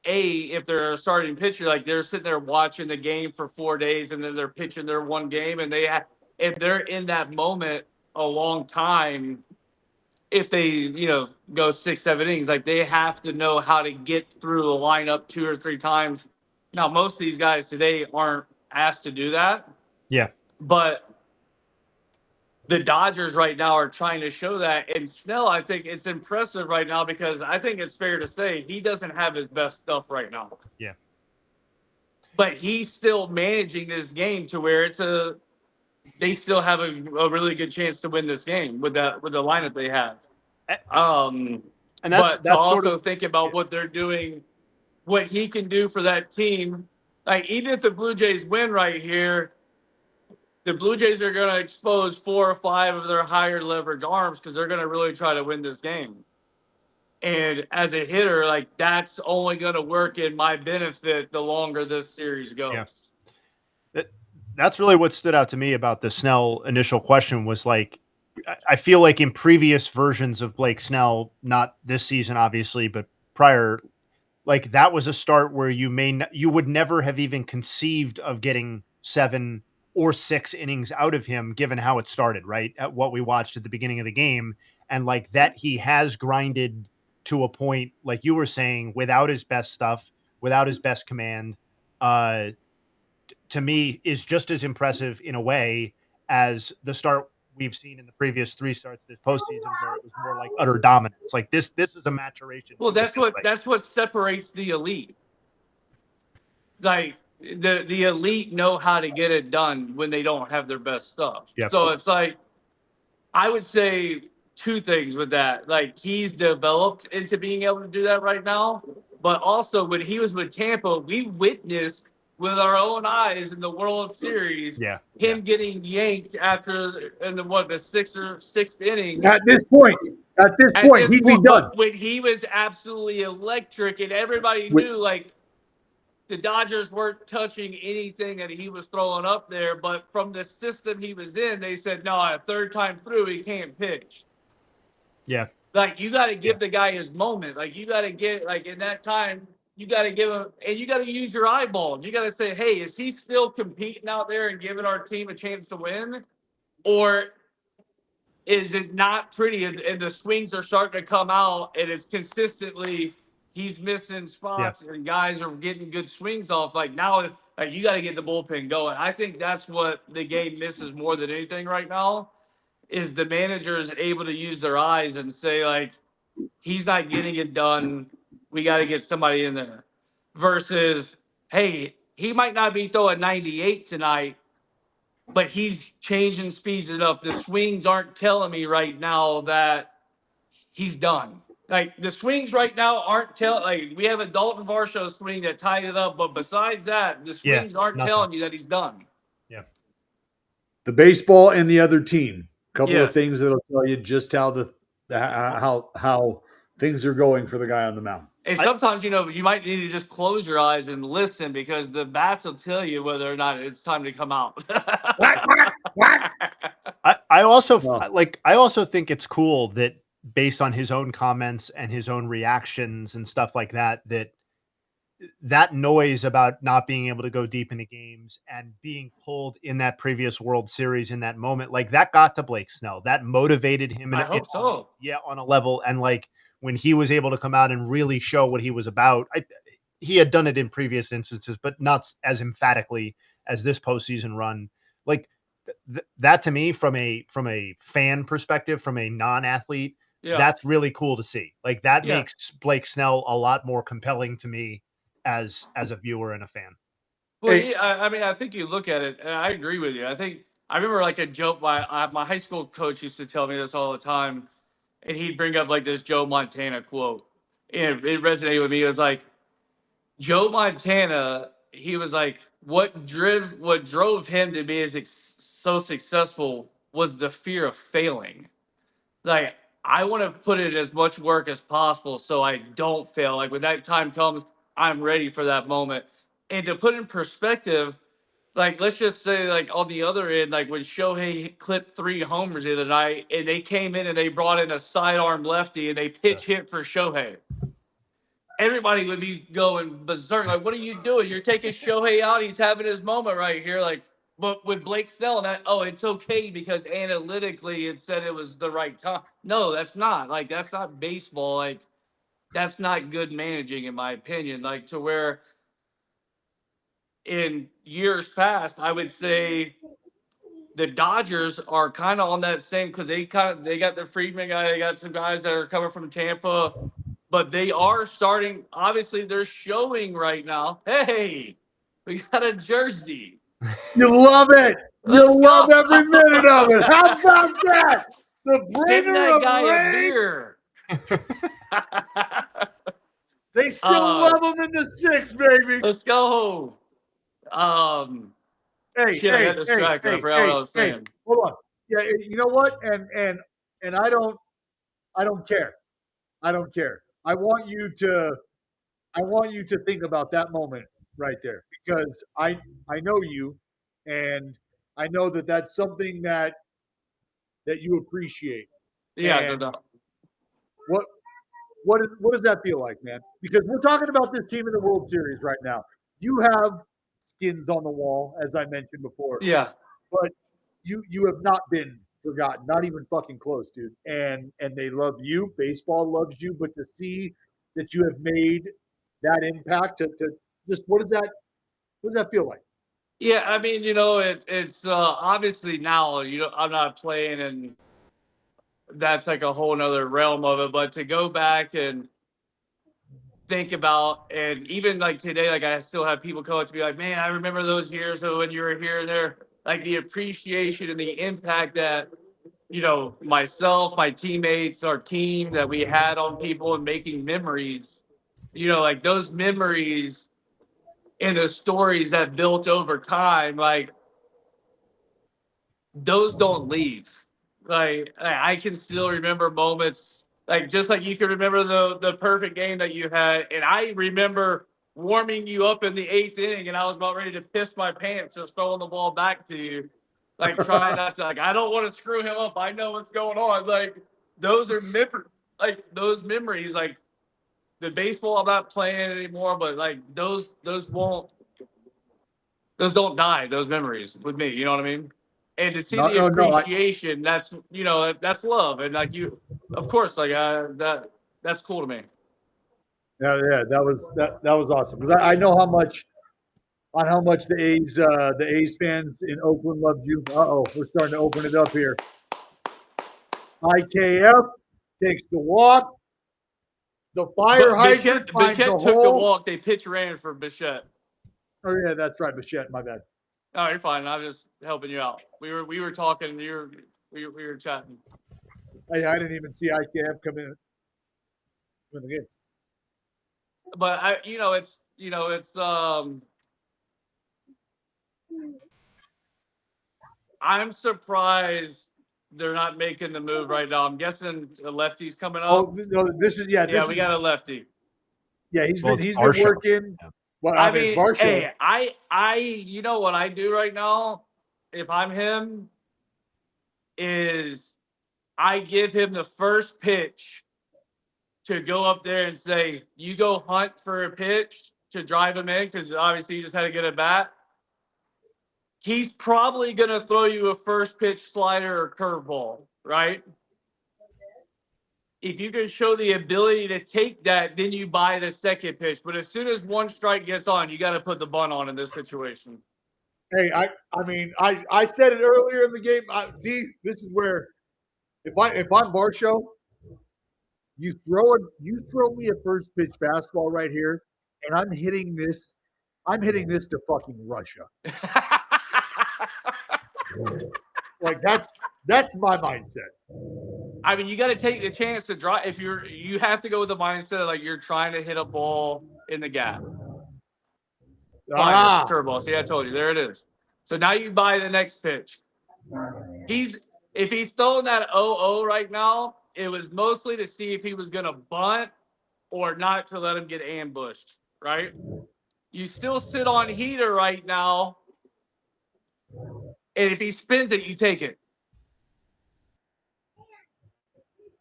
Speaker 4: if they're a starting pitcher, they're sitting there watching the game for 4 days, and then they're pitching their one game, and if they're in that moment a long time, if they go 6-7 innings, they have to know how to get through the lineup 2 or 3 times. Now most of these guys today aren't asked to do that.
Speaker 3: Yeah,
Speaker 4: but the Dodgers right now are trying to show that. And Snell, I think it's impressive right now, because I think it's fair to say he doesn't have his best stuff right now.
Speaker 3: Yeah.
Speaker 4: But he's still managing this game to where they still have a really good chance to win this game with the lineup they have.
Speaker 3: And
Speaker 4: that's also think about what they're doing, what he can do for that team. Even if the Blue Jays win right here, the Blue Jays are going to expose 4 or 5 of their higher leverage arms, because they're going to really try to win this game. And as a hitter, that's only going to work in my benefit the longer this series goes.
Speaker 3: Yeah. That's really what stood out to me about the Snell initial question was I feel like in previous versions of Blake Snell, not this season, obviously, but prior, that was a start where you would never have even conceived of getting 7 or 6 innings out of him, given how it started, right? At what we watched at the beginning of the game. And that he has grinded to a point, like you were saying, without his best stuff, without his best command, to me is just as impressive in a way as the start we've seen in the previous 3 starts this postseason, where it was more like utter dominance. This is a maturation.
Speaker 4: Well, that's what separates the elite. The elite know how to get it done when they don't have their best stuff.
Speaker 3: Yep.
Speaker 4: So it's I would say 2 things with that. He's developed into being able to do that right now, but also when he was with Tampa, we witnessed with our own eyes in the World Series, him getting yanked in the 6th inning.
Speaker 1: At this point, he'd be done.
Speaker 4: When he was absolutely electric, and everybody knew the Dodgers weren't touching anything that he was throwing up there, but from the system he was in, they said, no, a 3rd time through, he can't pitch.
Speaker 3: Yeah.
Speaker 4: You got to give the guy his moment. You got to get, in that time, you got to give him, and you got to use your eyeballs. You got to say, hey, is he still competing out there and giving our team a chance to win? Or is it not pretty, and the swings are starting to come out, and it's consistently he's missing spots and guys are getting good swings off. Like now, like you got to get the bullpen going. I think that's what the game misses more than anything right now is the managers able to use their eyes and say like, he's not getting it done. We got to get somebody in there versus, hey, he might not be throwing 98 tonight, but he's changing speeds enough. The swings aren't telling me right now that he's done. Like the swings right now aren't telling. Like we have a Dalton Varsho swing that tied it up, but besides that, the swings aren't telling you that he's done.
Speaker 3: Yeah.
Speaker 1: The baseball and the other team. Couple
Speaker 4: Yes.
Speaker 1: of things that'll tell you just how how things are going for the guy on the mound.
Speaker 4: And sometimes, you know, you might need to just close your eyes and listen because the bats will tell you whether or not it's time to come out.
Speaker 3: I also
Speaker 1: Well-
Speaker 3: I also think it's cool that based on his own comments and his own reactions and stuff like that, that noise about not being able to go deep into games and being pulled in that previous World Series in that moment, like that got to Blake Snell. That motivated him.
Speaker 4: I hope so.
Speaker 3: On a level. And like when he was able to come out and really show what he was about, he had done it in previous instances, but not as emphatically as this postseason run. Like that to me, from a fan perspective, from a non-athlete, that's really cool to see. Like that makes Blake Snell a lot more compelling to me as a viewer and a fan.
Speaker 4: Well, I mean, I think you look at it, and I agree with you. I remember like a joke. My high school coach used to tell me this all the time, and he'd bring up like this Joe Montana quote, and it resonated with me. It was like Joe Montana. He was like, what drove him to be so successful was the fear of failing. Like I want to put in as much work as possible so I don't fail. Like when that time comes, I'm ready for that moment. And to put in perspective, like let's just say like on the other end, like when Shohei clipped 3 homers the other night and they came in and they brought in a sidearm lefty and they pitch hit for Shohei. Everybody would be going berserk. Like, what are you doing? You're taking Shohei out. He's having his moment right here. Like, but with Blake Snell, it's okay because analytically it said it was the right time. No, that's not. Like, that's not baseball. Like, that's not good managing, in my opinion. Like, to where in years past, I would say the Dodgers are kind of on that same because they got the Friedman guy. They got some guys that are coming from Tampa. But they are starting. Obviously, they're showing right now. Hey, we got a jersey.
Speaker 1: You love it. You love every minute of it. How about that? The
Speaker 4: Send
Speaker 1: bringer
Speaker 4: that
Speaker 1: of
Speaker 4: guy a
Speaker 1: rain.
Speaker 4: beer.
Speaker 1: They still love him in the 6, baby.
Speaker 4: Let's go.
Speaker 1: Hey,
Speaker 4: shit, I got distracted. I forgot what I was saying.
Speaker 1: Hold on. Yeah, you know what? And I don't care. I don't care. I want you to think about that moment right there because I know you, and I know that that's something that you appreciate.
Speaker 4: Yeah,
Speaker 1: And
Speaker 4: no.
Speaker 1: what does that feel like, man? Because we're talking about this team in the World Series right now. You have skins on the wall, as I mentioned before.
Speaker 4: Yeah.
Speaker 1: But you have not been forgotten, not even fucking close, dude. And they love you. Baseball loves you. But to see that you have made that impact, to just what does that feel like?
Speaker 4: Yeah, I mean, it's obviously now, I'm not playing and that's like a whole nother realm of it. But to go back and think about, and even like today, like I still have people come up to me like, man, I remember those years of when you were here and there, like the appreciation and the impact that, myself, my teammates, our team that we had on people and making memories, like those memories and the stories that built over time, like those don't leave. Like I can still remember moments, like just like you can remember the perfect game that you had, and I remember warming you up in the 8th inning, and I was about ready to piss my pants just throwing the ball back to you, like trying not to, like I don't want to screw him up. I know what's going on. Like those are those memories, like the baseball I'm not playing anymore, but like those don't die. Those memories with me, you know what I mean? And to see the appreciation, that's that's love, and like you, of course, like that's cool to me.
Speaker 1: Yeah, that was awesome because I know how much the A's fans in Oakland loved you. We're starting to open it up here. IKF takes the walk. The fire hydrant finds the
Speaker 4: Bichette took the
Speaker 1: hole.
Speaker 4: walk. They pitch ran for Bichette.
Speaker 1: Oh yeah, that's right, Bichette. My bad.
Speaker 4: Oh, you're fine. I'm just helping you out. We were talking. We were chatting.
Speaker 1: I didn't even see IKF come in the game.
Speaker 4: But I'm surprised they're not making the move right now. I'm guessing the lefty's coming up.
Speaker 1: Oh no, this is
Speaker 4: yeah, we got a lefty.
Speaker 1: Yeah, he's
Speaker 3: Well,
Speaker 1: been
Speaker 3: it's Varsho.
Speaker 1: working.
Speaker 3: Yeah.
Speaker 1: Well,
Speaker 4: I
Speaker 1: it's
Speaker 4: mean,
Speaker 1: Varsho.
Speaker 4: hey, I you know what I do right now, if I'm him, is I give him the first pitch to go up there and say, you go hunt for a pitch to drive him in, because obviously you just had to get a bat. He's probably going to throw you a first pitch slider or curveball, right? If you can show the ability to take that, then you buy the second pitch. But as soon as one strike gets on, you got to put the bunt on in this situation.
Speaker 1: Hey, I said it earlier in the game. See, this is where if I'm Varsho, you throw me a first pitch fastball right here, and I'm hitting this to fucking Russia. Like that's my mindset.
Speaker 4: I mean, you got to take the chance to draw. If you have to go with the mindset of like you're trying to hit a ball in the gap. Curveball. See, I told you. There it is. So now you buy the next pitch. If he's throwing that 0-0 right now, it was mostly to see if he was going to bunt or not to let him get ambushed, right? You still sit on heater right now, and if he spins it, you take it.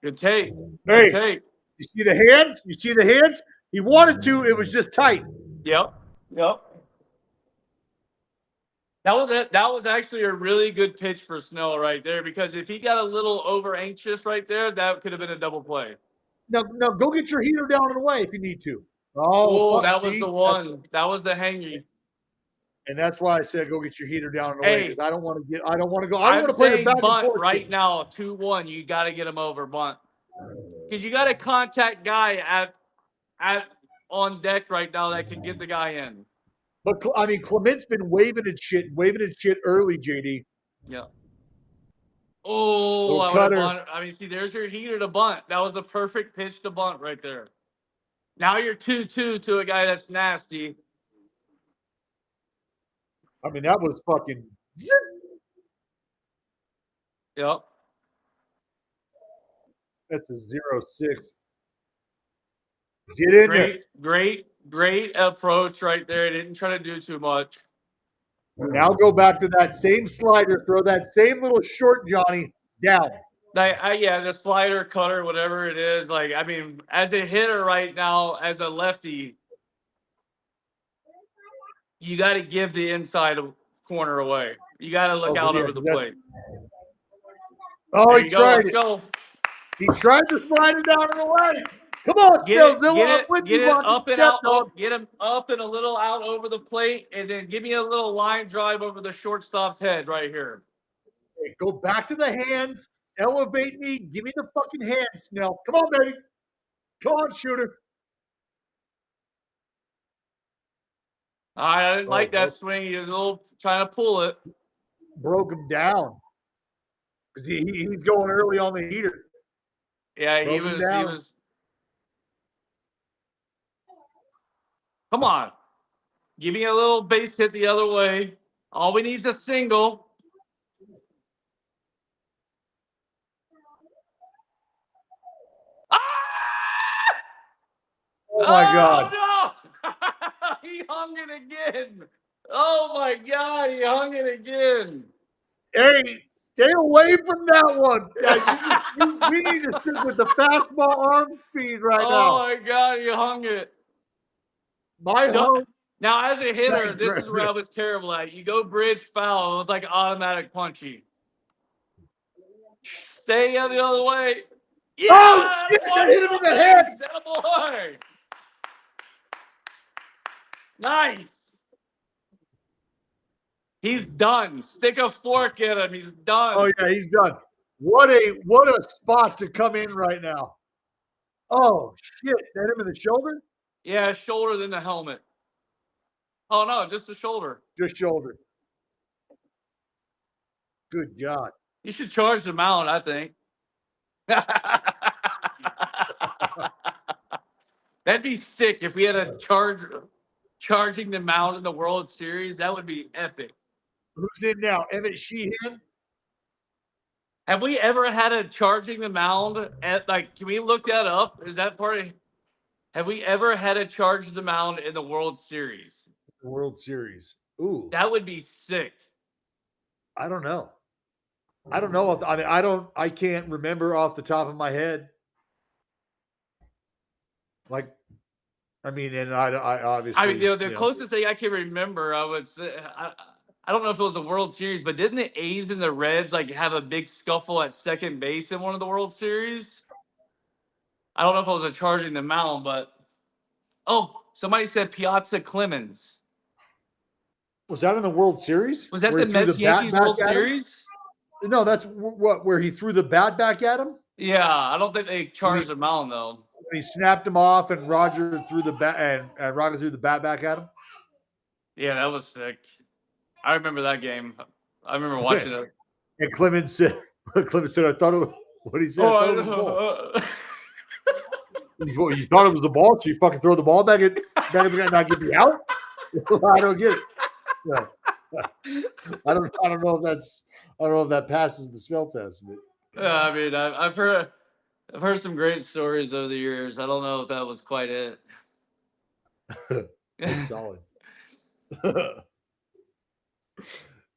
Speaker 4: Good take. Good take.
Speaker 1: You see the hands? You see the hands? He wanted to. It was just tight.
Speaker 4: Yep. That was it. That was actually a really good pitch for Snell right there, because if he got a little over anxious right there, that could have been a double play.
Speaker 1: No, go get your heater down and away if you need to.
Speaker 4: Oh, that was the one. That was the hangy.
Speaker 1: And that's why I said go get your heater down and away, because I don't want to go. I don't want to play the back
Speaker 4: bunt
Speaker 1: and forth
Speaker 4: right now. 2-1. You got to get him over bunt, because you got a contact guy at on deck right now that can get the guy in.
Speaker 1: But I mean, Clement's been waving and shit early, JD.
Speaker 4: Yeah. Oh, I mean, see, there's your heater to bunt. That was the perfect pitch to bunt right there. Now you're 2-2 to a guy that's nasty.
Speaker 1: I mean, that was fucking.
Speaker 4: Yep.
Speaker 1: That's a 0-6. Get in there.
Speaker 4: Great approach right there. Didn't try to do too much.
Speaker 1: Now go back to that same slider. Throw that same little short Johnny down.
Speaker 4: The slider, cutter, whatever it is. Like, I mean, as a hitter right now, as a lefty, you got to give the inside corner away. You got to look out over the plate.
Speaker 1: Oh, he tried
Speaker 4: it. Let's go.
Speaker 1: He tried to slide it down and away. Come on,
Speaker 4: Get it up and out. Get him up and a little out over the plate, and then give me a little line drive over the shortstop's head right here.
Speaker 1: Hey, go back to the hands. Elevate me. Give me the fucking hands, Snell. Come on, baby. Come on, shooter.
Speaker 4: I didn't like that swing. He was a little trying to pull it.
Speaker 1: Broke him down. Because he's going early on the heater.
Speaker 4: Yeah, he was. Come on. Give me a little base hit the other way. All we need is a single. Ah!
Speaker 1: Oh, my God.
Speaker 4: No! He hung it again. Oh, my God. He hung it again.
Speaker 1: Hey, stay away from that one. We need to stick with the fastball arm speed right now.
Speaker 4: Oh, my God. He hung it. Now, as a hitter, this is where I was terrible at. You go bridge foul, it was like automatic punchy. Stay the other way.
Speaker 1: Yeah, oh, shit! I hit him in the head.
Speaker 4: Boy. Nice. He's done. Stick a fork in him. He's done.
Speaker 1: Oh yeah, he's done. What a spot to come in right now. Oh shit! Hit him in the shoulder.
Speaker 4: Yeah, shoulder than the helmet. Oh no, just the shoulder.
Speaker 1: Just shoulder. Good God.
Speaker 4: You should charge the mount, I think. That'd be sick if we had a charging the mount in the World Series. That would be epic.
Speaker 1: Who's in now? Emmett Sheehan.
Speaker 4: Have we ever had a charging the mound at can we look that up? Is that part of have we ever had a charge the mound in the World Series?
Speaker 1: The World Series. Ooh.
Speaker 4: That would be sick.
Speaker 1: I don't know. I don't know. I can't remember off the top of my head. And I obviously.
Speaker 4: I mean, the closest thing I can remember, I would say, I don't know if it was the World Series, but didn't the A's and the Reds have a big scuffle at second base in one of the World Series? I don't know if it was a charging the mound, but somebody said Piazza Clemens.
Speaker 1: Was that in the World Series?
Speaker 4: Was that
Speaker 1: Where
Speaker 4: the
Speaker 1: he threw
Speaker 4: Mets
Speaker 1: the bat
Speaker 4: Yankees
Speaker 1: back
Speaker 4: World
Speaker 1: at him?
Speaker 4: Series?
Speaker 1: No, that's where he threw the bat back at him.
Speaker 4: Yeah, I don't think they charged the mound though.
Speaker 1: He snapped him off, and Roger threw the bat, and Roger threw the bat back at him.
Speaker 4: Yeah, that was sick. I remember that game. I remember watching it.
Speaker 1: And Clemens said, "I thought it was what he said. I thought it was the ball." You thought it was the ball, so you fucking throw the ball back at the guy and not get the out? I don't get it. Yeah. I don't know if that passes the smell test. But
Speaker 4: I mean, I've heard some great stories over the years. I don't know if that was quite it.
Speaker 1: it's solid.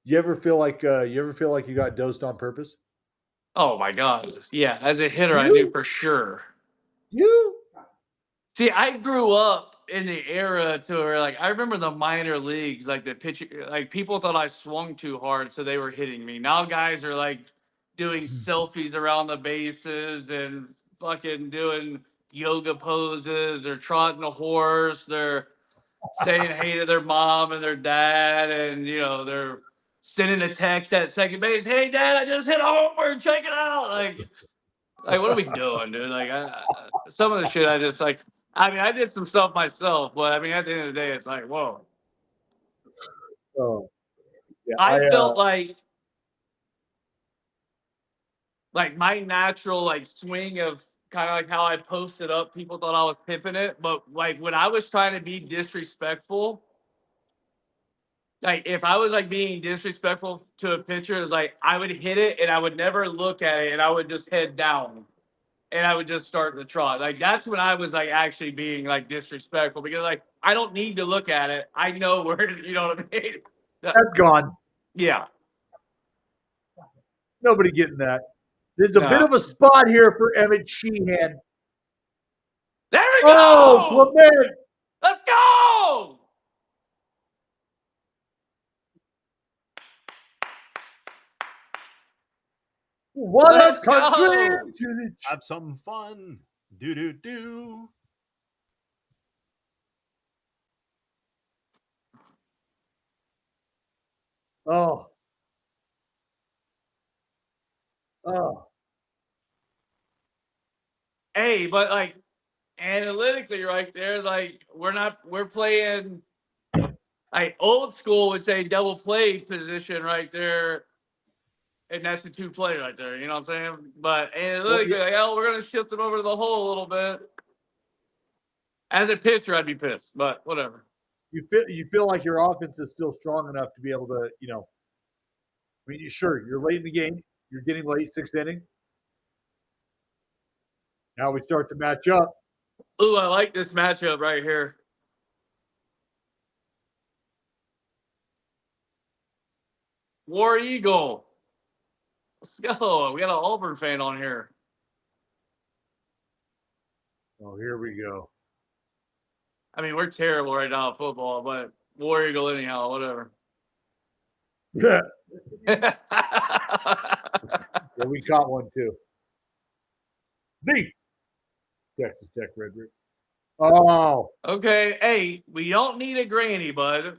Speaker 1: You ever feel like you got dosed on purpose?
Speaker 4: Oh my God. Yeah. As a hitter, I knew for sure.
Speaker 1: You?
Speaker 4: See, I grew up in the era to where I remember the minor leagues, the pitcher, people thought I swung too hard, so they were hitting me. Now guys are doing selfies around the bases and fucking doing yoga poses. They're trotting a horse. They're saying hey to their mom and their dad, and they're sending a text at second base. Hey, Dad, I just hit a homer. Check it out. What are we doing, dude? Some of the shit I just I did some stuff myself, but at the end of the day, it's whoa.
Speaker 1: Oh, yeah.
Speaker 4: I felt my natural swing of kind of how I posted up. People thought I was pimping it, but when I was trying to be disrespectful. If I was being disrespectful to a pitcher, it's I would hit it and I would never look at it and I would just head down and I would just start the trot. That's when I was actually being disrespectful, because I don't need to look at it. I know where, you know what I mean?
Speaker 1: That's gone.
Speaker 4: Yeah.
Speaker 1: Nobody getting that. There's a bit of a spot here for Emmett Sheehan.
Speaker 4: There we go.
Speaker 1: Oh, Clement.
Speaker 4: Let's go.
Speaker 1: What
Speaker 4: Let's
Speaker 1: a country!
Speaker 4: go.
Speaker 3: Have some fun. Do.
Speaker 1: Oh.
Speaker 4: Hey, but analytically right there, we're playing old school would say double play position right there. And that's a 2-play right there. You know what I'm saying? But analytically, we're going to shift them over to the hole a little bit. As a pitcher, I'd be pissed, but whatever.
Speaker 1: You feel like your offense is still strong enough to be able to, sure, you're late in the game. You're getting late, 6th inning. Now we start to match up.
Speaker 4: Ooh, I like this matchup right here. War Eagle. Let's go. We got an Auburn fan on here.
Speaker 1: Oh, here we go.
Speaker 4: We're terrible right now at football, but War Eagle anyhow, whatever.
Speaker 1: Yeah, we caught one too. The Texas Tech Red River. Oh,
Speaker 4: Okay, hey, we don't need a granny, bud.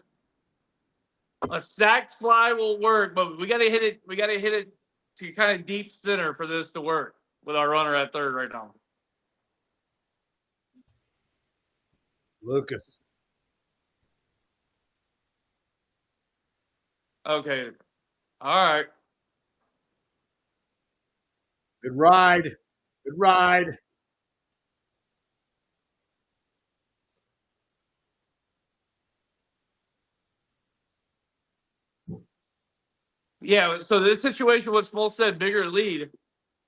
Speaker 4: A sack fly will work, but we gotta hit it. We gotta hit it to kind of deep center for this to work with our runner at third right now.
Speaker 1: Lucas.
Speaker 4: Okay, all right.
Speaker 1: Good ride. Good ride.
Speaker 4: Yeah. So this situation, what Small said, bigger lead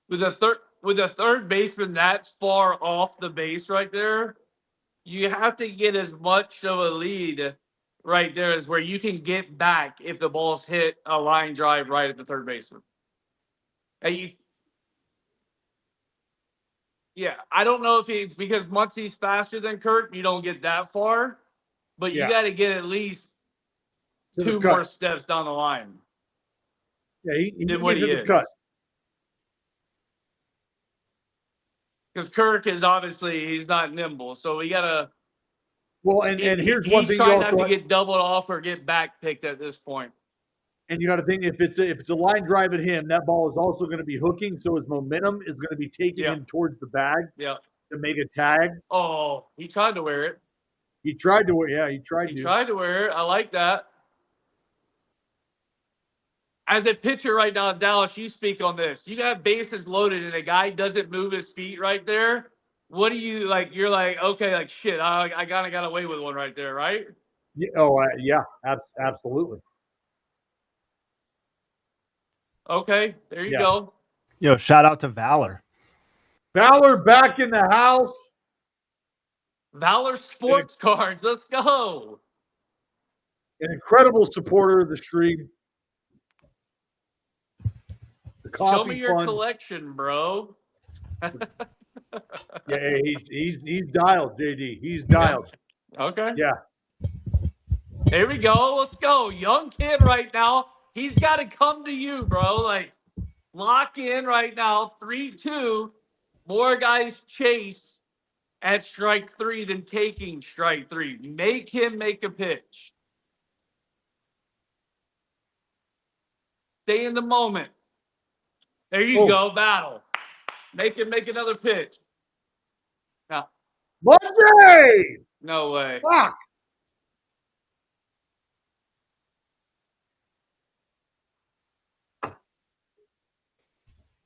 Speaker 4: with a third baseman that far off the base right there. You have to get as much of a lead right there as where you can get back if the ball's hit a line drive right at the third baseman. And you, yeah, I don't know if it's because Muncie's faster than Kurt, you don't get that far, but you
Speaker 1: Yeah.
Speaker 4: got to get at least
Speaker 1: To the
Speaker 4: two
Speaker 1: cut.
Speaker 4: more steps down the line
Speaker 1: Yeah, he
Speaker 4: than what
Speaker 1: gets
Speaker 4: he
Speaker 1: to the
Speaker 4: is.
Speaker 1: cut.
Speaker 4: Because Kirk is obviously he's not nimble, so we gotta.
Speaker 1: Well, and here's one
Speaker 4: He's
Speaker 1: thing you
Speaker 4: trying not
Speaker 1: also
Speaker 4: to get doubled off or get back picked at this point.
Speaker 1: and you got to think if it's a line drive at him, that ball is also going to be hooking, so his momentum is going to be taking
Speaker 4: Yeah.
Speaker 1: him towards the bag
Speaker 4: Yeah.
Speaker 1: to make a tag.
Speaker 4: Oh, he tried to wear it.
Speaker 1: He tried to, yeah, he tried
Speaker 4: He
Speaker 1: to.
Speaker 4: tried to wear it. I like that. As a pitcher right now, Dallas, you speak on this. You got bases loaded and a guy doesn't move his feet right there. What do you like? You're like, okay, like shit. I kind of got away with one right there, right?
Speaker 1: Yeah, oh, yeah, absolutely.
Speaker 4: Okay, there you
Speaker 1: Yeah.
Speaker 4: go.
Speaker 3: Yo, shout out to Valor.
Speaker 1: Valor back in the house.
Speaker 4: Valor Sports Cards. Let's go.
Speaker 1: An incredible supporter of the stream. The coffee
Speaker 4: Show me your
Speaker 1: fund.
Speaker 4: collection, bro.
Speaker 1: Yeah, he's dialed, JD. He's dialed.
Speaker 4: Okay.
Speaker 1: Yeah.
Speaker 4: There we go. Let's go. Young kid right now. He's got to come to you, bro. Like, lock in right now. 3-2. More guys chase at strike three than taking strike three. Make him make a pitch. Stay in the moment. There you go. Battle. Make him make another pitch. No,
Speaker 1: Monday!
Speaker 4: no way.
Speaker 1: Fuck!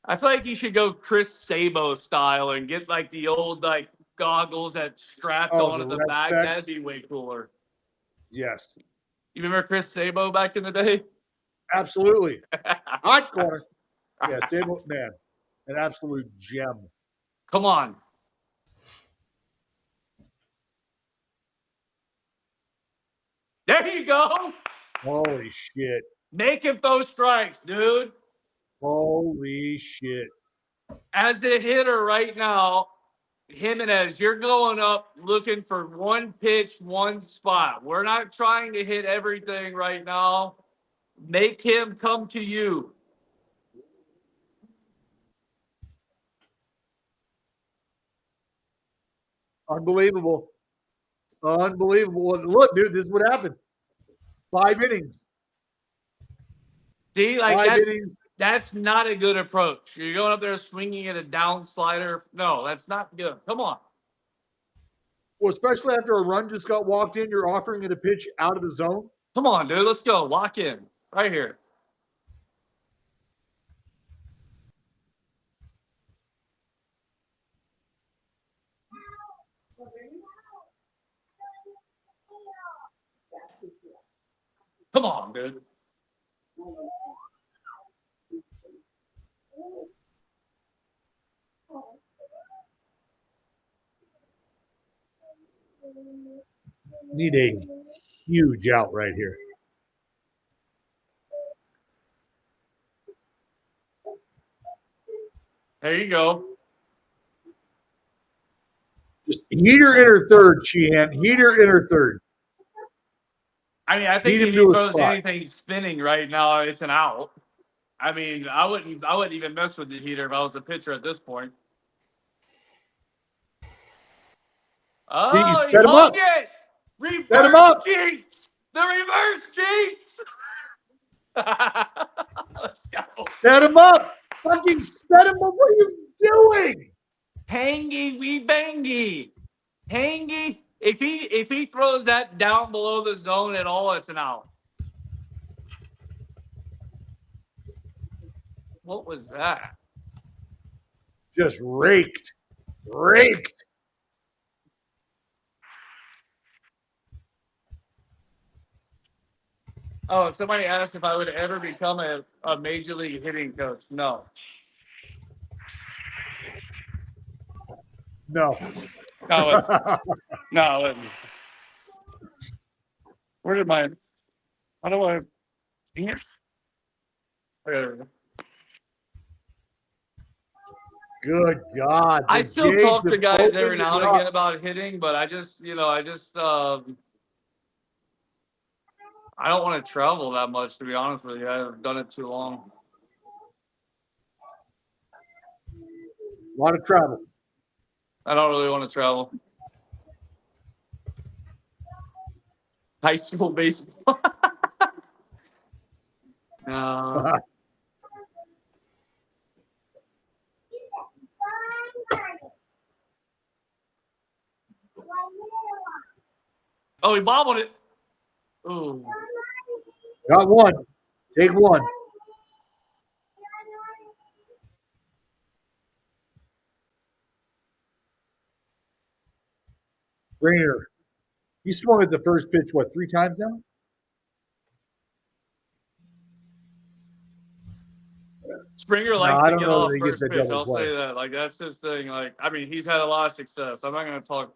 Speaker 4: I feel like you should go Chris Sabo style and get like the old like goggles that strapped onto the
Speaker 1: red
Speaker 4: back.
Speaker 1: specs?
Speaker 4: That'd be way cooler.
Speaker 1: Yes.
Speaker 4: You remember Chris Sabo back in the day?
Speaker 1: Absolutely. Hot corner. Yeah, Sable, man. An absolute gem.
Speaker 4: Come on. There you go.
Speaker 1: Holy shit.
Speaker 4: Make him throw strikes, dude.
Speaker 1: Holy shit.
Speaker 4: As a hitter right now, Jimenez, you're going up looking for one pitch, one spot. We're not trying to hit everything right now. Make him come to you.
Speaker 1: Unbelievable. Unbelievable. Look, dude, this is what happened. 5 innings.
Speaker 4: See, like
Speaker 1: 5 innings.
Speaker 4: that's not a good approach. You're going up there swinging at a down slider. No, that's not good. Come on.
Speaker 1: Well, especially after a run just got walked in, you're offering it a pitch out of the zone.
Speaker 4: Come on, dude. Let's go. Lock in. Right here. Come on, dude.
Speaker 1: Need a huge out right here.
Speaker 4: There you go.
Speaker 1: Just heater inner third, Sheehan. Heater inner third.
Speaker 4: I mean, I think
Speaker 1: Need him
Speaker 4: if
Speaker 1: to
Speaker 4: he
Speaker 1: a
Speaker 4: throws
Speaker 1: spot.
Speaker 4: anything spinning right now, it's an out. I mean, I wouldn't even mess with the heater if I was the pitcher at this point. Oh, he
Speaker 1: set him
Speaker 4: hung
Speaker 1: up.
Speaker 4: it.
Speaker 1: Set him up.
Speaker 4: Reverse cheats. The reverse cheats. Let's go.
Speaker 1: Set him up. Fucking set him up. What are you doing?
Speaker 4: Hangy, wee bangy. Hangy. If he throws that down below the zone at all, it's an out. What was that?
Speaker 1: Just raked. Raked.
Speaker 4: Oh, somebody asked if I would ever become a major league hitting coach. No.
Speaker 1: No.
Speaker 4: No, no. Where did my? How do I? Dang it. Okay.
Speaker 1: Good God.
Speaker 4: I
Speaker 1: the
Speaker 4: still
Speaker 1: Jays
Speaker 4: talk to
Speaker 1: have
Speaker 4: guys every
Speaker 1: opened
Speaker 4: now
Speaker 1: it
Speaker 4: and
Speaker 1: up.
Speaker 4: again about hitting, but I just I don't want to travel that much, to be honest with you. I've done it too long.
Speaker 1: A lot of travel.
Speaker 4: I don't really want to travel. High school baseball. No. Oh, he bobbled it. Ooh.
Speaker 1: Got one. Take one. Rainer. He swung at the first pitch, what, 3 times now?
Speaker 4: Springer likes
Speaker 1: I
Speaker 4: to
Speaker 1: don't
Speaker 4: get
Speaker 1: know
Speaker 4: off
Speaker 1: that he gets
Speaker 4: first
Speaker 1: that
Speaker 4: pitch.
Speaker 1: double
Speaker 4: I'll
Speaker 1: play.
Speaker 4: say that. Like, that's his thing. Like, I mean, he's had a lot of success. I'm not going to talk.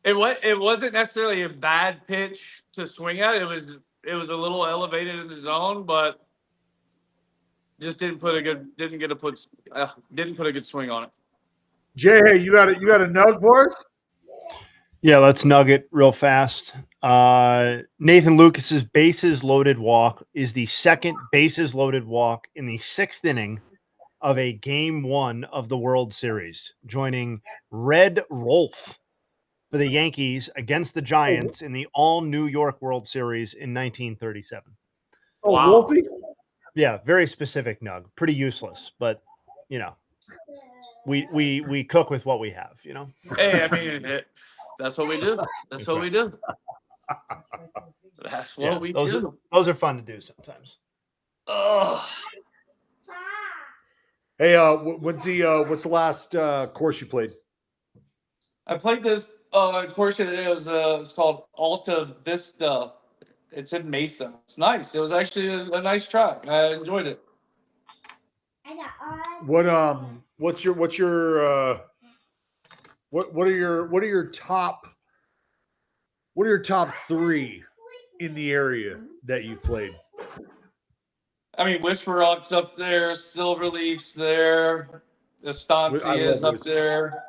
Speaker 4: It wasn't necessarily a bad pitch to swing at. It was a little elevated in the zone, but just didn't put a good swing on it.
Speaker 1: Jay, hey, you got a nug for us?
Speaker 3: Yeah, let's nugget real fast. Nathan Lucas's bases loaded walk is the second bases loaded walk in the 6th inning of a game 1 of the World Series, joining Red Rolfe for the Yankees against the Giants in the all New York World Series in 1937.
Speaker 1: Oh,
Speaker 4: Wow.
Speaker 1: Wolfie?
Speaker 3: Yeah, very specific nug. Pretty useless, but you know, we cook with what we have, you know.
Speaker 4: Hey, I mean, that's what we do. That's what we do. That's what we do.
Speaker 3: Those are fun to do sometimes.
Speaker 4: Ugh.
Speaker 1: Hey, what's the last course you played?
Speaker 4: I played this course today. It's called Alta Vista. It's in Mesa. It's nice. It was actually a nice track. I enjoyed it.
Speaker 1: What are your top 3 in the area that you've played?
Speaker 4: I mean, Whisper Rock's up there, Silverleaf's there, Estancia is up there.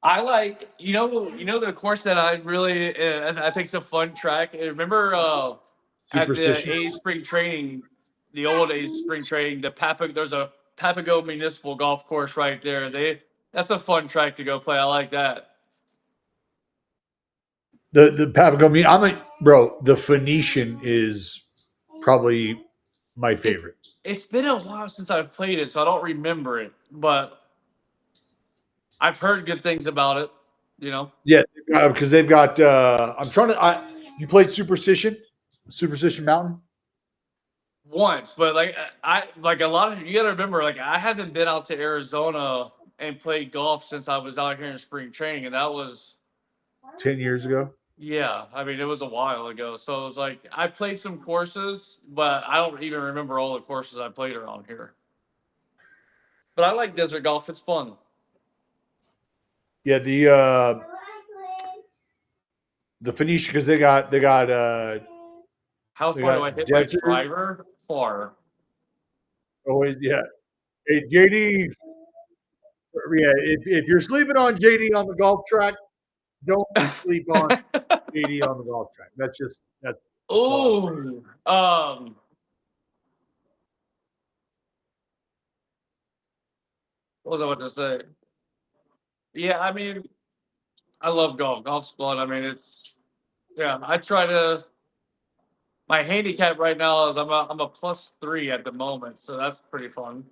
Speaker 4: I like, the course that I really, I think it's a fun track. Remember at the A's spring training, the old A's spring training, there's a Papago Municipal Golf Course right there. That's a fun track to go play. I like that.
Speaker 1: The Papago, the Phoenician is probably my favorite.
Speaker 4: It's been a while since I've played it, so I don't remember it, but I've heard good things about it,
Speaker 1: Yeah, because they've got you played Superstition Mountain?
Speaker 4: Once, but a lot of you got to remember, I haven't been out to Arizona and played golf since I was out here in spring training, and that was
Speaker 1: 10 years ago.
Speaker 4: Yeah, I mean, it was a while ago. So it was I played some courses, but I don't even remember all the courses I played around here. But I like desert golf. It's fun.
Speaker 1: Yeah, the Phoenician, because they got
Speaker 4: how far do I hit my driver? Far.
Speaker 1: Always, yeah. Hey, JD. Yeah, if you're sleeping on JD on the golf track, don't sleep on JD on the golf track. That's.
Speaker 4: Oh, What was I about to say? Yeah, I mean, I love golf. Golf's fun. I mean, I try to. My handicap right now is I'm a +3 at the moment, so that's pretty fun.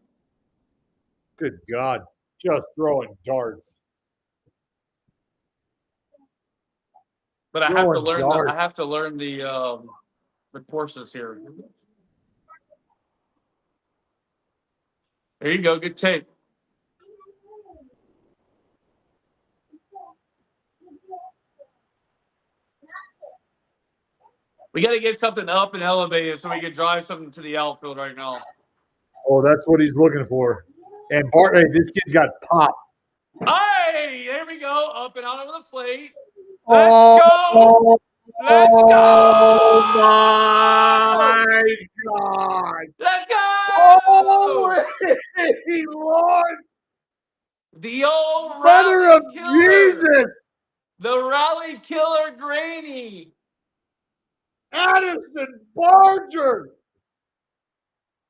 Speaker 1: Good God. Just throwing darts.
Speaker 4: But I have to
Speaker 1: Throwing
Speaker 4: learn
Speaker 1: darts.
Speaker 4: the courses here. There you go. Good take. We got to get something up and elevated so we can drive something to the outfield right now.
Speaker 1: Oh, that's what he's looking for. And Bart, hey, this kid's got pop.
Speaker 4: Hey, there we go. Up and out over the plate. Let's go.
Speaker 1: Oh,
Speaker 4: Let's
Speaker 1: oh
Speaker 4: go.
Speaker 1: my God.
Speaker 4: Let's go.
Speaker 1: Holy Lord.
Speaker 4: The old
Speaker 1: Mother
Speaker 4: rally
Speaker 1: of
Speaker 4: killer.
Speaker 1: Jesus.
Speaker 4: The rally killer Granny.
Speaker 1: Addison Barger,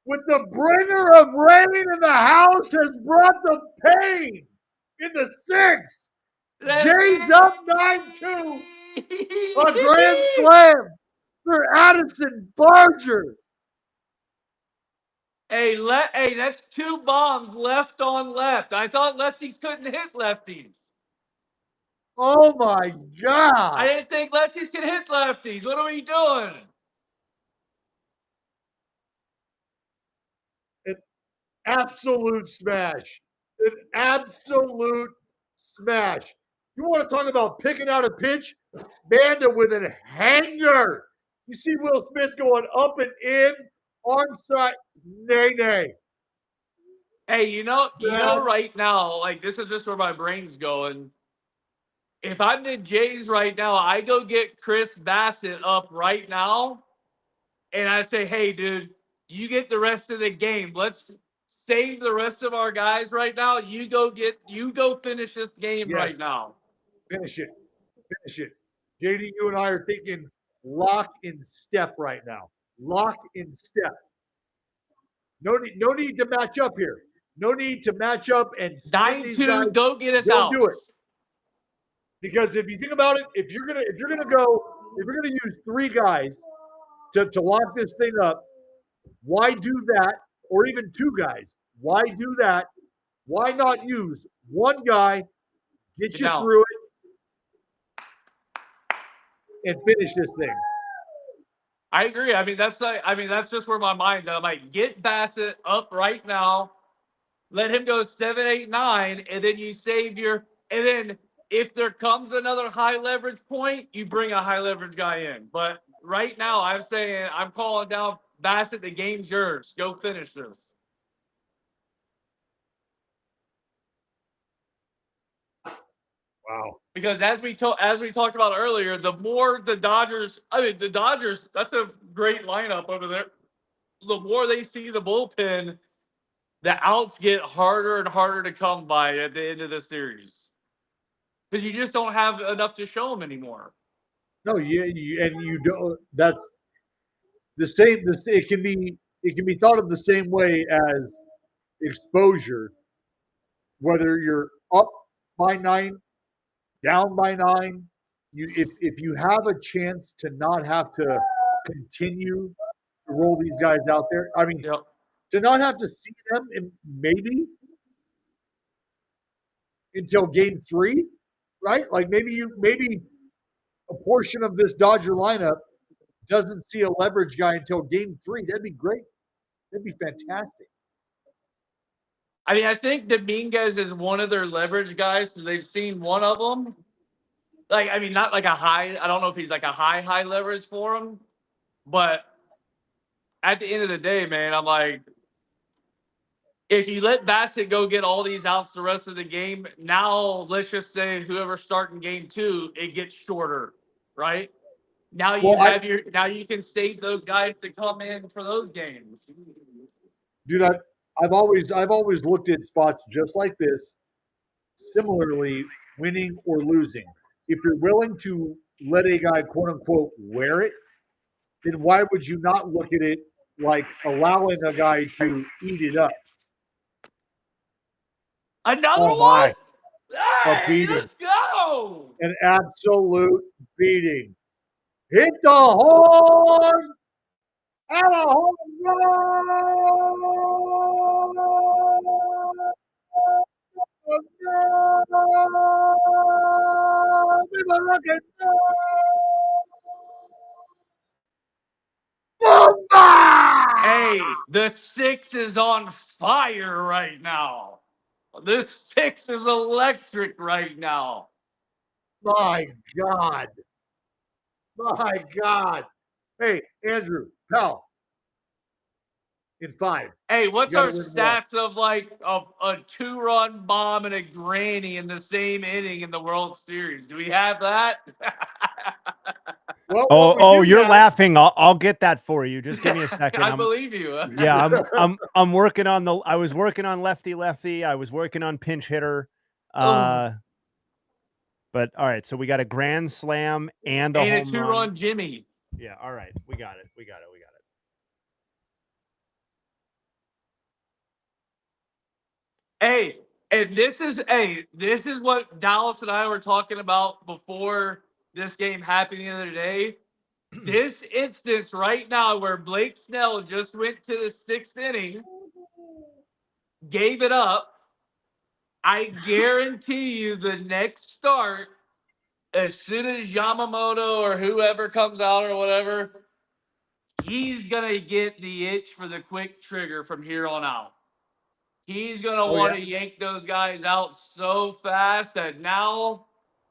Speaker 1: with the bringer of rain in the house, has brought the pain in the sixth. Jays up 9-2. A grand slam for Addison Barger.
Speaker 4: Hey, that's 2 bombs left on left. I thought lefties couldn't hit lefties.
Speaker 1: Oh my God.
Speaker 4: I didn't think lefties could hit lefties. What are we doing?
Speaker 1: An absolute smash. An absolute smash. You want to talk about picking out a pitch? Banda with a hanger. You see Will Smith going up and in, onside, nay.
Speaker 4: Hey, you know, right now, like this is just where my brain's going. If I'm the Jays right now, I go get Chris Bassett up right now, and I say, "Hey, dude, you get the rest of the game. Let's save the rest of our guys right now. You go finish this game
Speaker 1: Yes.
Speaker 4: right now."
Speaker 1: Finish it. JD, you and I are thinking lock in step right now. Lock in step. No need to match up here. No need to match up and spin these
Speaker 4: 9-2,
Speaker 1: guys.
Speaker 4: go get us
Speaker 1: Don't
Speaker 4: out.
Speaker 1: do it. Because if you think about it, if you're gonna use 3 guys to lock this thing up, why do that? Or even 2 guys. Why do that? Why not use 1 guy, get you through it, and finish this thing?
Speaker 4: I agree. I mean, that's just where my mind's at. I'm like, get Bassett up right now, let him go 7, 8, 9, and then you save and then if there comes another high leverage point, you bring a high leverage guy in. But right now, I'm calling down Bassett. The game's yours. Go finish this.
Speaker 1: Wow.
Speaker 4: Because as we talked about earlier, the more the Dodgers, that's a great lineup over there. The more they see the bullpen, the outs get harder and harder to come by at the end of the series. Because you just don't have enough to show them anymore.
Speaker 1: No, you don't. That's the same. It can be thought of the same way as exposure. Whether you're up by 9, down by 9, if you have a chance to not have to continue to roll these guys out there. I mean,
Speaker 4: Yep.
Speaker 1: to not have to see them in maybe until game 3, right? Like maybe a portion of this Dodger lineup doesn't see a leverage guy until game 3. That'd be great. That'd be fantastic.
Speaker 4: I mean, I think Dominguez is one of their leverage guys, so they've seen one of them. Like, I mean, not like a high. I don't know if he's like a high leverage for him, but at the end of the day, man, I'm like, if you let Bassett go get all these outs the rest of the game, now let's just say whoever's starting game 2, it gets shorter, right? Now you can save those guys to come in for those games.
Speaker 1: Dude, I've always looked at spots just like this, similarly, winning or losing. If you're willing to let a guy, quote unquote, wear it, then why would you not look at it like allowing a guy to eat it up?
Speaker 4: Another
Speaker 1: Oh,
Speaker 4: one?
Speaker 1: my.
Speaker 4: Hey,
Speaker 1: beating.
Speaker 4: let's go.
Speaker 1: An absolute beating. Hit the horn and a home run!
Speaker 4: Hey, the 6 is on fire right now. This 6 is electric right now.
Speaker 1: My God. My God. Hey, Andrew, pal. In 5.
Speaker 4: Hey, what's
Speaker 1: You
Speaker 4: our
Speaker 1: gotta win one.
Speaker 4: stats of like a 2-run bomb and a granny in the same inning in the World Series? Do we have that?
Speaker 1: Well, what we
Speaker 3: Oh,
Speaker 1: do
Speaker 3: you're
Speaker 1: have-
Speaker 3: laughing. I'll get that for you. Just give me a second.
Speaker 4: I believe you.
Speaker 3: Yeah, I'm working on I was working on lefty. I was working on pinch hitter. But all right, so we got a grand slam and a
Speaker 4: And a
Speaker 3: home
Speaker 4: 2-run
Speaker 3: run.
Speaker 4: Jimmy.
Speaker 3: Yeah, all right. We got it.
Speaker 4: Hey, and this is what Dallas and I were talking about before this game happened the other day. This instance right now where Blake Snell just went to the 6th inning, gave it up. I guarantee you the next start, as soon as Yamamoto or whoever comes out or whatever, he's going to get the itch for the quick trigger from here on out. He's going to want to yank those guys out so fast that now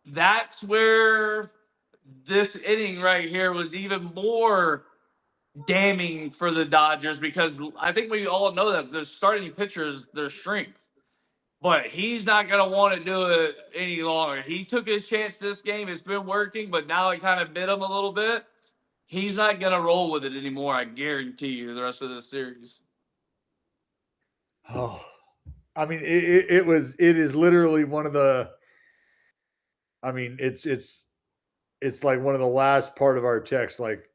Speaker 4: that's where this inning right here was even more damning for the Dodgers, because I think we all know that the starting pitchers, their strength. But he's not going to want to do it any longer. He took his chance this game. It's been working, but now it kind of bit him a little bit. He's not going to roll with it anymore, I guarantee you, the rest of this series.
Speaker 1: Oh, I mean, it is literally one of the. I mean, it's like one of the last part of our text. Like,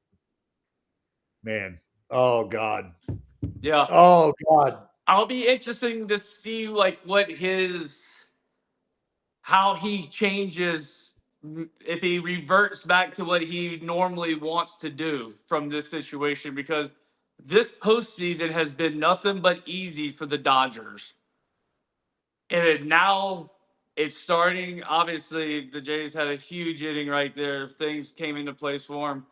Speaker 1: man, oh God,
Speaker 4: Yeah.
Speaker 1: oh God.
Speaker 4: I'll be interesting to see like how he changes, if he reverts back to what he normally wants to do from this situation, because this postseason has been nothing but easy for the Dodgers. And now it's starting. Obviously, the Jays had a huge inning right there. Things came into place for him.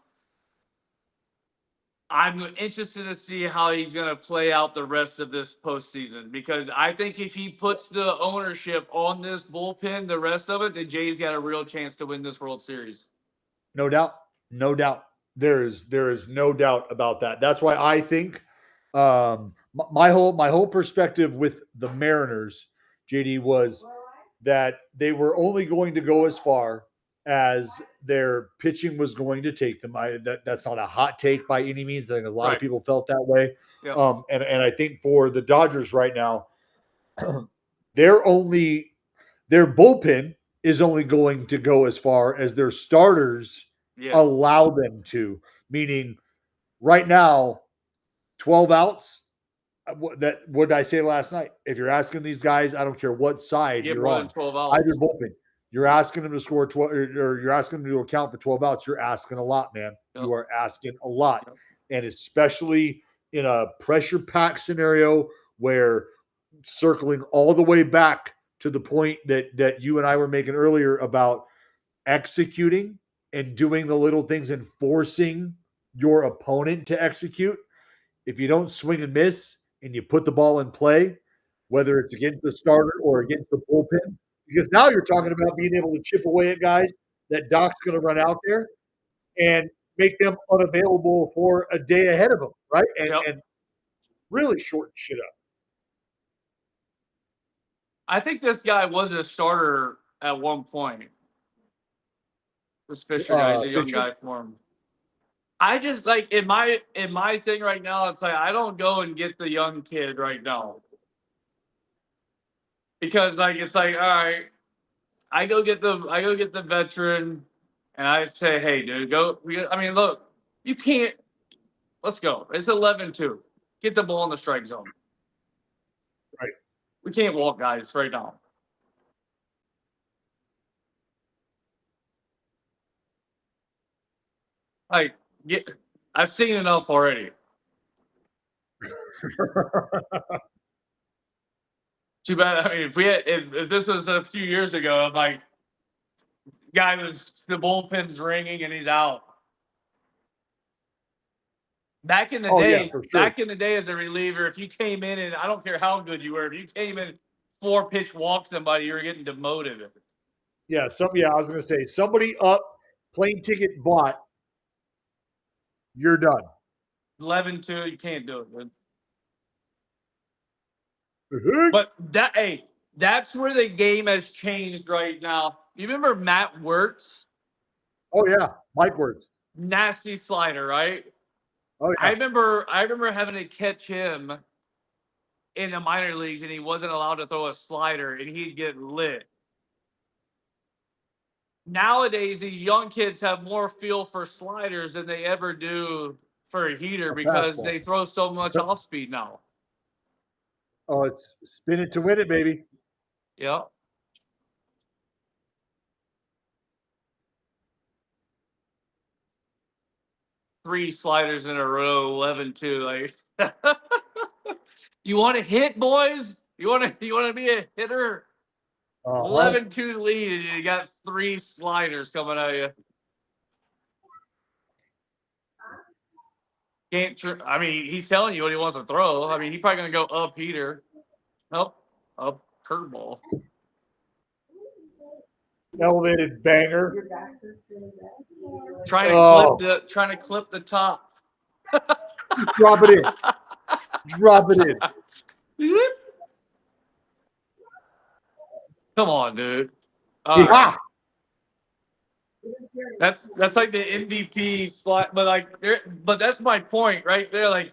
Speaker 4: I'm interested to see how he's going to play out the rest of this postseason, because I think if he puts the ownership on this bullpen, the rest of it, the Jays got a real chance to win this World Series.
Speaker 1: No doubt. No doubt. There is no doubt about that. That's why I think my whole perspective with the Mariners, JD, was that they were only going to go as far as their pitching was going to take them. That's not a hot take by any means. I think a lot of people felt that way.
Speaker 4: Yeah.
Speaker 1: And I think for the Dodgers right now, their bullpen is only going to go as far as their starters allow them to. Meaning, right now, 12 outs. What did I say last night? If you're asking these guys, I don't care what side you're
Speaker 4: more
Speaker 1: on,
Speaker 4: than 12 outs.
Speaker 1: either bullpen, you're asking them to score 12, or you're asking them to account for 12 outs. You're asking a lot, man.
Speaker 4: Yep.
Speaker 1: You are asking a lot,
Speaker 4: Yep.
Speaker 1: and especially in a pressure pack scenario where, circling all the way back to the point that you and I were making earlier about executing and doing the little things and forcing your opponent to execute. If you don't swing and miss and you put the ball in play, whether it's against the starter or against the bullpen, because now you're talking about being able to chip away at guys that Doc's going to run out there and make them unavailable for a day ahead of them, right? And really shorten shit up.
Speaker 4: I think this guy was a starter at one point. This Fisher guy is a young guy for him. I just like in my thing right now, it's like I don't go and get the young kid right now. Because like it's like, all right, I go get the veteran and I say, hey dude, go. I mean, look, you can't, let's go. It's 11-2. Get the ball in the strike zone.
Speaker 1: Right.
Speaker 4: We can't walk guys right now. Like, I've seen enough already. Too bad. I mean, if this was a few years ago, I'm like, the bullpen's ringing and he's out. Back in the day,
Speaker 1: for sure.
Speaker 4: back in the day as a reliever, if you came in and I don't care how good you were, if you came in 4-pitch walk somebody, you were getting demoted.
Speaker 1: Yeah, I was going to say somebody up, plane ticket bought, you're done.
Speaker 4: 11-2, you can't do it, dude.
Speaker 1: Mhm.
Speaker 4: But that's where the game has changed right now. You remember Matt Wirtz?
Speaker 1: Oh yeah, Mike Words.
Speaker 4: Nasty slider, right?
Speaker 1: Oh
Speaker 4: I
Speaker 1: yeah,
Speaker 4: remember having to catch him in the minor leagues, and he wasn't allowed to throw a slider, and he'd get lit. Nowadays, these young kids have more feel for sliders than they ever do for a heater because
Speaker 1: fastball.
Speaker 4: they throw so much off speed now.
Speaker 1: Oh, it's spin it to win it, baby.
Speaker 4: Yep. Three sliders in a row, 11-2. Like, you want to hit, boys? You want to be a hitter? 11-2 lead, and you got three sliders coming at you. I mean, he's telling you what he wants to throw. I mean, he's probably going to go up heater. Nope. Up curveball.
Speaker 1: Elevated banger.
Speaker 2: Your bastards doing that.
Speaker 4: Trying to
Speaker 1: Oh.
Speaker 4: clip the top.
Speaker 1: Drop it in. Drop it in.
Speaker 4: Come on, dude.
Speaker 1: Yeah.
Speaker 4: That's like the MVP slide, but that's my point right there. Like,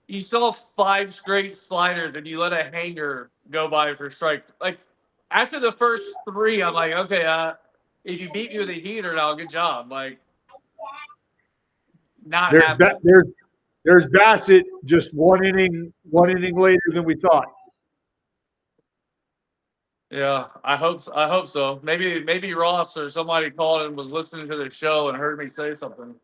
Speaker 4: you saw 5 straight sliders and you let a hanger go by for strike. Like, after the first 3, I'm like, okay, if you beat me with a heater now, good job. Like, not happening.
Speaker 1: There's Bassett just one inning later than we thought.
Speaker 4: Yeah, I hope so. Maybe Ross or somebody called and was listening to the show and heard me say something.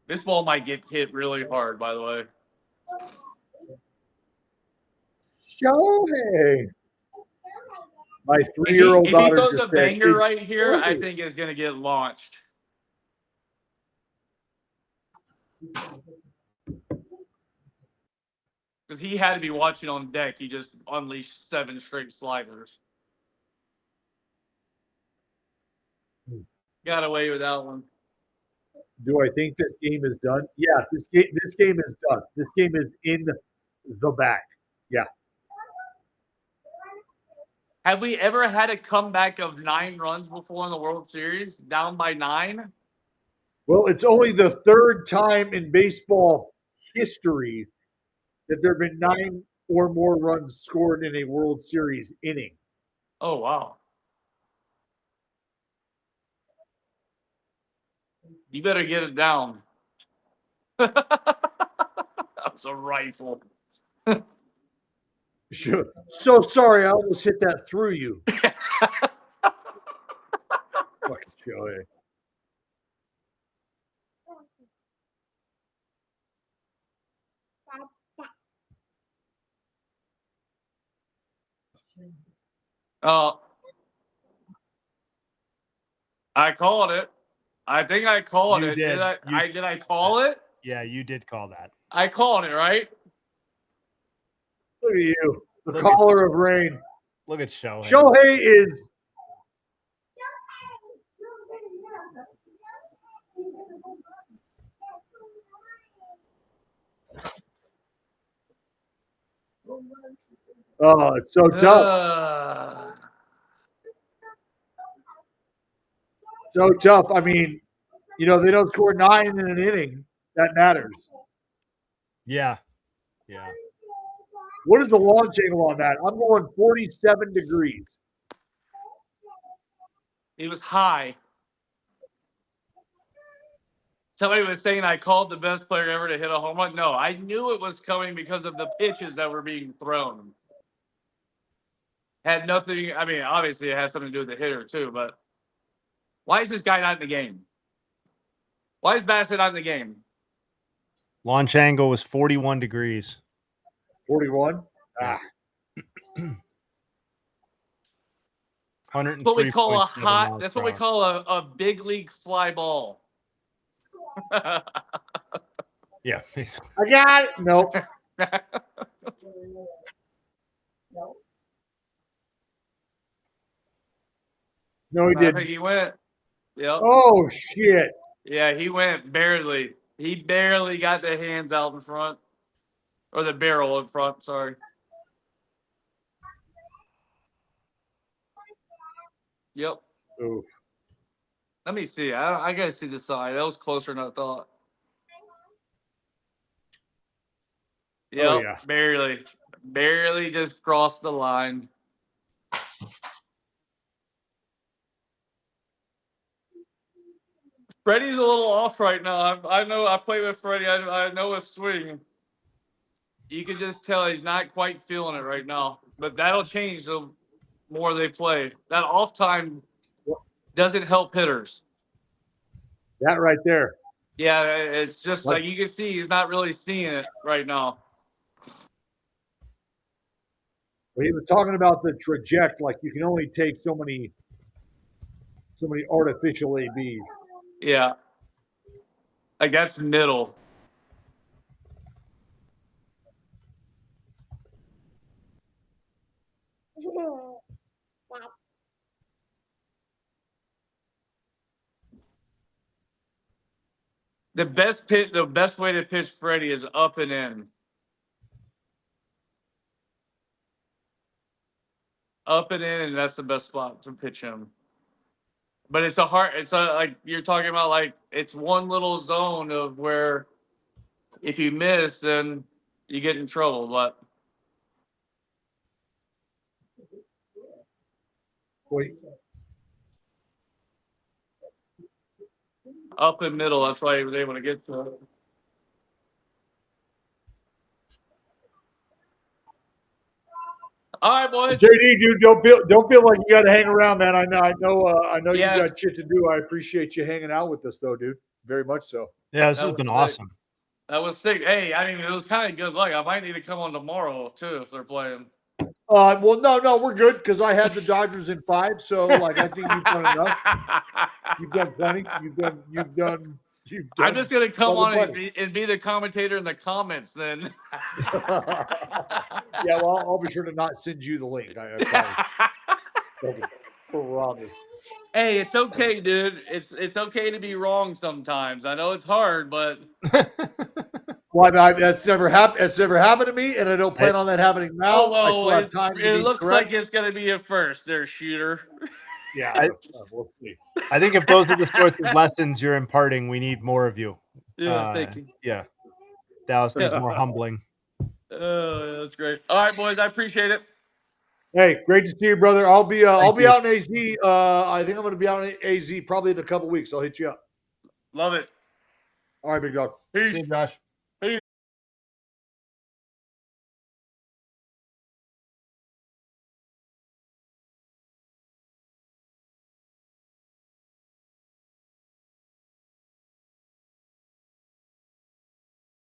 Speaker 4: This ball might get hit really hard, by the way.
Speaker 1: Shohei. My 3-year-old
Speaker 4: If he
Speaker 1: daughter
Speaker 4: throws
Speaker 1: just
Speaker 4: a
Speaker 1: said,
Speaker 4: banger
Speaker 1: "It's
Speaker 4: right here, I
Speaker 1: Shohei."
Speaker 4: think it's going to get launched. Because he had to be watching on deck. He just unleashed 7 straight sliders. Got away with that one.
Speaker 1: Do I think this game is done? Yeah, this game is done. This game is in the bag. Yeah.
Speaker 4: Have we ever had a comeback of 9 runs before in the World Series? Down by 9?
Speaker 1: Well, it's only the 3rd time in baseball history that there have been 9 or more runs scored in a World Series inning.
Speaker 4: Oh, wow. You better get it down. That was a rifle.
Speaker 1: Sure. So sorry, I almost hit that through you. Fucking Shohei.
Speaker 4: I called it. I think I called
Speaker 3: You
Speaker 4: it.
Speaker 3: did.
Speaker 4: Did I call it?
Speaker 3: Yeah, you did call that.
Speaker 4: I called it, right?
Speaker 1: Look at you, the
Speaker 3: Look
Speaker 1: caller of rain.
Speaker 3: Look at Shohei.
Speaker 1: Shohei is oh, it's so tough. So tough. I mean, they don't score 9 in an inning. That matters.
Speaker 3: Yeah. Yeah.
Speaker 1: What is the launch angle on that? I'm going 47 degrees.
Speaker 4: He was high. Somebody was saying I called the best player ever to hit a home run. No, I knew it was coming because of the pitches that were being thrown. Had nothing. I mean, obviously it has something to do with the hitter too, but why is this guy not in the game? Why is Bassett not in the game?
Speaker 3: Launch angle was 41 degrees.
Speaker 1: 41.
Speaker 3: Yeah.
Speaker 1: Ah,
Speaker 4: That's what we call a
Speaker 3: 103.7
Speaker 4: hot.
Speaker 3: miles
Speaker 4: That's
Speaker 3: per
Speaker 4: what we
Speaker 3: hour.
Speaker 4: call a big league fly ball.
Speaker 3: Yeah.
Speaker 1: I got it. Nope.
Speaker 2: No.
Speaker 1: No, he
Speaker 4: I
Speaker 1: didn't.
Speaker 4: think he went. Yep.
Speaker 1: Oh shit!
Speaker 4: Yeah, he went barely. He barely got the hands out in front, or the barrel in front. Sorry. Yep.
Speaker 1: Oof.
Speaker 4: Let me see. I gotta see the side. That was closer than I thought. Yep.
Speaker 1: Oh, yeah.
Speaker 4: Barely just crossed the line. Freddie's a little off right now. I know. I play with Freddie. I know his swing. You can just tell he's not quite feeling it right now. But that'll change the more they play. That off time doesn't help hitters.
Speaker 1: That right there.
Speaker 4: Yeah, it's just
Speaker 1: What?
Speaker 4: like you can see he's not really seeing it right now.
Speaker 1: He was talking about the trajectory. Like you can only take so many artificial ABs.
Speaker 4: Yeah. Like that's middle. The best way to pitch Freddie is up and in. Up and in, and that's the best spot to pitch him. But it's like you're talking about, like it's one little zone of where if you miss, then you get in trouble. But
Speaker 1: Wait,
Speaker 4: up and middle, that's why he was able to get to it. All right, boys.
Speaker 1: JD, dude, don't feel like you got to hang around, man. I know
Speaker 4: Yeah.
Speaker 1: you got shit to do. I appreciate you hanging out with us, though, dude. Very much so.
Speaker 3: Yeah, this
Speaker 4: That
Speaker 3: has
Speaker 4: was
Speaker 3: been
Speaker 4: sick.
Speaker 3: awesome.
Speaker 4: That was sick. Hey, I mean, it was kind of good luck. I might need to come on tomorrow too if they're playing.
Speaker 1: Well, no, we're good because I had the Dodgers in 5, so like I think you've done enough. You've done plenty. You've done.
Speaker 4: I'm just gonna come
Speaker 1: more
Speaker 4: on
Speaker 1: than
Speaker 4: and be the commentator in the comments then.
Speaker 1: Yeah, well, I'll be sure to not send you the link. I promise.
Speaker 4: Hey, it's okay, dude. It's okay to be wrong sometimes. I know it's hard, but
Speaker 1: Well, that's never happened. It's never happened to me, and I don't plan on that happening now. I still have time to
Speaker 4: it
Speaker 1: be
Speaker 4: looks
Speaker 1: correct.
Speaker 4: like it's gonna be a first there, shooter.
Speaker 1: Yeah, we'll see.
Speaker 3: I think if those are the sorts of lessons you're imparting, we need more of you.
Speaker 4: Yeah, thank you.
Speaker 3: Yeah. Dallas needs more humbling.
Speaker 4: Oh, that's great. All right, boys, I appreciate it.
Speaker 1: Hey, great to see you, brother. I'll be
Speaker 3: you.
Speaker 1: out in AZ. I think I'm going to be out in AZ probably in a couple weeks. I'll hit you up.
Speaker 4: Love it.
Speaker 1: All right, big dog.
Speaker 4: Peace.
Speaker 3: See you, Josh.